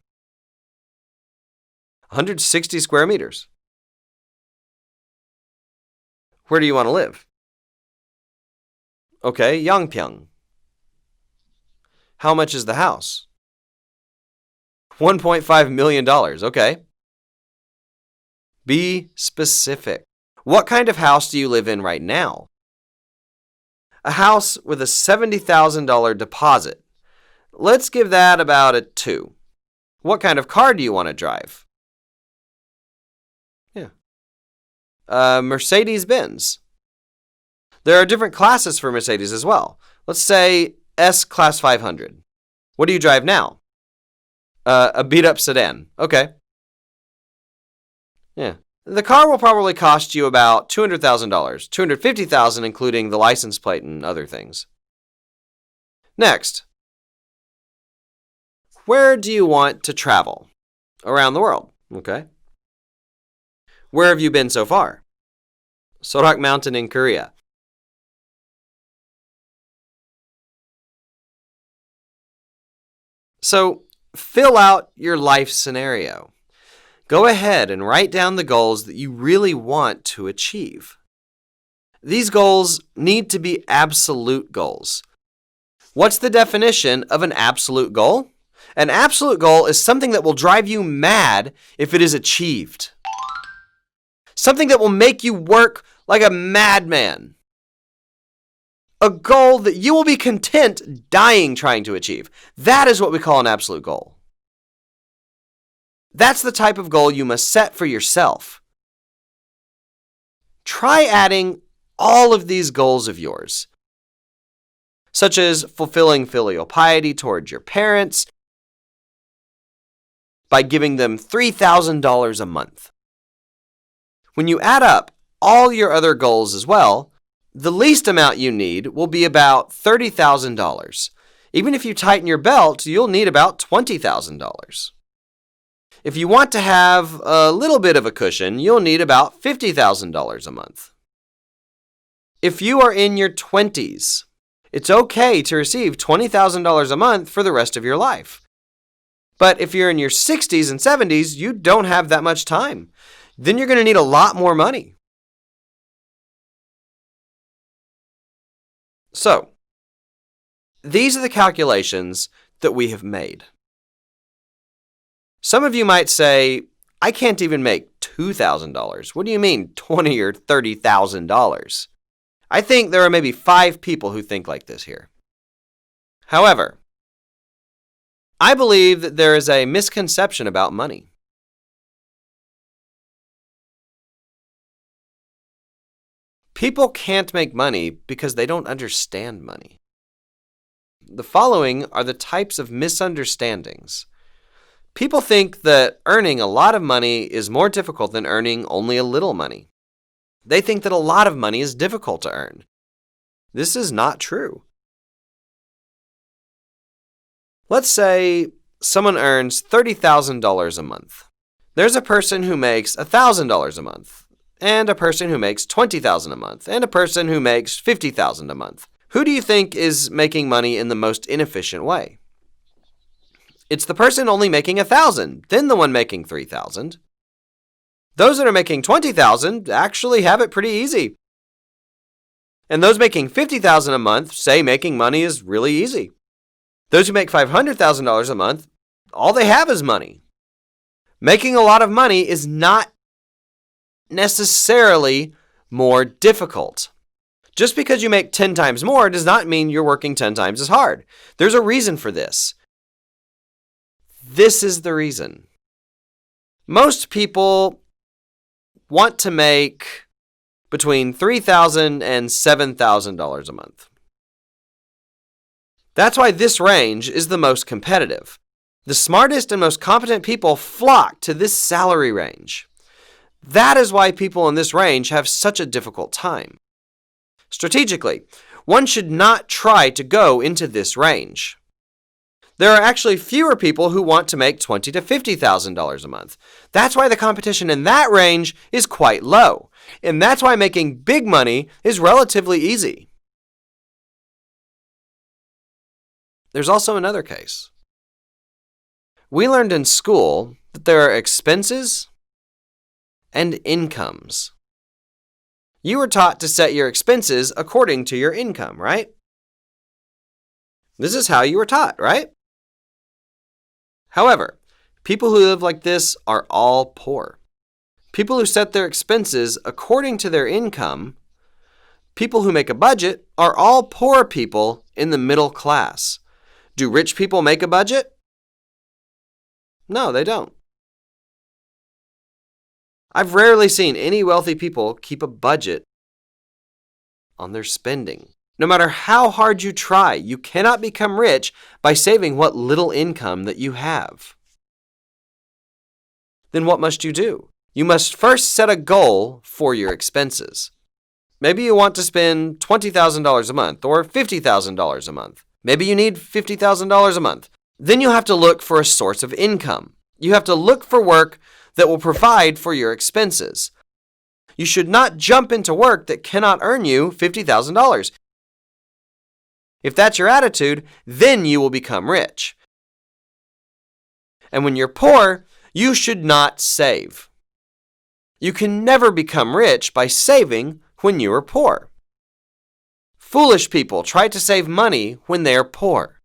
Speaker 17: 160 square meters. Where do you want to live? Okay, Yangpyeong. How much is the house? $1.5 million, okay. Be specific. What kind of house do you live in right now? A house with a $70,000 deposit. Let's give that about a 2. What kind of car do you want to drive? Mercedes-Benz. There are different classes for Mercedes as well. Let's say S Class 500. What do you drive now? A beat-up sedan. Okay. Yeah. The car will probably cost you about $200,000, $250,000 including the license plate and other things. Next. Where do you want to travel? Around the world. Okay. Where have you been so far? Sorak Mountain in Korea. So, fill out your life scenario. Go ahead and write down the goals that you really want to achieve. These goals need to be absolute goals. What's the definition of an absolute goal? An absolute goal is something that will drive you mad if it is achieved. Something that will make you work like a madman. A goal that you will be content dying trying to achieve. That is what we call an absolute goal. That's the type of goal you must set for yourself. Try adding all of these goals of yours, such as fulfilling filial piety towards your parents by giving them $3,000 a month. When you add up all your other goals as well, the least amount you need will be about $30,000. Even if you tighten your belt, you'll need about $20,000. If you want to have a little bit of a cushion, you'll need about $50,000 a month. If you are in your 20s, It's okay to receive $20,000 a month for the rest of your life. But if you're in your 60s and 70s, you don't have that much time. Then you're going to need a lot more money. So, these are the calculations that we have made. Some of you might say, I can't even make $2,000. What do you mean $20,000 or $30,000? I think there are maybe 5 people who think like this here. However, I believe that there is a misconception about money. People can't make money because they don't understand money. The following are the types of misunderstandings. People think that earning a lot of money is more difficult than earning only a little money. They think that a lot of money is difficult to earn. This is not true. Let's say someone earns $30,000 a month. There's a person who makes $1,000 a month, and a person who makes $20,000 a month, and a person who makes $50,000 a month. Who do you think is making money in the most inefficient way? It's the person only making $1,000, then the one making $3,000. Those that are making $20,000 actually have it pretty easy. And those making $50,000 a month say making money is really easy. Those who make $500,000 a month, all they have is money. Making a lot of money is not necessarily more difficult. Just because you make 10 times more does not mean you're working 10 times as hard. There's a reason for this. This is the reason. Most people want to make between $3,000 and $7,000 a month. That's why this range is the most competitive. The smartest and most competent people flock to this salary range. That is why people in this range have such a difficult time. Strategically, one should not try to go into this range. There are actually fewer people who want to make $20,000 to $50,000 a month. That's why the competition in that range is quite low. And that's why making big money is relatively easy. There's also another case. We learned in school that there are expenses and incomes. You were taught to set your expenses according to your income, right? This is how you were taught, right? However, people who live like this are all poor. People who set their expenses according to their income, people who make a budget, are all poor people in the middle class. Do rich people make a budget? No, they don't. I've rarely seen any wealthy people keep a budget on their spending. No matter how hard you try, you cannot become rich by saving what little income that you have. Then what must you do? You must first set a goal for your expenses. Maybe you want to spend $20,000 a month or $50,000 a month. Maybe you need $50,000 a month. Then you have to look for a source of income. You have to look for work that will provide for your expenses. You should not jump into work that cannot earn you $50,000. If that's your attitude, then you will become rich. And when you're poor, you should not save. You can never become rich by saving when you are poor. Foolish people try to save money when they are poor.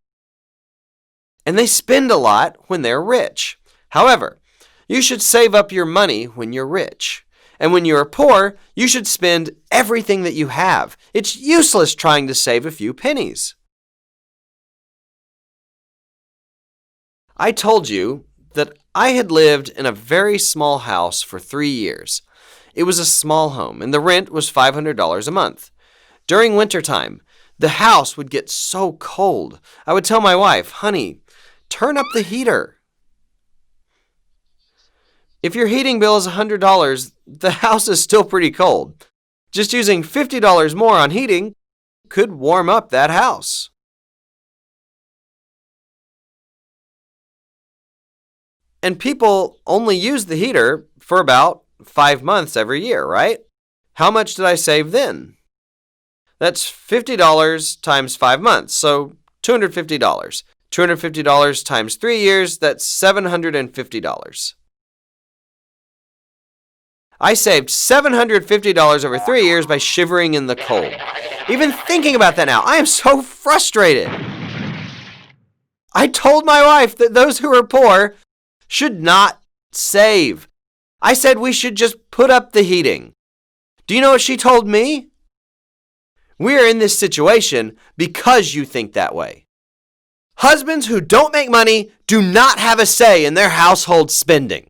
Speaker 17: And they spend a lot when they're rich. However, you should save up your money when you're rich. And when you are poor, you should spend everything that you have. It's useless trying to save a few pennies. I told you that I had lived in a very small house for 3 years. It was a small home, and the rent was $500 a month. During wintertime, the house would get so cold. I would tell my wife, honey, turn up the heater. If your heating bill is $100, the house is still pretty cold. Just using $50 more on heating could warm up that house. And people only use the heater for about 5 months every year, right? How much did I save then? That's $50 times 5 months, so $250. $250 times 3 years, that's $750. I saved $750 over 3 years by shivering in the cold. Even thinking about that now, I am so frustrated. I told my wife that those who are poor should not save. I said we should just put up the heating. Do you know what she told me? We are in this situation because you think that way. Husbands who don't make money do not have a say in their household spending.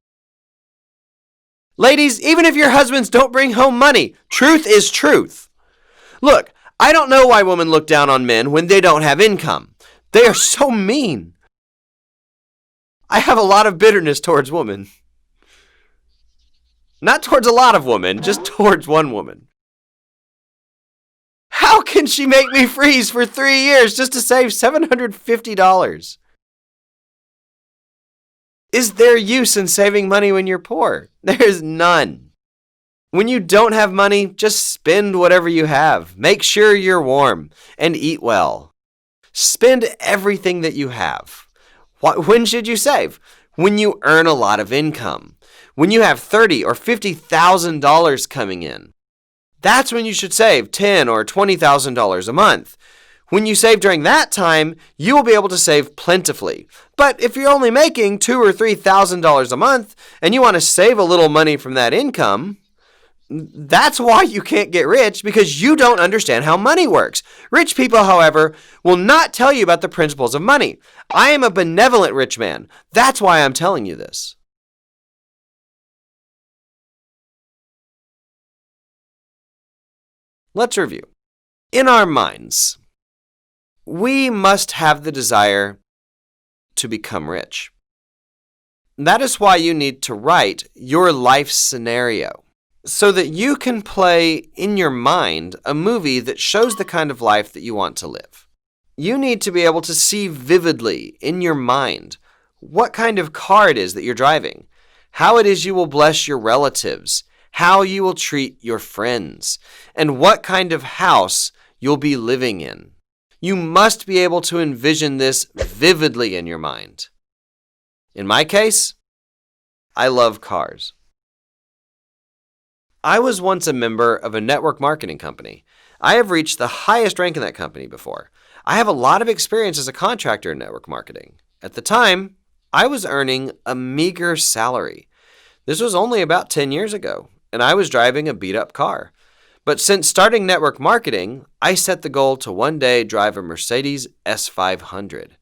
Speaker 17: Ladies, even if your husbands don't bring home money, truth is truth. Look, I don't know why women look down on men when they don't have income. They are so mean. I have a lot of bitterness towards women. Not towards a lot of women, just towards one woman. How can she make me freeze for 3 years just to save $750? Is there use in saving money when you're poor? There's none. When you don't have money, just spend whatever you have. Make sure you're warm and eat well. Spend everything that you have. When should you save? When you earn a lot of income. When you have $30,000 or $50,000 coming in. That's when you should save $10,000 or $20,000 a month. When you save during that time, you will be able to save plentifully. But if you're only making $2,000 or $3,000 a month and you want to save a little money from that income, that's why you can't get rich, because you don't understand how money works. Rich people, however, will not tell you about the principles of money. I am a benevolent rich man. That's why I'm telling you this. Let's review. In our minds, we must have the desire to become rich. That is why you need to write your life scenario, so that you can play in your mind a movie that shows the kind of life that you want to live. You need to be able to see vividly in your mind what kind of car it is that you're driving, how it is you will bless your relatives, how you will treat your friends, and what kind of house you'll be living in. You must be able to envision this vividly in your mind. In my case, I love cars. I was once a member of a network marketing company. I have reached the highest rank in that company before. I have a lot of experience as a contractor in network marketing. At the time, I was earning a meager salary. This was only about 10 years ago, and I was driving a beat-up car. But since starting network marketing, I set the goal to one day drive a Mercedes S500.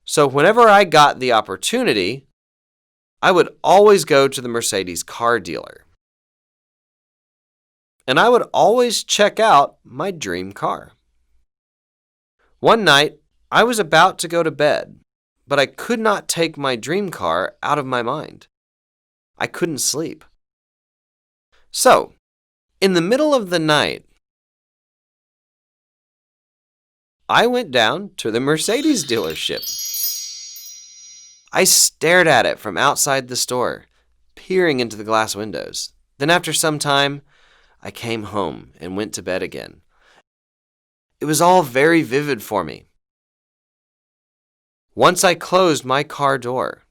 Speaker 17: So whenever I got the opportunity, I would always go to the Mercedes car dealer. And I would always check out my dream car. One night, I was about to go to bed, but I could not take my dream car out of my mind. I couldn't sleep. So, in the middle of the night, I went down to the Mercedes dealership. I stared at it from outside the store, peering into the glass windows. Then after some time, I came home and went to bed again. It was all very vivid for me. Once I closed my car door,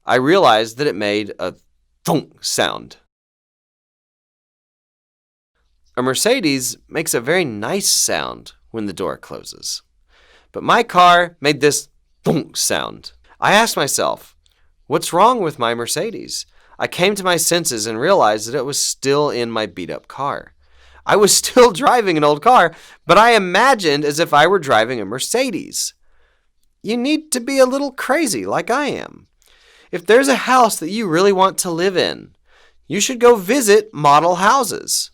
Speaker 17: I realized that it made a thunk sound. A Mercedes makes a very nice sound when the door closes. But my car made this thunk sound. I asked myself, what's wrong with my Mercedes? I came to my senses and realized that it was still in my beat-up car. I was still driving an old car, but I imagined as if I were driving a Mercedes. You need to be a little crazy like I am. If there's a house that you really want to live in, you should go visit model houses.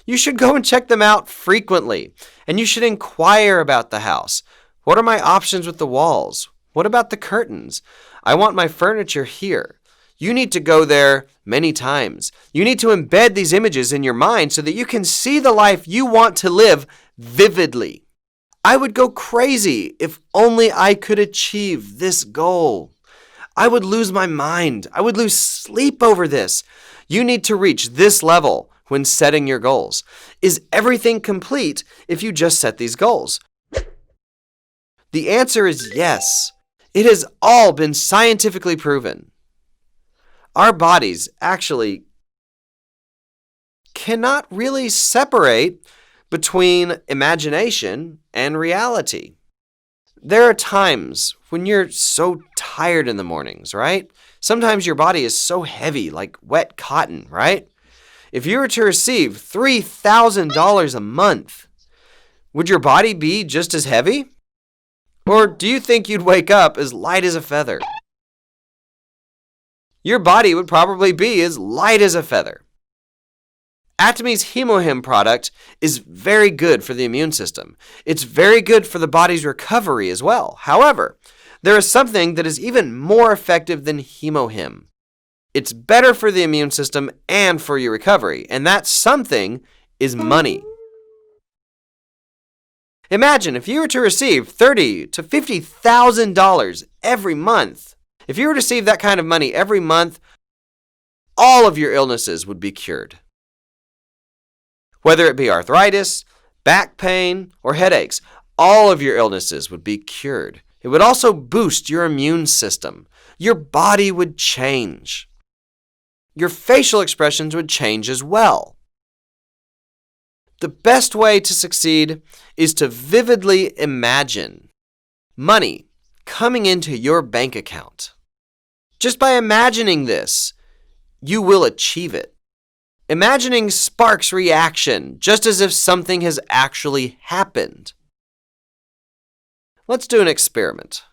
Speaker 17: You should go and check them out frequently, and you should inquire about the house. What are my options with the walls? What about the curtains? I want my furniture here. You need to go there many times. You need to embed these images in your mind so that you can see the life you want to live vividly. I would go crazy if only I could achieve this goal. I would lose my mind. I would lose sleep over this. You need to reach this level when setting your goals? Is everything complete if you just set these goals? The answer is yes. It has all been scientifically proven. Our bodies actually cannot really separate between imagination and reality. There are times when you're so tired in the mornings, right? Sometimes your body is so heavy, like wet cotton, right? If you were to receive $3,000 a month, would your body be just as heavy? Or do you think you'd wake up as light as a feather? Your body would probably be as light as a feather. Atomy's HemoHim product is very good for the immune system. It's very good for the body's recovery as well. However, there is something that is even more effective than HemoHim. It's better for the immune system and for your recovery, and that something is money. Imagine if you were to receive $30,000 to $50,000 every month. If you were to receive that kind of money every month, all of your illnesses would be cured. Whether it be arthritis, back pain, or headaches, all of your illnesses would be cured. It would also boost your immune system. Your body would change. Your facial expressions would change as well. The best way to succeed is to vividly imagine money coming into your bank account. Just by imagining this, you will achieve it. Imagining sparks reaction, just as if something has actually happened. Let's do an experiment.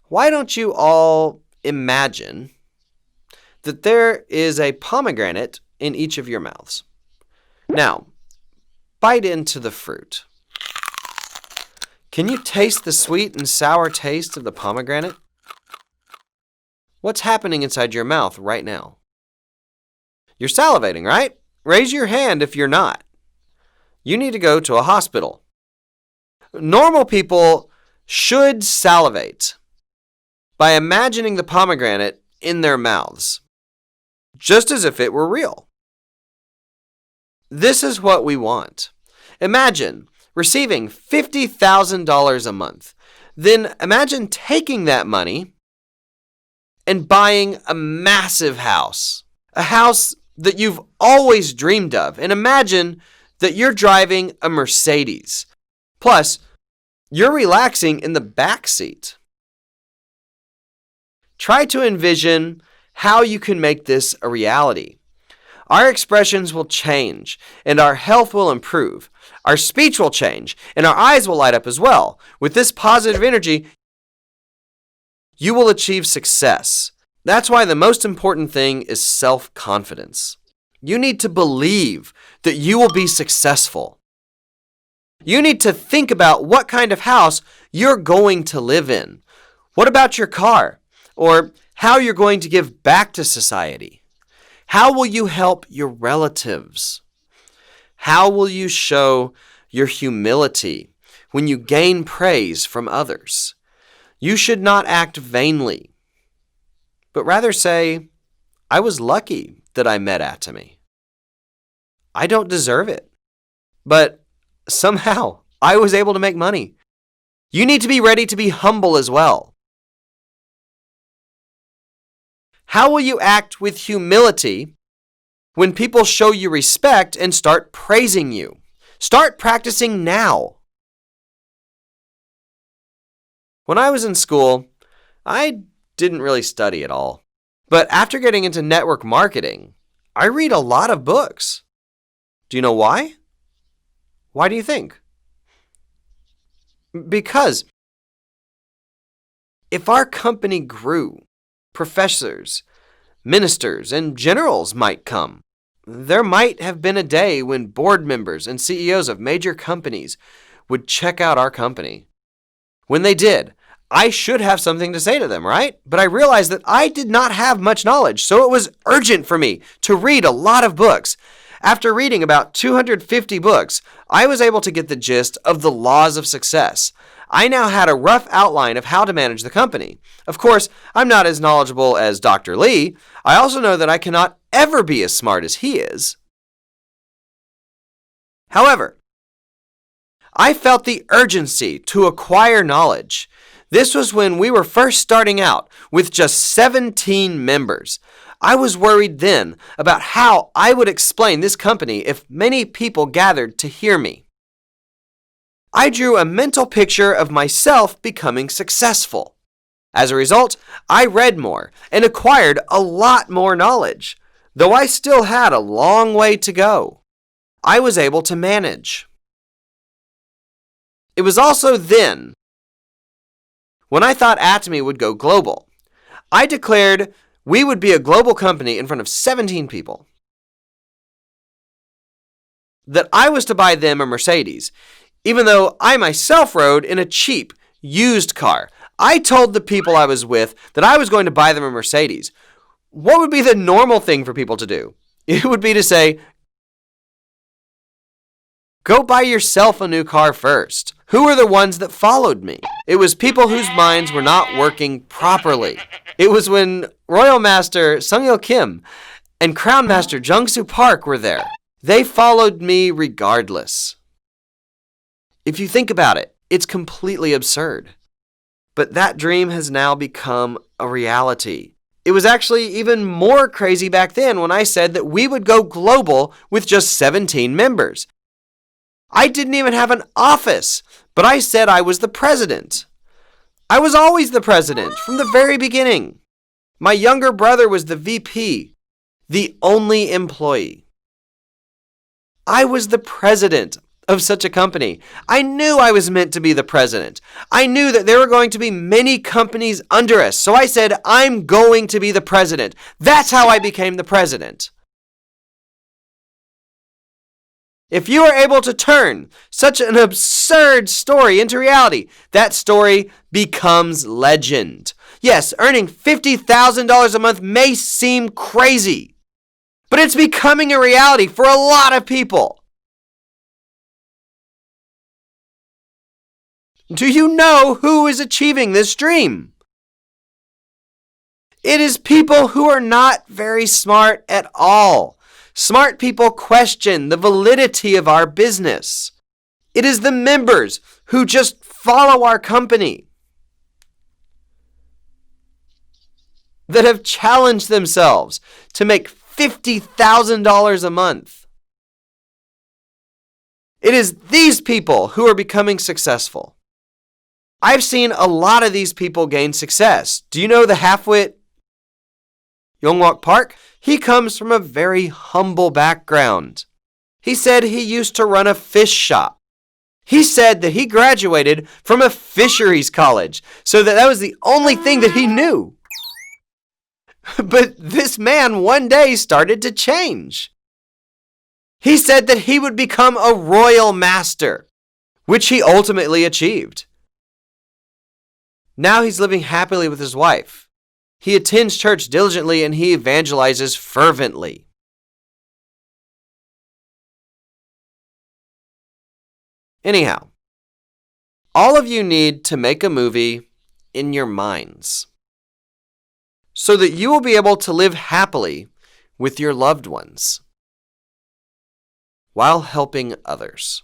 Speaker 17: Why don't you all imagine that there is a pomegranate in each of your mouths? Now, bite into the fruit. Can you taste the sweet and sour taste of the pomegranate? What's happening inside your mouth right now? You're salivating, right? Raise your hand if you're not. You need to go to a hospital. Normal people should salivate by imagining the pomegranate in their mouths, just as if it were real. This is what we want. Imagine receiving $50,000 a month. Then imagine taking that money and buying a massive house. A house that you've always dreamed of. And imagine that you're driving a Mercedes. Plus, you're relaxing in the back seat. Try to envision how you can make this a reality. Our expressions will change, and our health will improve. Our speech will change, and our eyes will light up as well. With this positive energy, you will achieve success. That's why the most important thing is self-confidence. You need to believe that you will be successful. You need to think about what kind of house you're going to live in. What about your car? Or how you're going to give back to society? How will you help your relatives? How will you show your humility when you gain praise from others? You should not act vainly, but rather say, I was lucky that I met Atomy. I don't deserve it, but somehow I was able to make money. You need to be ready to be humble as well. How will you act with humility when people show you respect and start praising you? Start practicing now. When I was in school, I didn't really study at all. But after getting into network marketing, I read a lot of books. Do you know why? Why do you think? Because if our company grew, professors, ministers, and generals might come. There might have been a day when board members and CEOs of major companies would check out our company. When they did, I should have something to say to them, right? But I realized that I did not have much knowledge, so it was urgent for me to read a lot of books. After reading about 250 books, I was able to get the gist of the laws of success. I now had a rough outline of how to manage the company. Of course, I'm not as knowledgeable as Dr. Lee. I also know that I cannot ever be as smart as he is. However, I felt the urgency to acquire knowledge. This was when we were first starting out with just 17 members. I was worried then about how I would explain this company if many people gathered to hear me. I drew a mental picture of myself becoming successful. As a result, I read more and acquired a lot more knowledge. Though I still had a long way to go, I was able to manage. It was also then when I thought Atomy would go global. I declared we would be a global company in front of 17 people. That I was to buy them a Mercedes, even though I myself rode in a cheap, used car. I told the people I was with that I was going to buy them a Mercedes. What would be the normal thing for people to do? It would be to say, go buy yourself a new car first. Who were the ones that followed me? It was people whose minds were not working properly. It was when Royal Master Sung-il Kim and Crown Master Jeong-Su Park were there. They followed me regardless. If you think about it, it's completely absurd. But that dream has now become a reality. It was actually even more crazy back then when I said that we would go global with just 17 members. I didn't even have an office, but I said I was the president. I was always the president from the very beginning. My younger brother was the VP, the only employee. I was the president of such a company. I knew I was meant to be the president. I knew that there were going to be many companies under us, so I said, I'm going to be the president. That's how I became the president. If you are able to turn such an absurd story into reality, that story becomes legend. Yes, earning $50,000 a month may seem crazy, but it's becoming a reality for a lot of people. Do you know who is achieving this dream? It is people who are not very smart at all. Smart people question the validity of our business. It is the members who just follow our company that have challenged themselves to make $50,000 a month. It is these people who are becoming successful. I've seen a lot of these people gain success. Do you know the half-wit Yongwak Park? He comes from a very humble background. He said he used to run a fish shop. He said that he graduated from a fisheries college, so that was the only thing that he knew. But this man one day started to change. He said that he would become a royal master, which he ultimately achieved. Now he's living happily with his wife. He attends church diligently and he evangelizes fervently. Anyhow, all of you need to make a movie in your minds so that you will be able to live happily with your loved ones while helping others.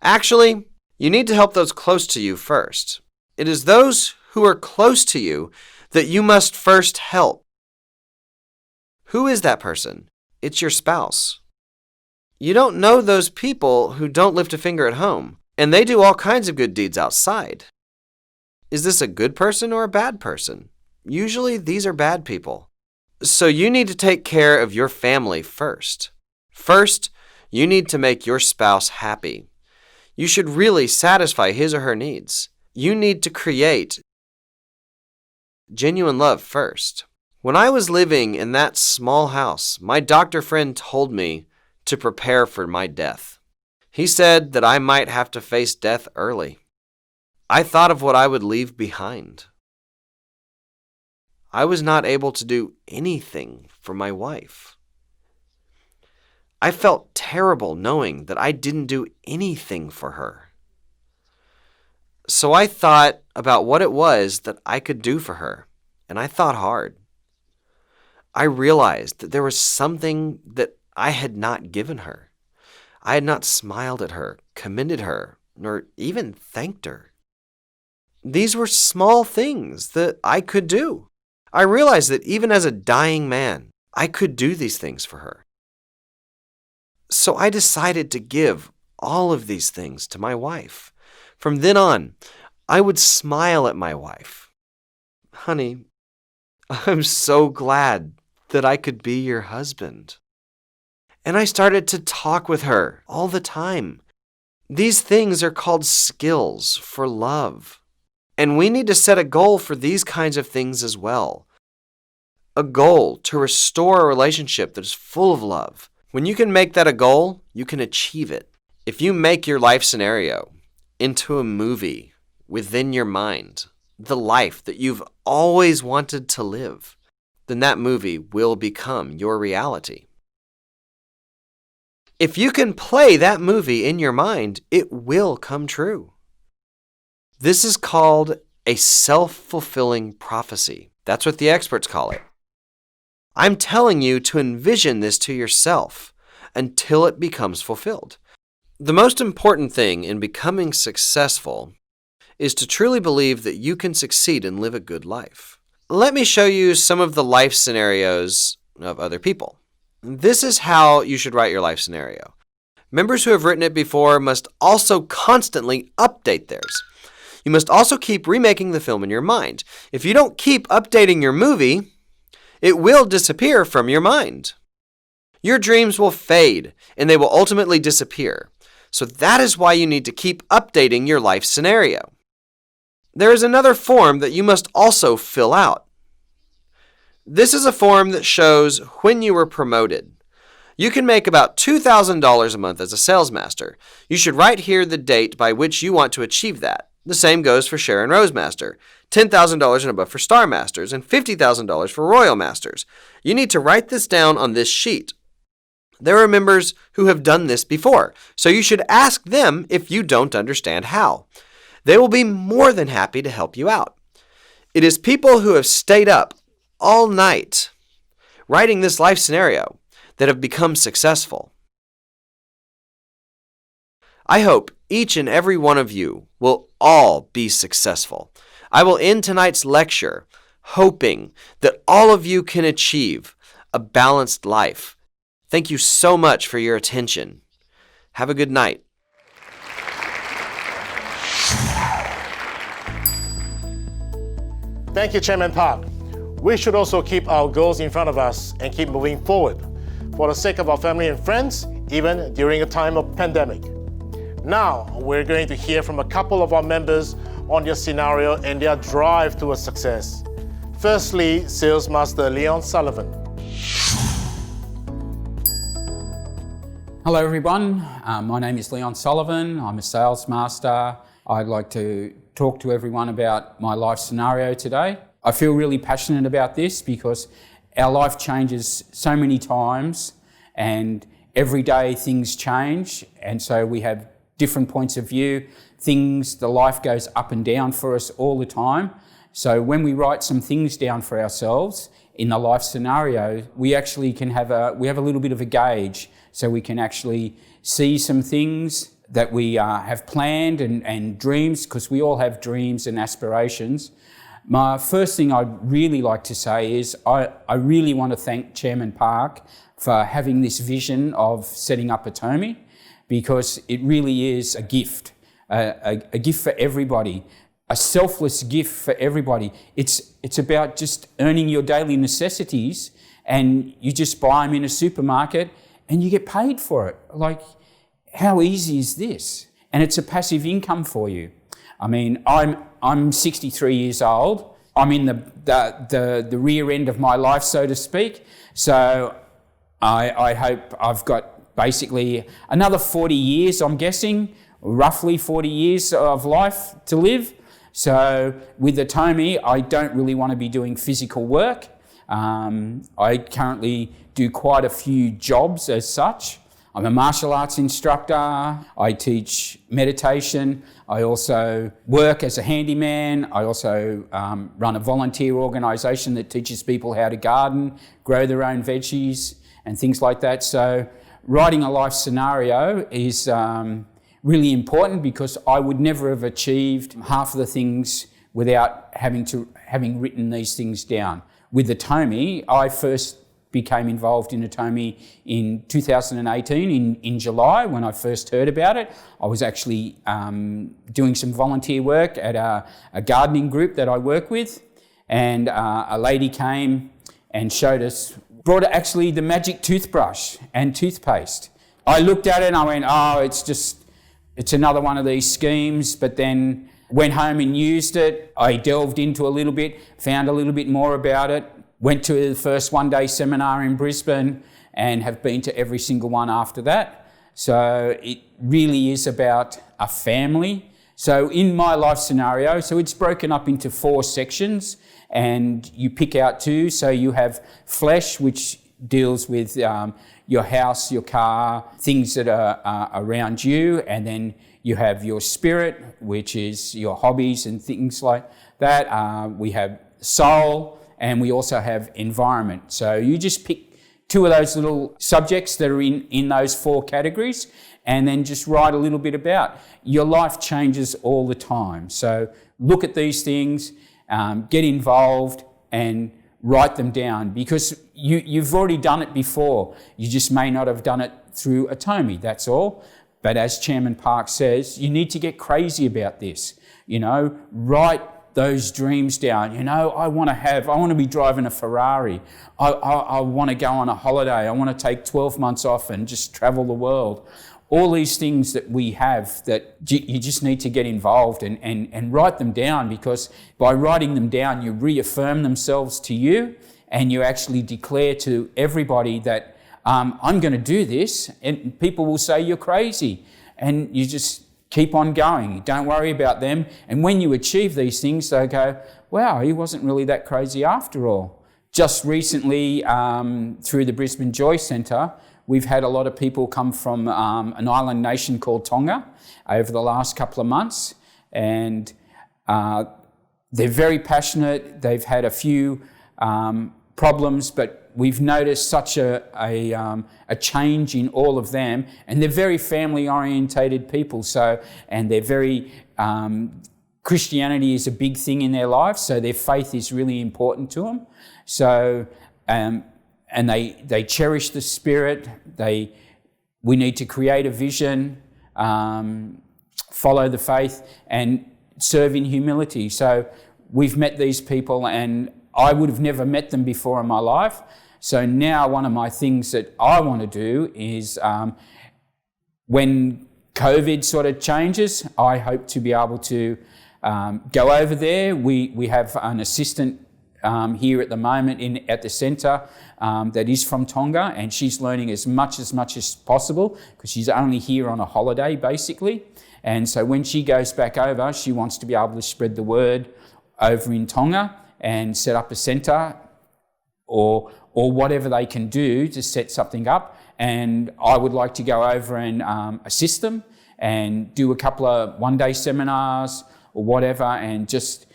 Speaker 17: Actually, you need to help those close to you first. It is those who are close to you that you must first help. Who is that person? It's your spouse. You don't know those people who don't lift a finger at home, and they do all kinds of good deeds outside. Is this a good person or a bad person? Usually these are bad people. So you need to take care of your family first. First, you need to make your spouse happy. You should really satisfy his or her needs. You need to create genuine love first. When I was living in that small house, my doctor friend told me to prepare for my death. He said that I might have to face death early. I thought of what I would leave behind. I was not able to do anything for my wife. I felt terrible knowing that I didn't do anything for her. So I thought about what it was that I could do for her, and I thought hard. I realized that there was something that I had not given her. I had not smiled at her, commended her, nor even thanked her. These were small things that I could do. I realized that even as a dying man, I could do these things for her. So I decided to give all of these things to my wife. From then on, I would smile at my wife. Honey, I'm so glad that I could be your husband. And I started to talk with her all the time. These things are called skills for love. And we need to set a goal for these kinds of things as well. A goal to restore a relationship that is full of love. When you can make that a goal, you can achieve it. If you make your life scenario into a movie within your mind, the life that you've always wanted to live, then that movie will become your reality. If you can play that movie in your mind, it will come true. This is called a self-fulfilling prophecy. That's what the experts call it. I'm telling you to envision this to yourself until it becomes fulfilled. The most important thing in becoming successful is to truly believe that you can succeed and live a good life. Let me show you some of the life scenarios of other people. This is how you should write your life scenario. Members who have written it before must also constantly update theirs. You must also keep remaking the film in your mind. If you don't keep updating your movie, it will disappear from your mind. Your dreams will fade, and they will ultimately disappear. So that is why you need to keep updating your life scenario. There is another form that you must also fill out. This is a form that shows when you were promoted. You can make about $2,000 a month as a sales master. You should write here the date by which you want to achieve that. The same goes for Sharon Rose Master, $10,000 and above for Star Masters, and $50,000 for Royal Masters. You need to write this down on this sheet. There are members who have done this before, so you should ask them if you don't understand how. They will be more than happy to help you out. It is people who have stayed up all night writing this life scenario that have become successful. I hope each and every one of you will all be successful. I will end tonight's lecture hoping that all of you can achieve a balanced life. Thank you so much for your attention. Have a good night.
Speaker 7: Thank you, Chairman Park. We should also keep our goals in front of us and keep moving forward for the sake of our family and friends, even during a time of pandemic. Now, we're going to hear from a couple of our members on their scenario and their drive towards success. Firstly, Sales Master Leon Sullivan.
Speaker 18: Hello everyone, my name is Leon Sullivan. I'm a sales master. I'd like to talk to everyone about my life scenario today. I feel really passionate about this because our life changes so many times and every day things change, and so we have different points of view. The life goes up and down for us all the time. So when we write some things down for ourselves in the life scenario, we actually can have a little bit of a gauge, so we can actually see some things that we have planned and dreams, because we all have dreams and aspirations. My first thing I'd really like to say is I really want to thank Chairman Park for having this vision of setting up Atomy, because it really is a gift, a gift for everybody, a selfless gift for everybody. It's about just earning your daily necessities, and you just buy them in a supermarket and you get paid for it. Like, how easy is this? And it's a passive income for you. I mean, I'm 63 years old. I'm in the rear end of my life, so to speak. So I hope I've got basically another 40 years, I'm guessing, roughly 40 years of life to live. So with Atomy, I don't really want to be doing physical work. I currently do quite a few jobs as such. I'm a martial arts instructor. I teach meditation. I also work as a handyman. I also run a volunteer organisation that teaches people how to garden, grow their own veggies and things like that. So writing a life scenario is really important because I would never have achieved half of the things without having written these things down. With Atomy, I first became involved in Atomy in 2018 in July when I first heard about it. I was actually doing some volunteer work at a gardening group that I work with, and a lady came and brought actually the magic toothbrush and toothpaste. I looked at it and I went, oh, it's another one of these schemes, but then went home and used it. I delved into a little bit, found a little bit more about it, went to the first one-day seminar in Brisbane and have been to every single one after that. So it really is about a family. So in my life scenario, so it's broken up into 4 sections and you pick out 2. So you have flesh, which deals with your house, your car, things that are around you, and then you have your spirit, which is your hobbies and things like that. We have soul, and we also have environment. So you just pick 2 of those little subjects that are in those 4 categories, and then just write a little bit about. Your life changes all the time. So look at these things, get involved, and write them down, because you've already done it before. You just may not have done it through Atomy, that's all. But as Chairman Park says, you need to get crazy about this. Write those dreams down. I want to be driving a Ferrari. I want to go on a holiday. I want to take 12 months off and just travel the world. All these things that we have that you just need to get involved and write them down, because by writing them down, you reaffirm themselves to you and you actually declare to everybody that I'm going to do this, and people will say you're crazy, and you just keep on going. Don't worry about them. And when you achieve these things, they go, wow, he wasn't really that crazy after all. Just recently, through the Brisbane Joy Centre, we've had a lot of people come from an island nation called Tonga over the last couple of months, and they're very passionate. They've had a few problems, but we've noticed such a change in all of them, and they're very family-orientated people. So, and they're very Christianity is a big thing in their life, so their faith is really important to them. So, and they cherish the spirit. We need to create a vision, follow the faith, and serve in humility. So we've met these people, and I would have never met them before in my life. So now one of my things that I want to do is when COVID sort of changes, I hope to be able to go over there. We have an assistant here at the moment at the centre that is from Tonga, and she's learning as much as possible because she's only here on a holiday basically. And so when she goes back over, she wants to be able to spread the word over in Tonga and set up a centre or whatever they can do to set something up. And I would like to go over and assist them and do a couple of one-day seminars or whatever, and just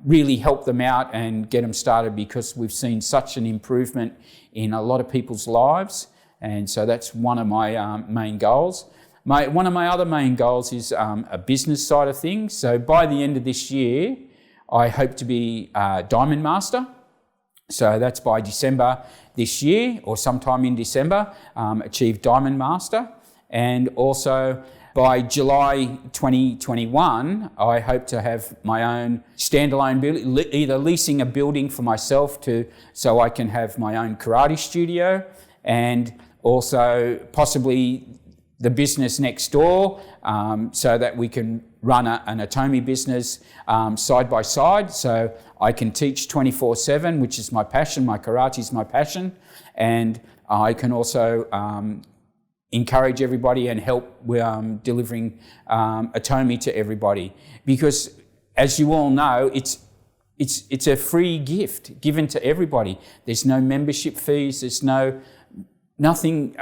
Speaker 18: really help them out and get them started, because we've seen such an improvement in a lot of people's lives. And so that's one of my main goals. One of my other main goals is a business side of things. So by the end of this year, I hope to be a Diamond Master. So that's by December this year, or sometime in December, achieve Diamond Master. And also by July 2021, I hope to have my own standalone building, either leasing a building for myself so I can have my own karate studio, and also possibly the business next door, so that we can run an Atomy business side by side. So I can teach 24/7, which is my passion. My karate is my passion. And I can also encourage everybody and help with delivering Atomy to everybody. Because as you all know, it's a free gift given to everybody. There's no membership fees, there's nothing,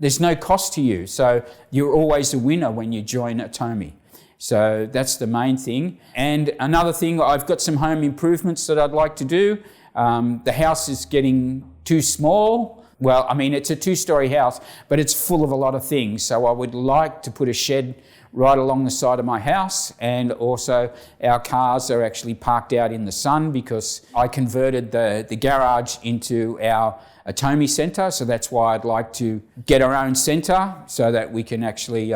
Speaker 18: there's no cost to you. So you're always a winner when you join Atomy. So that's the main thing. And another thing, I've got some home improvements that I'd like to do. The house is getting too small well, I mean, it's a 2-story house, but it's full of a lot of things. So I would like to put a shed right along the side of my house, and also our cars are actually parked out in the sun because I converted the garage into our Atomy centre, so that's why I'd like to get our own centre so that we can actually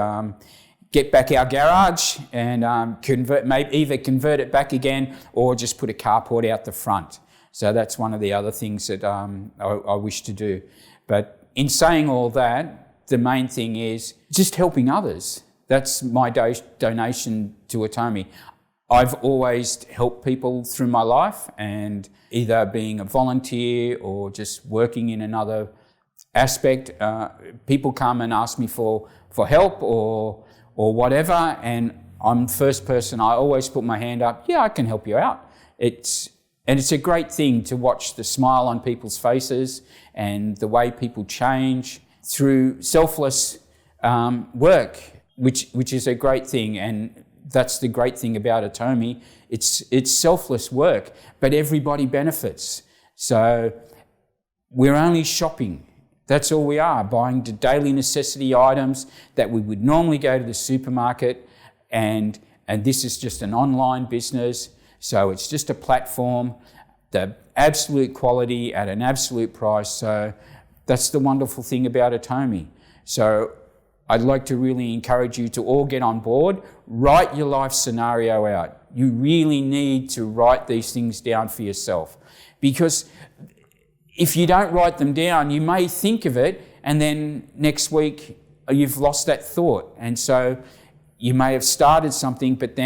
Speaker 18: get back our garage and either convert it back again or just put a carport out the front. So that's one of the other things that I wish to do. But in saying all that, the main thing is just helping others. That's my donation to Atomy. I've always helped people through my life, and either being a volunteer or just working in another aspect, people come and ask me for help or whatever, and I'm the first person, I always put my hand up, yeah, I can help you out. It's a great thing to watch the smile on people's faces and the way people change through selfless work, which is a great thing, and that's the great thing about Atomy. It's selfless work, but everybody benefits. So we're only shopping. That's all we are, buying the daily necessity items that we would normally go to the supermarket, and this is just an online business, so it's just a platform, the absolute quality at an absolute price. So that's the wonderful thing about Atomy. So I'd like to really encourage you to all get on board, write your life scenario out. You really need to write these things down for yourself, because if you don't write them down, you may think of it and then next week you've lost that thought. And so you may have started something, but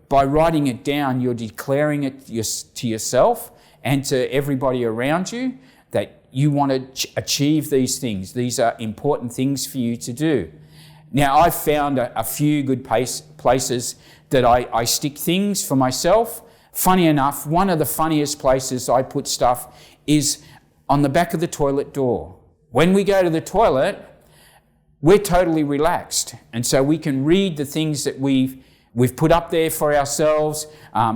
Speaker 18: by writing it down, you're declaring it to yourself and to everybody around you that you want to achieve these things. These are important things for you to do. Now, I've found a few good places that I stick things for myself. Funny enough, one of the funniest places I put stuff is on the back of the toilet door. When we go to the toilet, we're totally relaxed, and so we can read the things that we've put up there for ourselves,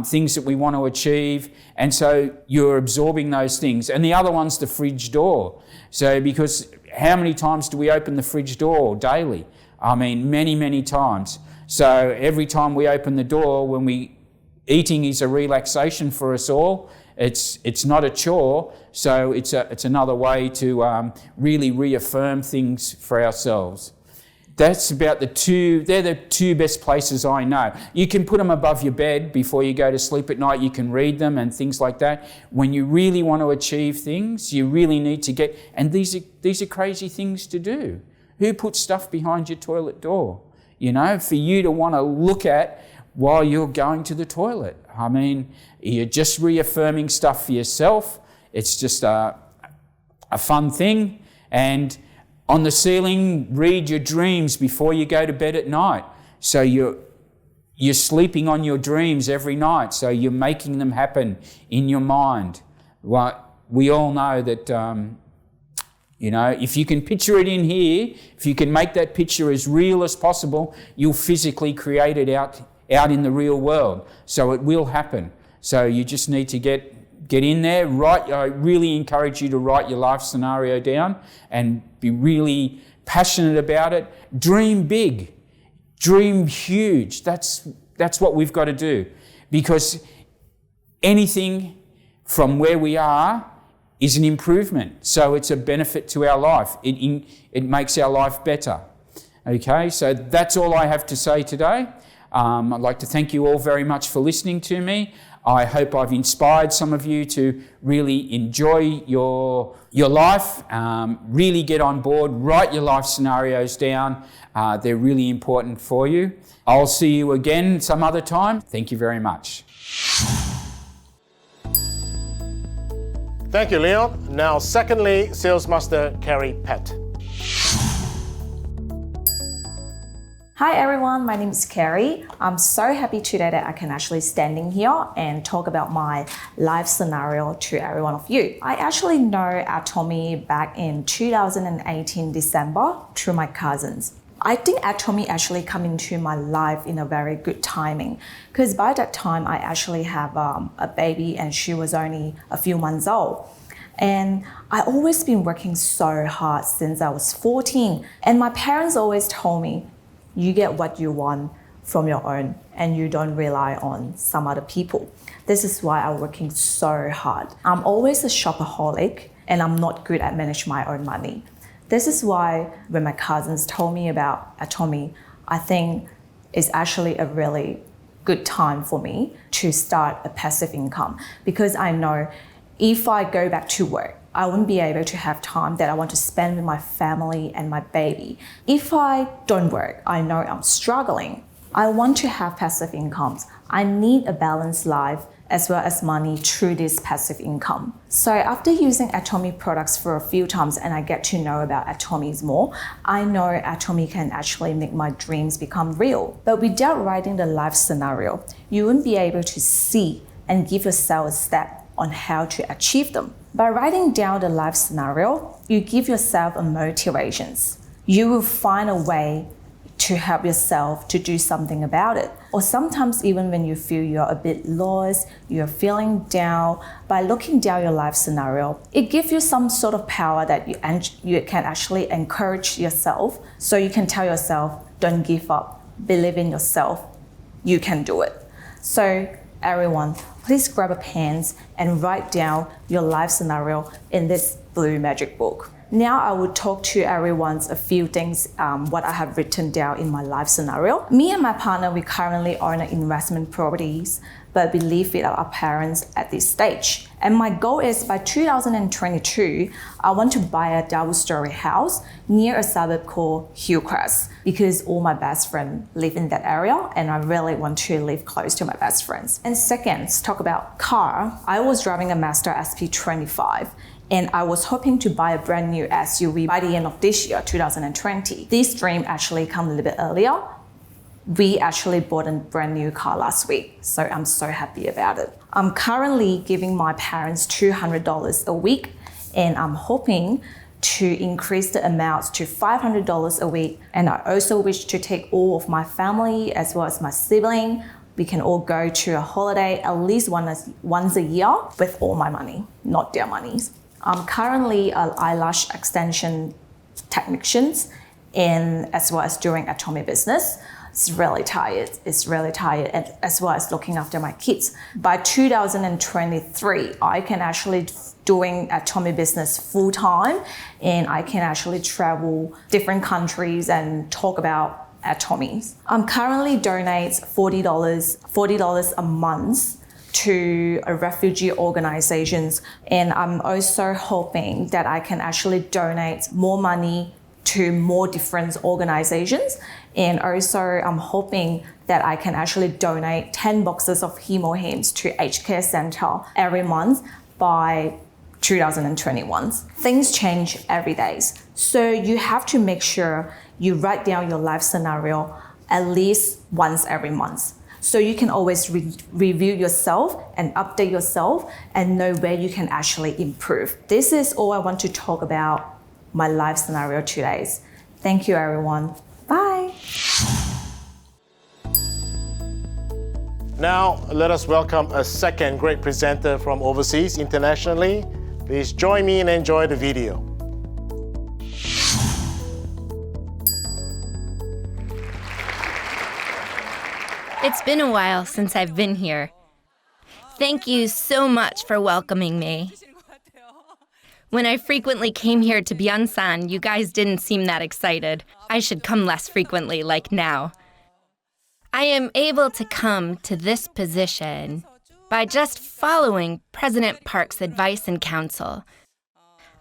Speaker 18: things that we want to achieve, and so you're absorbing those things. And the other one's the fridge door. So because how many times do we open the fridge door daily? I mean, many, many times. So every time we open the door, eating is a relaxation for us all. It's not a chore, so it's another way to really reaffirm things for ourselves. That's about they're the two best places I know. You can put them above your bed before you go to sleep at night. You can read them and things like that. When you really want to achieve things, you really need to and these are crazy things to do. Who puts stuff behind your toilet door? You know, for you to want to look at while you're going to the toilet. I mean, you're just reaffirming stuff for yourself. It's just a fun thing. And on the ceiling, read your dreams before you go to bed at night. So you're sleeping on your dreams every night, so you're making them happen in your mind. Well, we all know that, if you can picture it in here, if you can make that picture as real as possible, you'll physically create it out in the real world. So it will happen. So you just need to get in there, I really encourage you to write your life scenario down and be really passionate about it. Dream big, dream huge. That's what we've got to do, because anything from where we are is an improvement. So it's a benefit to our life. It makes our life better. Okay, so that's all I have to say today. I'd like to thank you all very much for listening to me. I hope I've inspired some of you to really enjoy your life, really get on board, write your life scenarios down. They're really important for you. I'll see you again some other time. Thank you very much.
Speaker 7: Thank you, Leon. Now, secondly, Sales Master Carrie Pat.
Speaker 19: Hi everyone, my name is Carrie. I'm so happy today that I can actually standing here and talk about my life scenario to every one of you. I actually know Atomy back in 2018 December through my cousins. I think Atomy actually come into my life in a very good timing, because by that time I actually have a baby and she was only a few months old. And I always been working so hard since I was 14. And my parents always told me, you get what you want from your own and you don't rely on some other people. This is why I'm working so hard. I'm always a shopaholic and I'm not good at managing my own money. This is why when my cousins told me about Atomy, I think it's actually a really good time for me to start a passive income, because I know if I go back to work, I wouldn't be able to have time that I want to spend with my family and my baby. If I don't work, I know I'm struggling. I want to have passive incomes. I need a balanced life as well as money through this passive income. So after using Atomy products for a few times and I get to know about Atomys more, I know Atomy can actually make my dreams become real. But without writing the life scenario, you wouldn't be able to see and give yourself a step on how to achieve them. By writing down the life scenario, you give yourself a motivations. You will find a way to help yourself to do something about it. Or sometimes even when you feel you're a bit lost, you're feeling down, by looking down your life scenario, it gives you some sort of power that you can actually encourage yourself. So you can tell yourself, don't give up, believe in yourself, you can do it. So everyone, please grab a pen and write down your life scenario in this blue magic book. Now I will talk to everyone a few things what I have written down in my life scenario. Me and my partner, we currently own investment properties, but we live with our parents at this stage. And my goal is by 2022, I want to buy a double-story house near a suburb called Hillcrest, because all my best friends live in that area and I really want to live close to my best friends. And second, let's talk about car. I was driving a Mazda SP25. And I was hoping to buy a brand new SUV by the end of this year, 2020. This dream actually came a little bit earlier. We actually bought a brand new car last week, so I'm so happy about it. I'm currently giving my parents $200 a week, and I'm hoping to increase the amounts to $500 a week. And I also wish to take all of my family as well as my sibling. We can all go to a holiday at least once a year with all my money, not their monies. I'm currently an eyelash extension technician and as well as doing Atomy business. It's really tired, and as well as looking after my kids. By 2023, I can actually doing Atomy business full time, and I can actually travel different countries and talk about Atomys. I'm currently donate $40 a month to a refugee organizations, and I'm also hoping that I can actually donate more money to more different organizations. And also I'm hoping that I can actually donate 10 boxes of hemohams to aged care center every month by 2021. Things change every day. So you have to make sure you write down your life scenario at least once every month. So you can always review yourself and update yourself and know where you can actually improve. This is all I want to talk about my life scenario today. Thank you, everyone. Bye.
Speaker 7: Now, let us welcome a second great presenter from overseas internationally. Please join me and enjoy the video.
Speaker 20: It's been a while since I've been here. Thank you so much for welcoming me. When I frequently came here to Byeonsan, you guys didn't seem that excited. I should come less frequently, like now. I am able to come to this position by just following President Park's advice and counsel.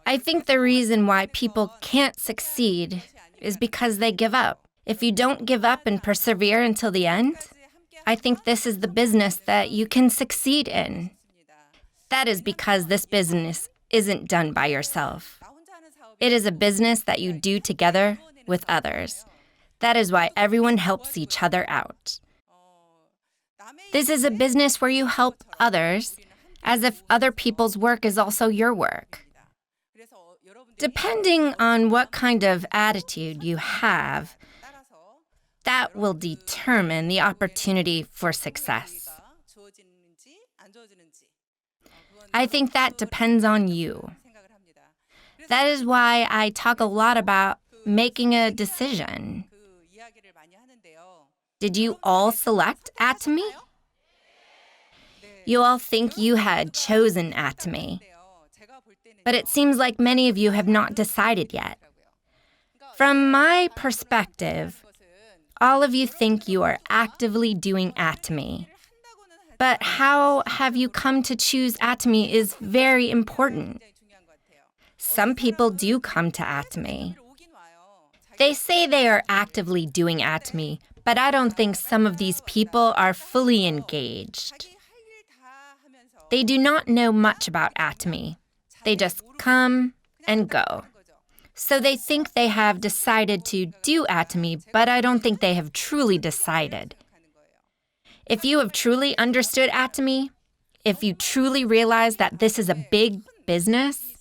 Speaker 20: I think the reason why people can't succeed is because they give up. If you don't give up and persevere until the end, I think this is the business that you can succeed in. That is because this business isn't done by yourself. It is a business that you do together with others. That is why everyone helps each other out. This is a business where you help others as if other people's work is also your work. Depending on what kind of attitude you have, that will determine the opportunity for success. I think that depends on you. That is why I talk a lot about making a decision. Did you all select Atomy? You all think you had chosen Atomy, but it seems like many of you have not decided yet. From my perspective, all of you think you are actively doing Atomy. But how have you come to choose Atomy is very important. Some people do come to Atomy. They say they are actively doing Atomy, but I don't think some of these people are fully engaged. They do not know much about Atomy. They just come and go. So they think they have decided to do Atomy, but I don't think they have truly decided. If you have truly understood Atomy, if you truly realize that this is a big business,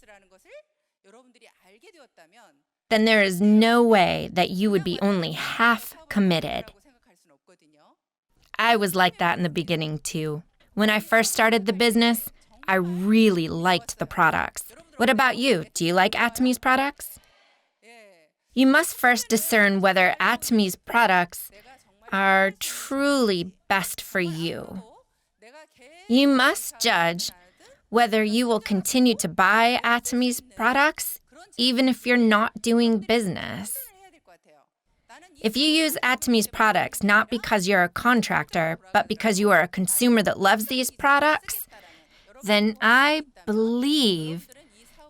Speaker 20: then there is no way that you would be only half committed. I was like that in the beginning too. When I first started the business, I really liked the products. What about you? Do you like Atomy's products? You must first discern whether Atomy's products are truly best for you. You must judge whether you will continue to buy Atomy's products even if you're not doing business. If you use Atomy's products not because you're a contractor, but because you are a consumer that loves these products, then I believe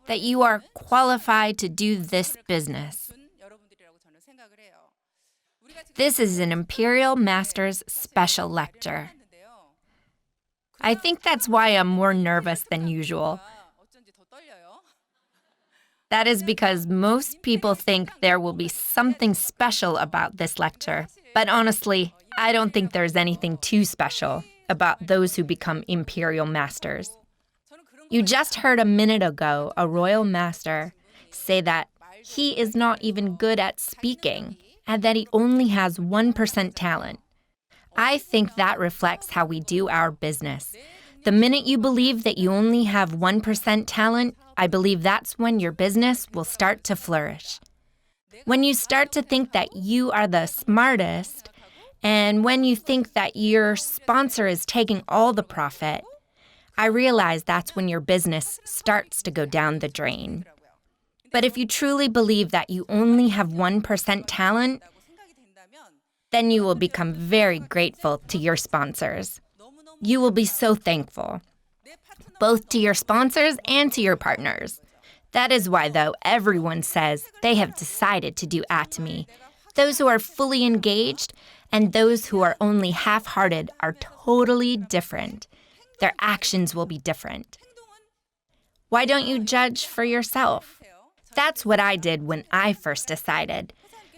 Speaker 20: that you are qualified to do this business. This is an Imperial Master's special lecture. I think that's why I'm more nervous than usual. That is because most people think there will be something special about this lecture. But honestly, I don't think there's anything too special about those who become Imperial Masters. You just heard a minute ago a Royal Master say that he is not even good at speaking and that he only has 1% talent. I think that reflects how we do our business. The minute you believe that you only have 1% talent, I believe that's when your business will start to flourish. When you start to think that you are the smartest, and when you think that your sponsor is taking all the profit, I realize that's when your business starts to go down the drain. But if you truly believe that you only have 1% talent, then you will become very grateful to your sponsors. You will be so thankful, both to your sponsors and to your partners. That is why, though, everyone says they have decided to do Atomy. Those who are fully engaged and those who are only half-hearted are totally different. Their actions will be different. Why don't you judge for yourself? That's what I did when I first decided.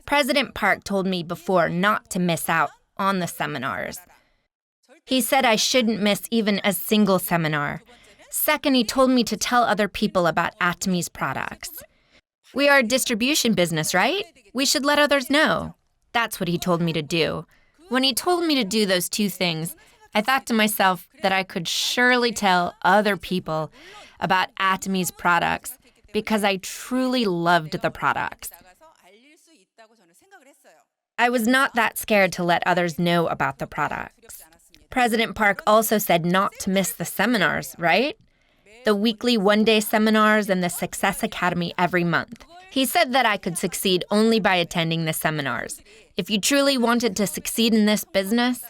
Speaker 20: President Park told me before not to miss out on the seminars. He said I shouldn't miss even a single seminar. Second, he told me to tell other people about Atomy's products. We are a distribution business, right? We should let others know. That's what he told me to do. When he told me to do those two things, I thought to myself that I could surely tell other people about Atomy's products because I truly loved the products. I was not that scared to let others know about the products. President Park also said not to miss the seminars, right? The weekly one-day seminars and the Success Academy every month. He said that I could succeed only by attending the seminars. If you truly wanted to succeed in this business,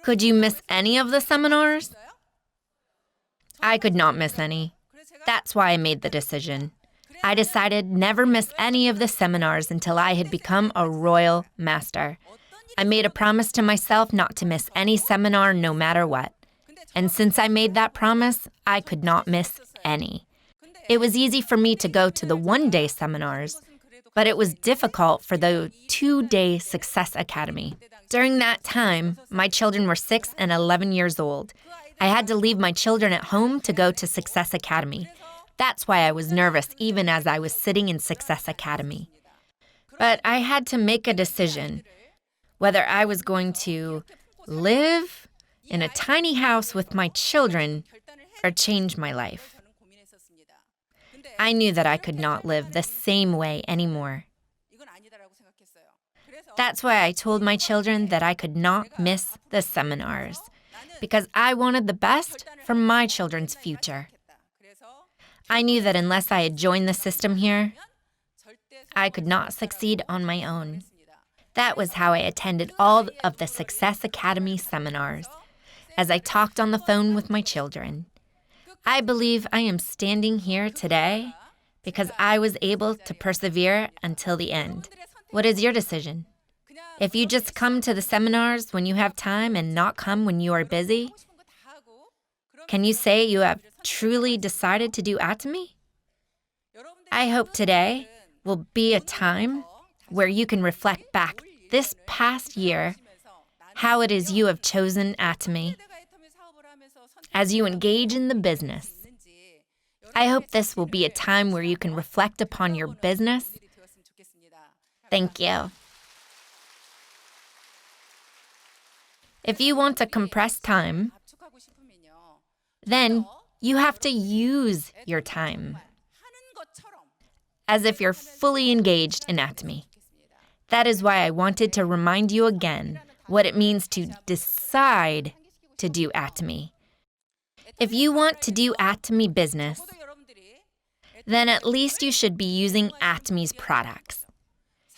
Speaker 20: could you miss any of the seminars? I could not miss any. That's why I made the decision. I decided never miss any of the seminars until I had become a Royal Master. I made a promise to myself not to miss any seminar no matter what. And since I made that promise, I could not miss any. It was easy for me to go to the one-day seminars, but it was difficult for the two-day Success Academy. During that time, my children were 6 and 11 years old. I had to leave my children at home to go to Success Academy. That's why I was nervous even as I was sitting in Success Academy. But I had to make a decision whether I was going to live in a tiny house with my children or change my life. I knew that I could not live the same way anymore. That's why I told my children that I could not miss the seminars, because I wanted the best for my children's future. I knew that unless I had joined the system here, I could not succeed on my own. That was how I attended all of the Success Academy seminars, as I talked on the phone with my children. I believe I am standing here today because I was able to persevere until the end. What is your decision? If you just come to the seminars when you have time and not come when you are busy, can you say you have truly decided to do Atomy? I hope today will be a time where you can reflect back this past year how it is you have chosen Atomy as you engage in the business. I hope this will be a time where you can reflect upon your business. Thank you. If you want to compress time, then you have to use your time as if you're fully engaged in Atomy. That is why I wanted to remind you again what it means to decide to do Atomy. If you want to do Atomy business, then at least you should be using Atomy's products.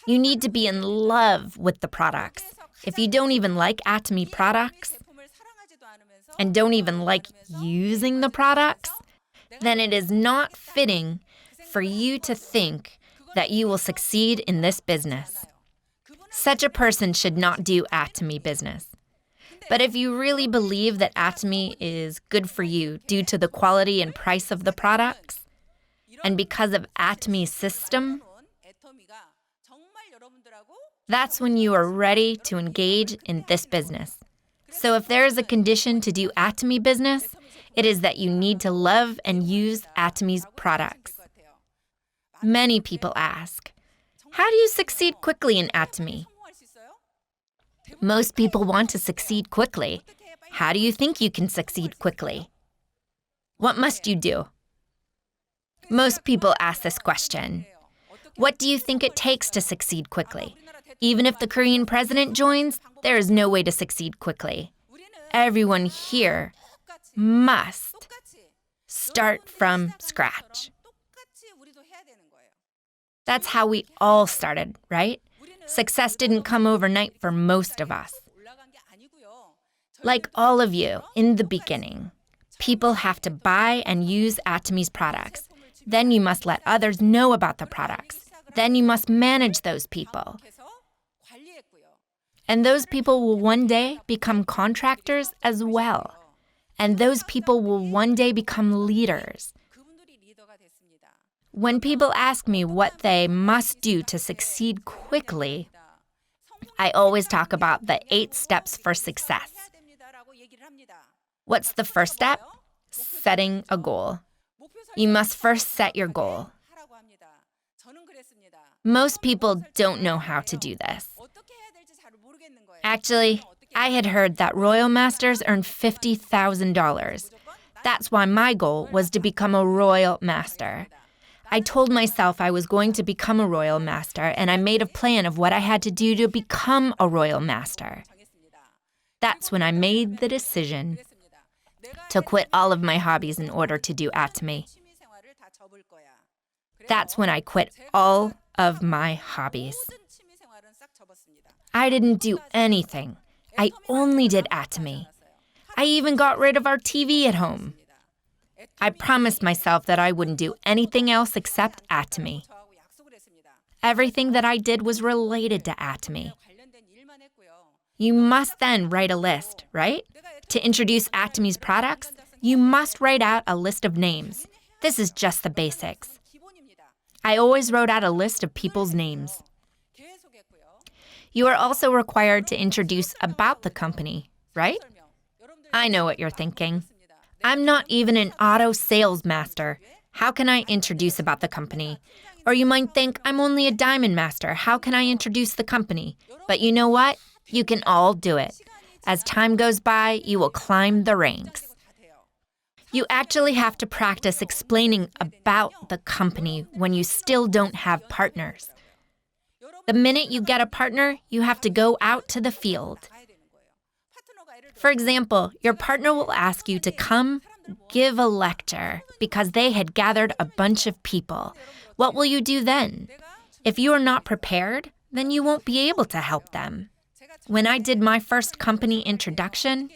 Speaker 20: You need to be in love with the products. If you don't even like Atomy products and don't even like using the products, then it is not fitting for you to think that you will succeed in this business. Such a person should not do Atomy business. But if you really believe that Atomy is good for you due to the quality and price of the products, and because of Atomy's system, that's when you are ready to engage in this business. So if there is a condition to do Atomy business, it is that you need to love and use Atomy's products. Many people ask, how do you succeed quickly in Atomy? Most people want to succeed quickly. How do you think you can succeed quickly? What must you do? Most people ask this question. What do you think it takes to succeed quickly? Even if the Korean president joins, there is no way to succeed quickly. Everyone here must start from scratch. That's how we all started, right? Success didn't come overnight for most of us. Like all of you, in the beginning, people have to buy and use Atomy's products. Then you must let others know about the products. Then you must manage those people. And those people will one day become contractors as well. And those people will one day become leaders. When people ask me what they must do to succeed quickly, I always talk about the 8 steps for success. What's the first step? Setting a goal. You must first set your goal. Most people don't know how to do this. Actually, I had heard that Royal Masters earn $50,000. That's why my goal was to become a Royal Master. I told myself I was going to become a Royal Master, and I made a plan of what I had to do to become a Royal Master. That's when I made the decision to quit all of my hobbies in order to do Atomy. That's when I quit all of my hobbies. I didn't do anything. I only did Atomy. I even got rid of our TV at home. I promised myself that I wouldn't do anything else except Atomy. Everything that I did was related to Atomy. You must then write a list, right? To introduce Atomy's products, you must write out a list of names. This is just the basics. I always wrote out a list of people's names. You are also required to introduce about the company, right? I know what you're thinking. I'm not even an auto sales master. How can I introduce about the company? Or you might think I'm only a diamond master. How can I introduce the company? But you know what? You can all do it. As time goes by, you will climb the ranks. You actually have to practice explaining about the company when you still don't have partners. The minute you get a partner, you have to go out to the field. For example, your partner will ask you to come give a lecture because they had gathered a bunch of people. What will you do then? If you are not prepared, then you won't be able to help them. When I did my first company introduction,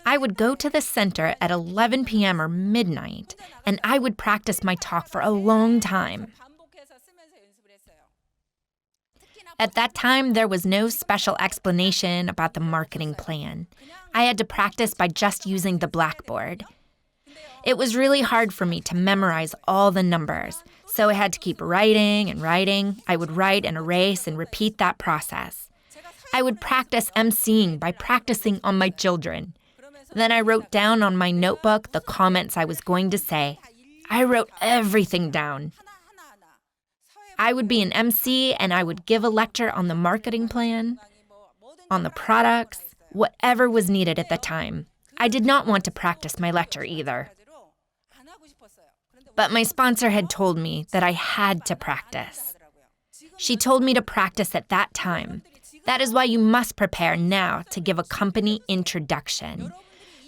Speaker 20: I would go to the center at 11 p.m. or midnight, and I would practice my talk for a long time. At that time, there was no special explanation about the marketing plan. I had to practice by just using the blackboard. It was really hard for me to memorize all the numbers, so I had to keep writing and writing. I would write and erase and repeat that process. I would practice emceeing by practicing on my children. Then I wrote down on my notebook the comments I was going to say. I wrote everything down. I would be an MC and I would give a lecture on the marketing plan, on the products, whatever was needed at the time. I did not want to practice my lecture either. But my sponsor had told me that I had to practice. She told me to practice at that time. That is why you must prepare now to give a company introduction.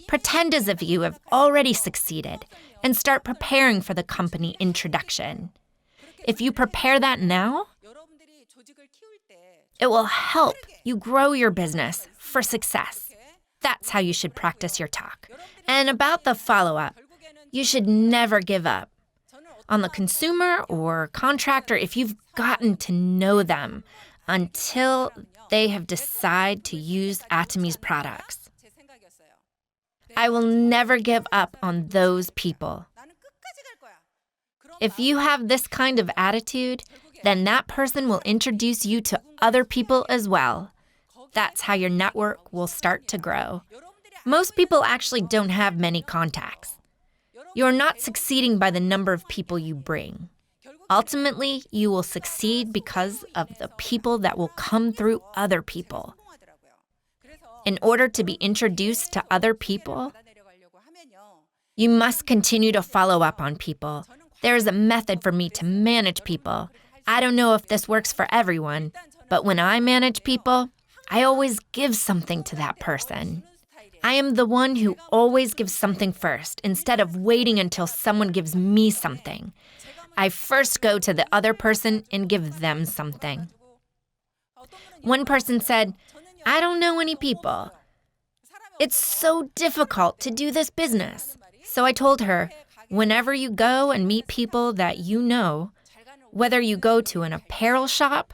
Speaker 20: Pretend as if you have already succeeded and start preparing for the company introduction. If you prepare that now, it will help you grow your business for success. That's how you should practice your talk. And about the follow-up, you should never give up on the consumer or contractor if you've gotten to know them until they have decided to use Atomy's products. I will never give up on those people. If you have this kind of attitude, then that person will introduce you to other people as well. That's how your network will start to grow. Most people actually don't have many contacts. You're not succeeding by the number of people you bring. Ultimately, you will succeed because of the people that will come through other people. In order to be introduced to other people, you must continue to follow up on people. There is a method for me to manage people. I don't know if this works for everyone, but when I manage people, I always give something to that person. I am the one who always gives something first, instead of waiting until someone gives me something. I first go to the other person and give them something. One person said, "I don't know any people. It's so difficult to do this business." So I told her, whenever you go and meet people that you know, whether you go to an apparel shop,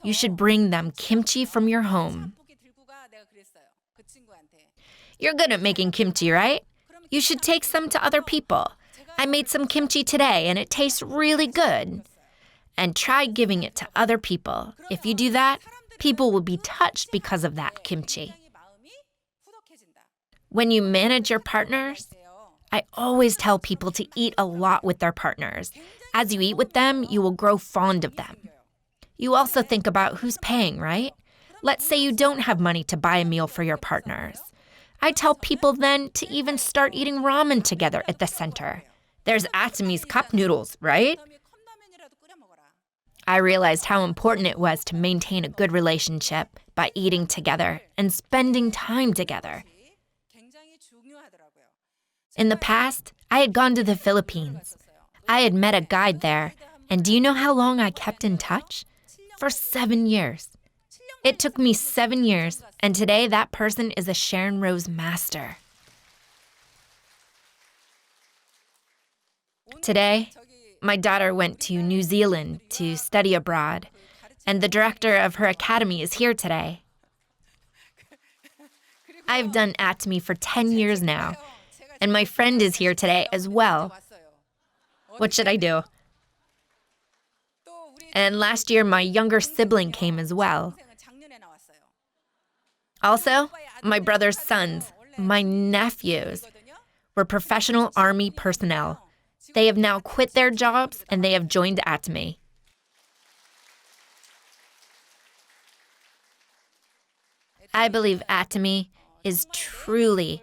Speaker 20: you should bring them kimchi from your home. You're good at making kimchi, right? You should take some to other people. I made some kimchi today and it tastes really good. And try giving it to other people. If you do that, people will be touched because of that kimchi. When you manage your partners, I always tell people to eat a lot with their partners. As you eat with them, you will grow fond of them. You also think about who's paying, right? Let's say you don't have money to buy a meal for your partners. I tell people then to even start eating ramen together at the center. There's Atomy's cup noodles, right? I realized how important it was to maintain a good relationship by eating together and spending time together. In the past, I had gone to the Philippines. I had met a guide there, and do you know how long I kept in touch? For 7 years. It took me 7 years, and today that person is a Sharon Rose Master. Today, my daughter went to New Zealand to study abroad, and the director of her academy is here today. I've done Atomy for 10 years now, and my friend is here today as well. What should I do? And last year, my younger sibling came as well. Also, my brother's sons, my nephews, were professional Army personnel. They have now quit their jobs and they have joined Atomy. I believe Atomy is truly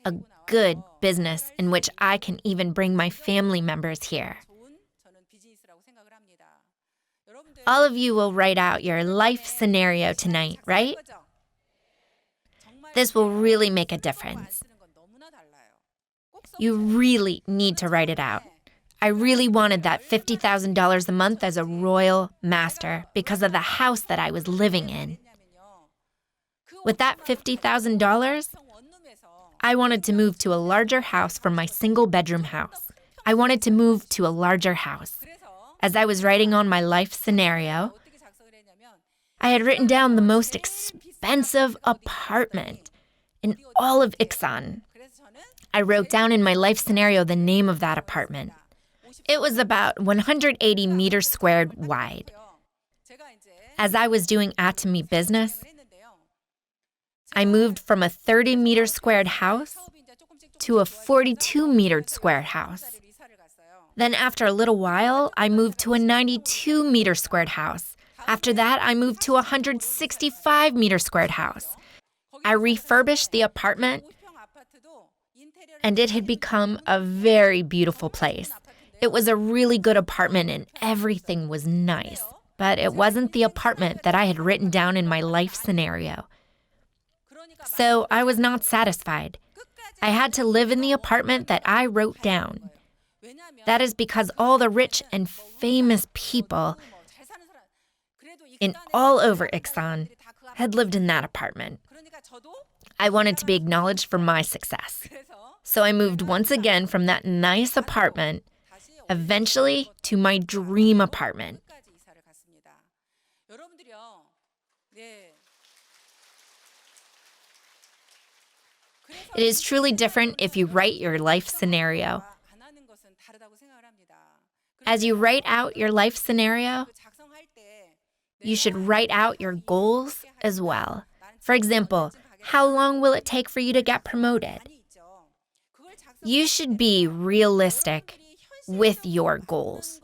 Speaker 20: a good business in which I can even bring my family members here. All of you will write out your life scenario tonight, right? This will really make a difference. You really need to write it out. I really wanted that $50,000 a month as a royal master because of the house that I was living in. With that $50,000, I wanted to move to a larger house from my single-bedroom house. I wanted to move to a larger house. As I was writing on my life scenario, I had written down the most expensive apartment in all of Iksan. I wrote down in my life scenario the name of that apartment. It was about 180 meters squared wide. As I was doing Atomy business, I moved from a 30-meter squared house to a 42-meter squared house. Then after a little while, I moved to a 92-meter squared house. After that, I moved to a 165-meter squared house. I refurbished the apartment, and it had become a very beautiful place. It was a really good apartment, and everything was nice. But it wasn't the apartment that I had written down in my life scenario. So I was not satisfied. I had to live in the apartment that I wrote down. That is because all the rich and famous people in all over Iksan had lived in that apartment. I wanted to be acknowledged for my success. So I moved once again from that nice apartment, eventually to my dream apartment. It is truly different if you write your life scenario. As you write out your life scenario, you should write out your goals as well. For example, how long will it take for you to get promoted? You should be realistic with your goals.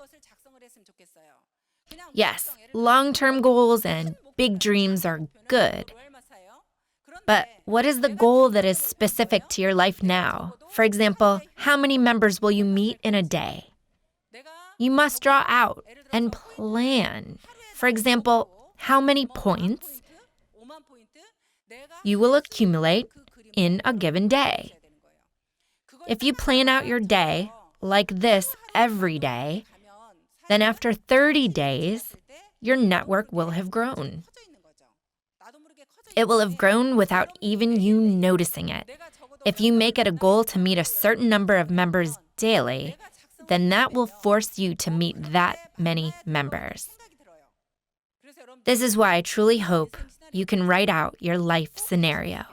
Speaker 20: Yes, long-term goals and big dreams are good. But what is the goal that is specific to your life now? For example, how many members will you meet in a day? You must draw out and plan. For example, how many points you will accumulate in a given day. If you plan out your day like this every day, then after 30 days, your network will have grown. It will have grown without even you noticing it. If you make it a goal to meet a certain number of members daily, then that will force you to meet that many members. This is why I truly hope you can write out your life scenario.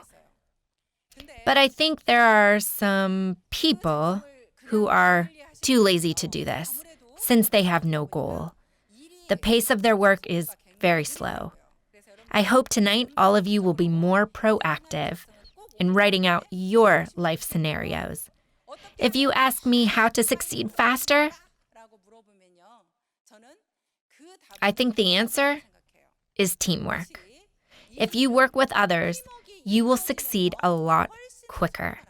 Speaker 20: But I think there are some people who are too lazy to do this, since they have no goal. The pace of their work is very slow. I hope tonight all of you will be more proactive in writing out your life scenarios. If you ask me how to succeed faster, I think the answer is teamwork. If you work with others, you will succeed a lot quicker.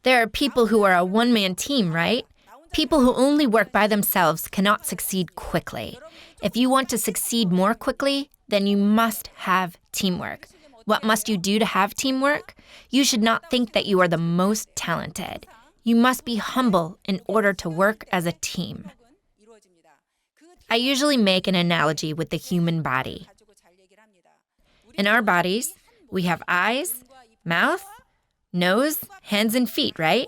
Speaker 20: There are people who are a one-man team, right? People who only work by themselves cannot succeed quickly. If you want to succeed more quickly, then you must have teamwork. What must you do to have teamwork? You should not think that you are the most talented. You must be humble in order to work as a team. I usually make an analogy with the human body. In our bodies, we have eyes, mouth, nose, hands, and feet, right?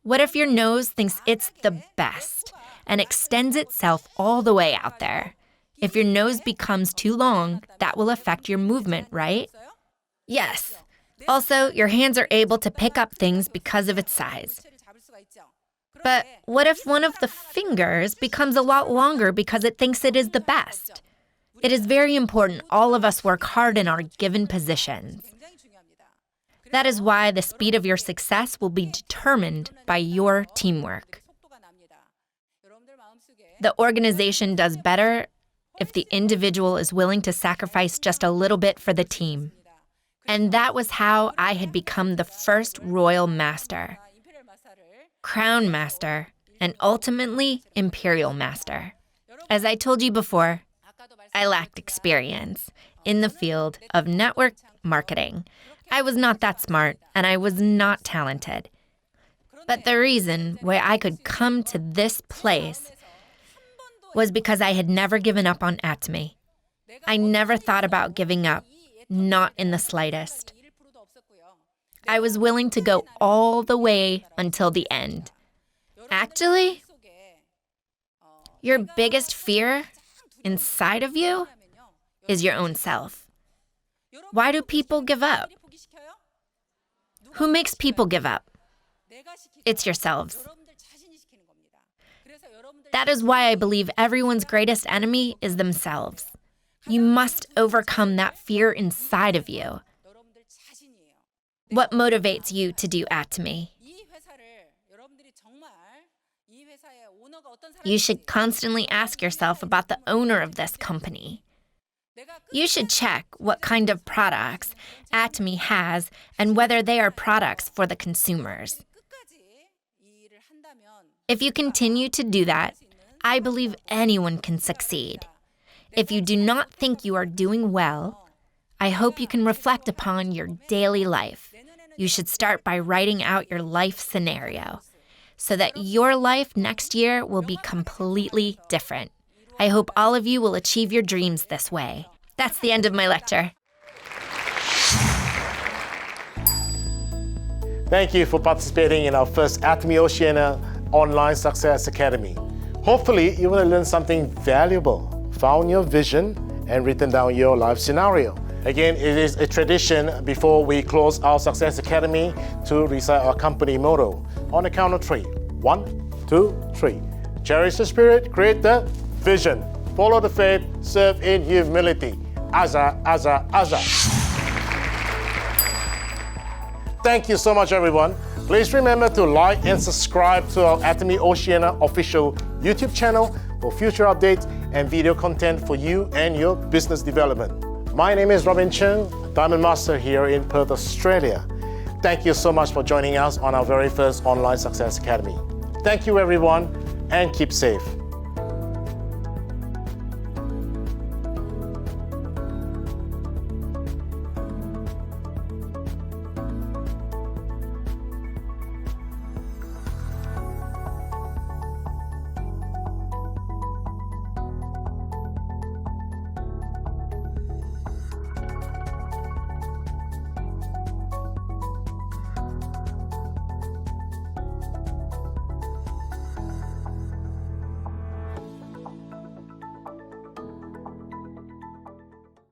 Speaker 20: What if your nose thinks it's the best and extends itself all the way out there? If your nose becomes too long, that will affect your movement, right? Yes. Also, your hands are able to pick up things because of its size. But what if one of the fingers becomes a lot longer because it thinks it is the best? It is very important all of us work hard in our given positions. That is why the speed of your success will be determined by your teamwork. The organization does better if the individual is willing to sacrifice just a little bit for the team. And that was how I had become the first Royal Master, Crown Master, and ultimately Imperial Master. As I told you before, I lacked experience in the field of network marketing. I was not that smart and I was not talented. But the reason why I could come to this place was because I had never given up on Atomy. I never thought about giving up, not in the slightest. I was willing to go all the way until the end. Actually, your biggest fear inside of you is your own self. Why do people give up? Who makes people give up? It's yourselves. That is why I believe everyone's greatest enemy is themselves. You must overcome that fear inside of you. What motivates you to do Atomy? You should constantly ask yourself about the owner of this company. You should check what kind of products Atomy has and whether they are products for the consumers. If you continue to do that, I believe anyone can succeed. If you do not think you are doing well, I hope you can reflect upon your daily life. You should start by writing out your life scenario so that your life next year will be completely different. I hope all of you will achieve your dreams this way. That's the end of my lecture.
Speaker 7: Thank you for participating in our first Atomy Oceania Online Success Academy. Hopefully, you will learn something valuable, found your vision, and written down your life scenario. Again, it is a tradition before we close our Success Academy to recite our company motto. On the count of 3. 1, 2, 3. Cherish the spirit, create the vision. Follow the faith, serve in humility. Aza, aza, aza. Thank you so much, everyone. Please remember to like and subscribe to our Atomy Oceania official YouTube channel for future updates and video content for you and your business development. My name is Robin Cheung, Diamond Master here in Perth, Australia. Thank you so much for joining us on our very first Online Success Academy. Thank you, everyone, and keep safe.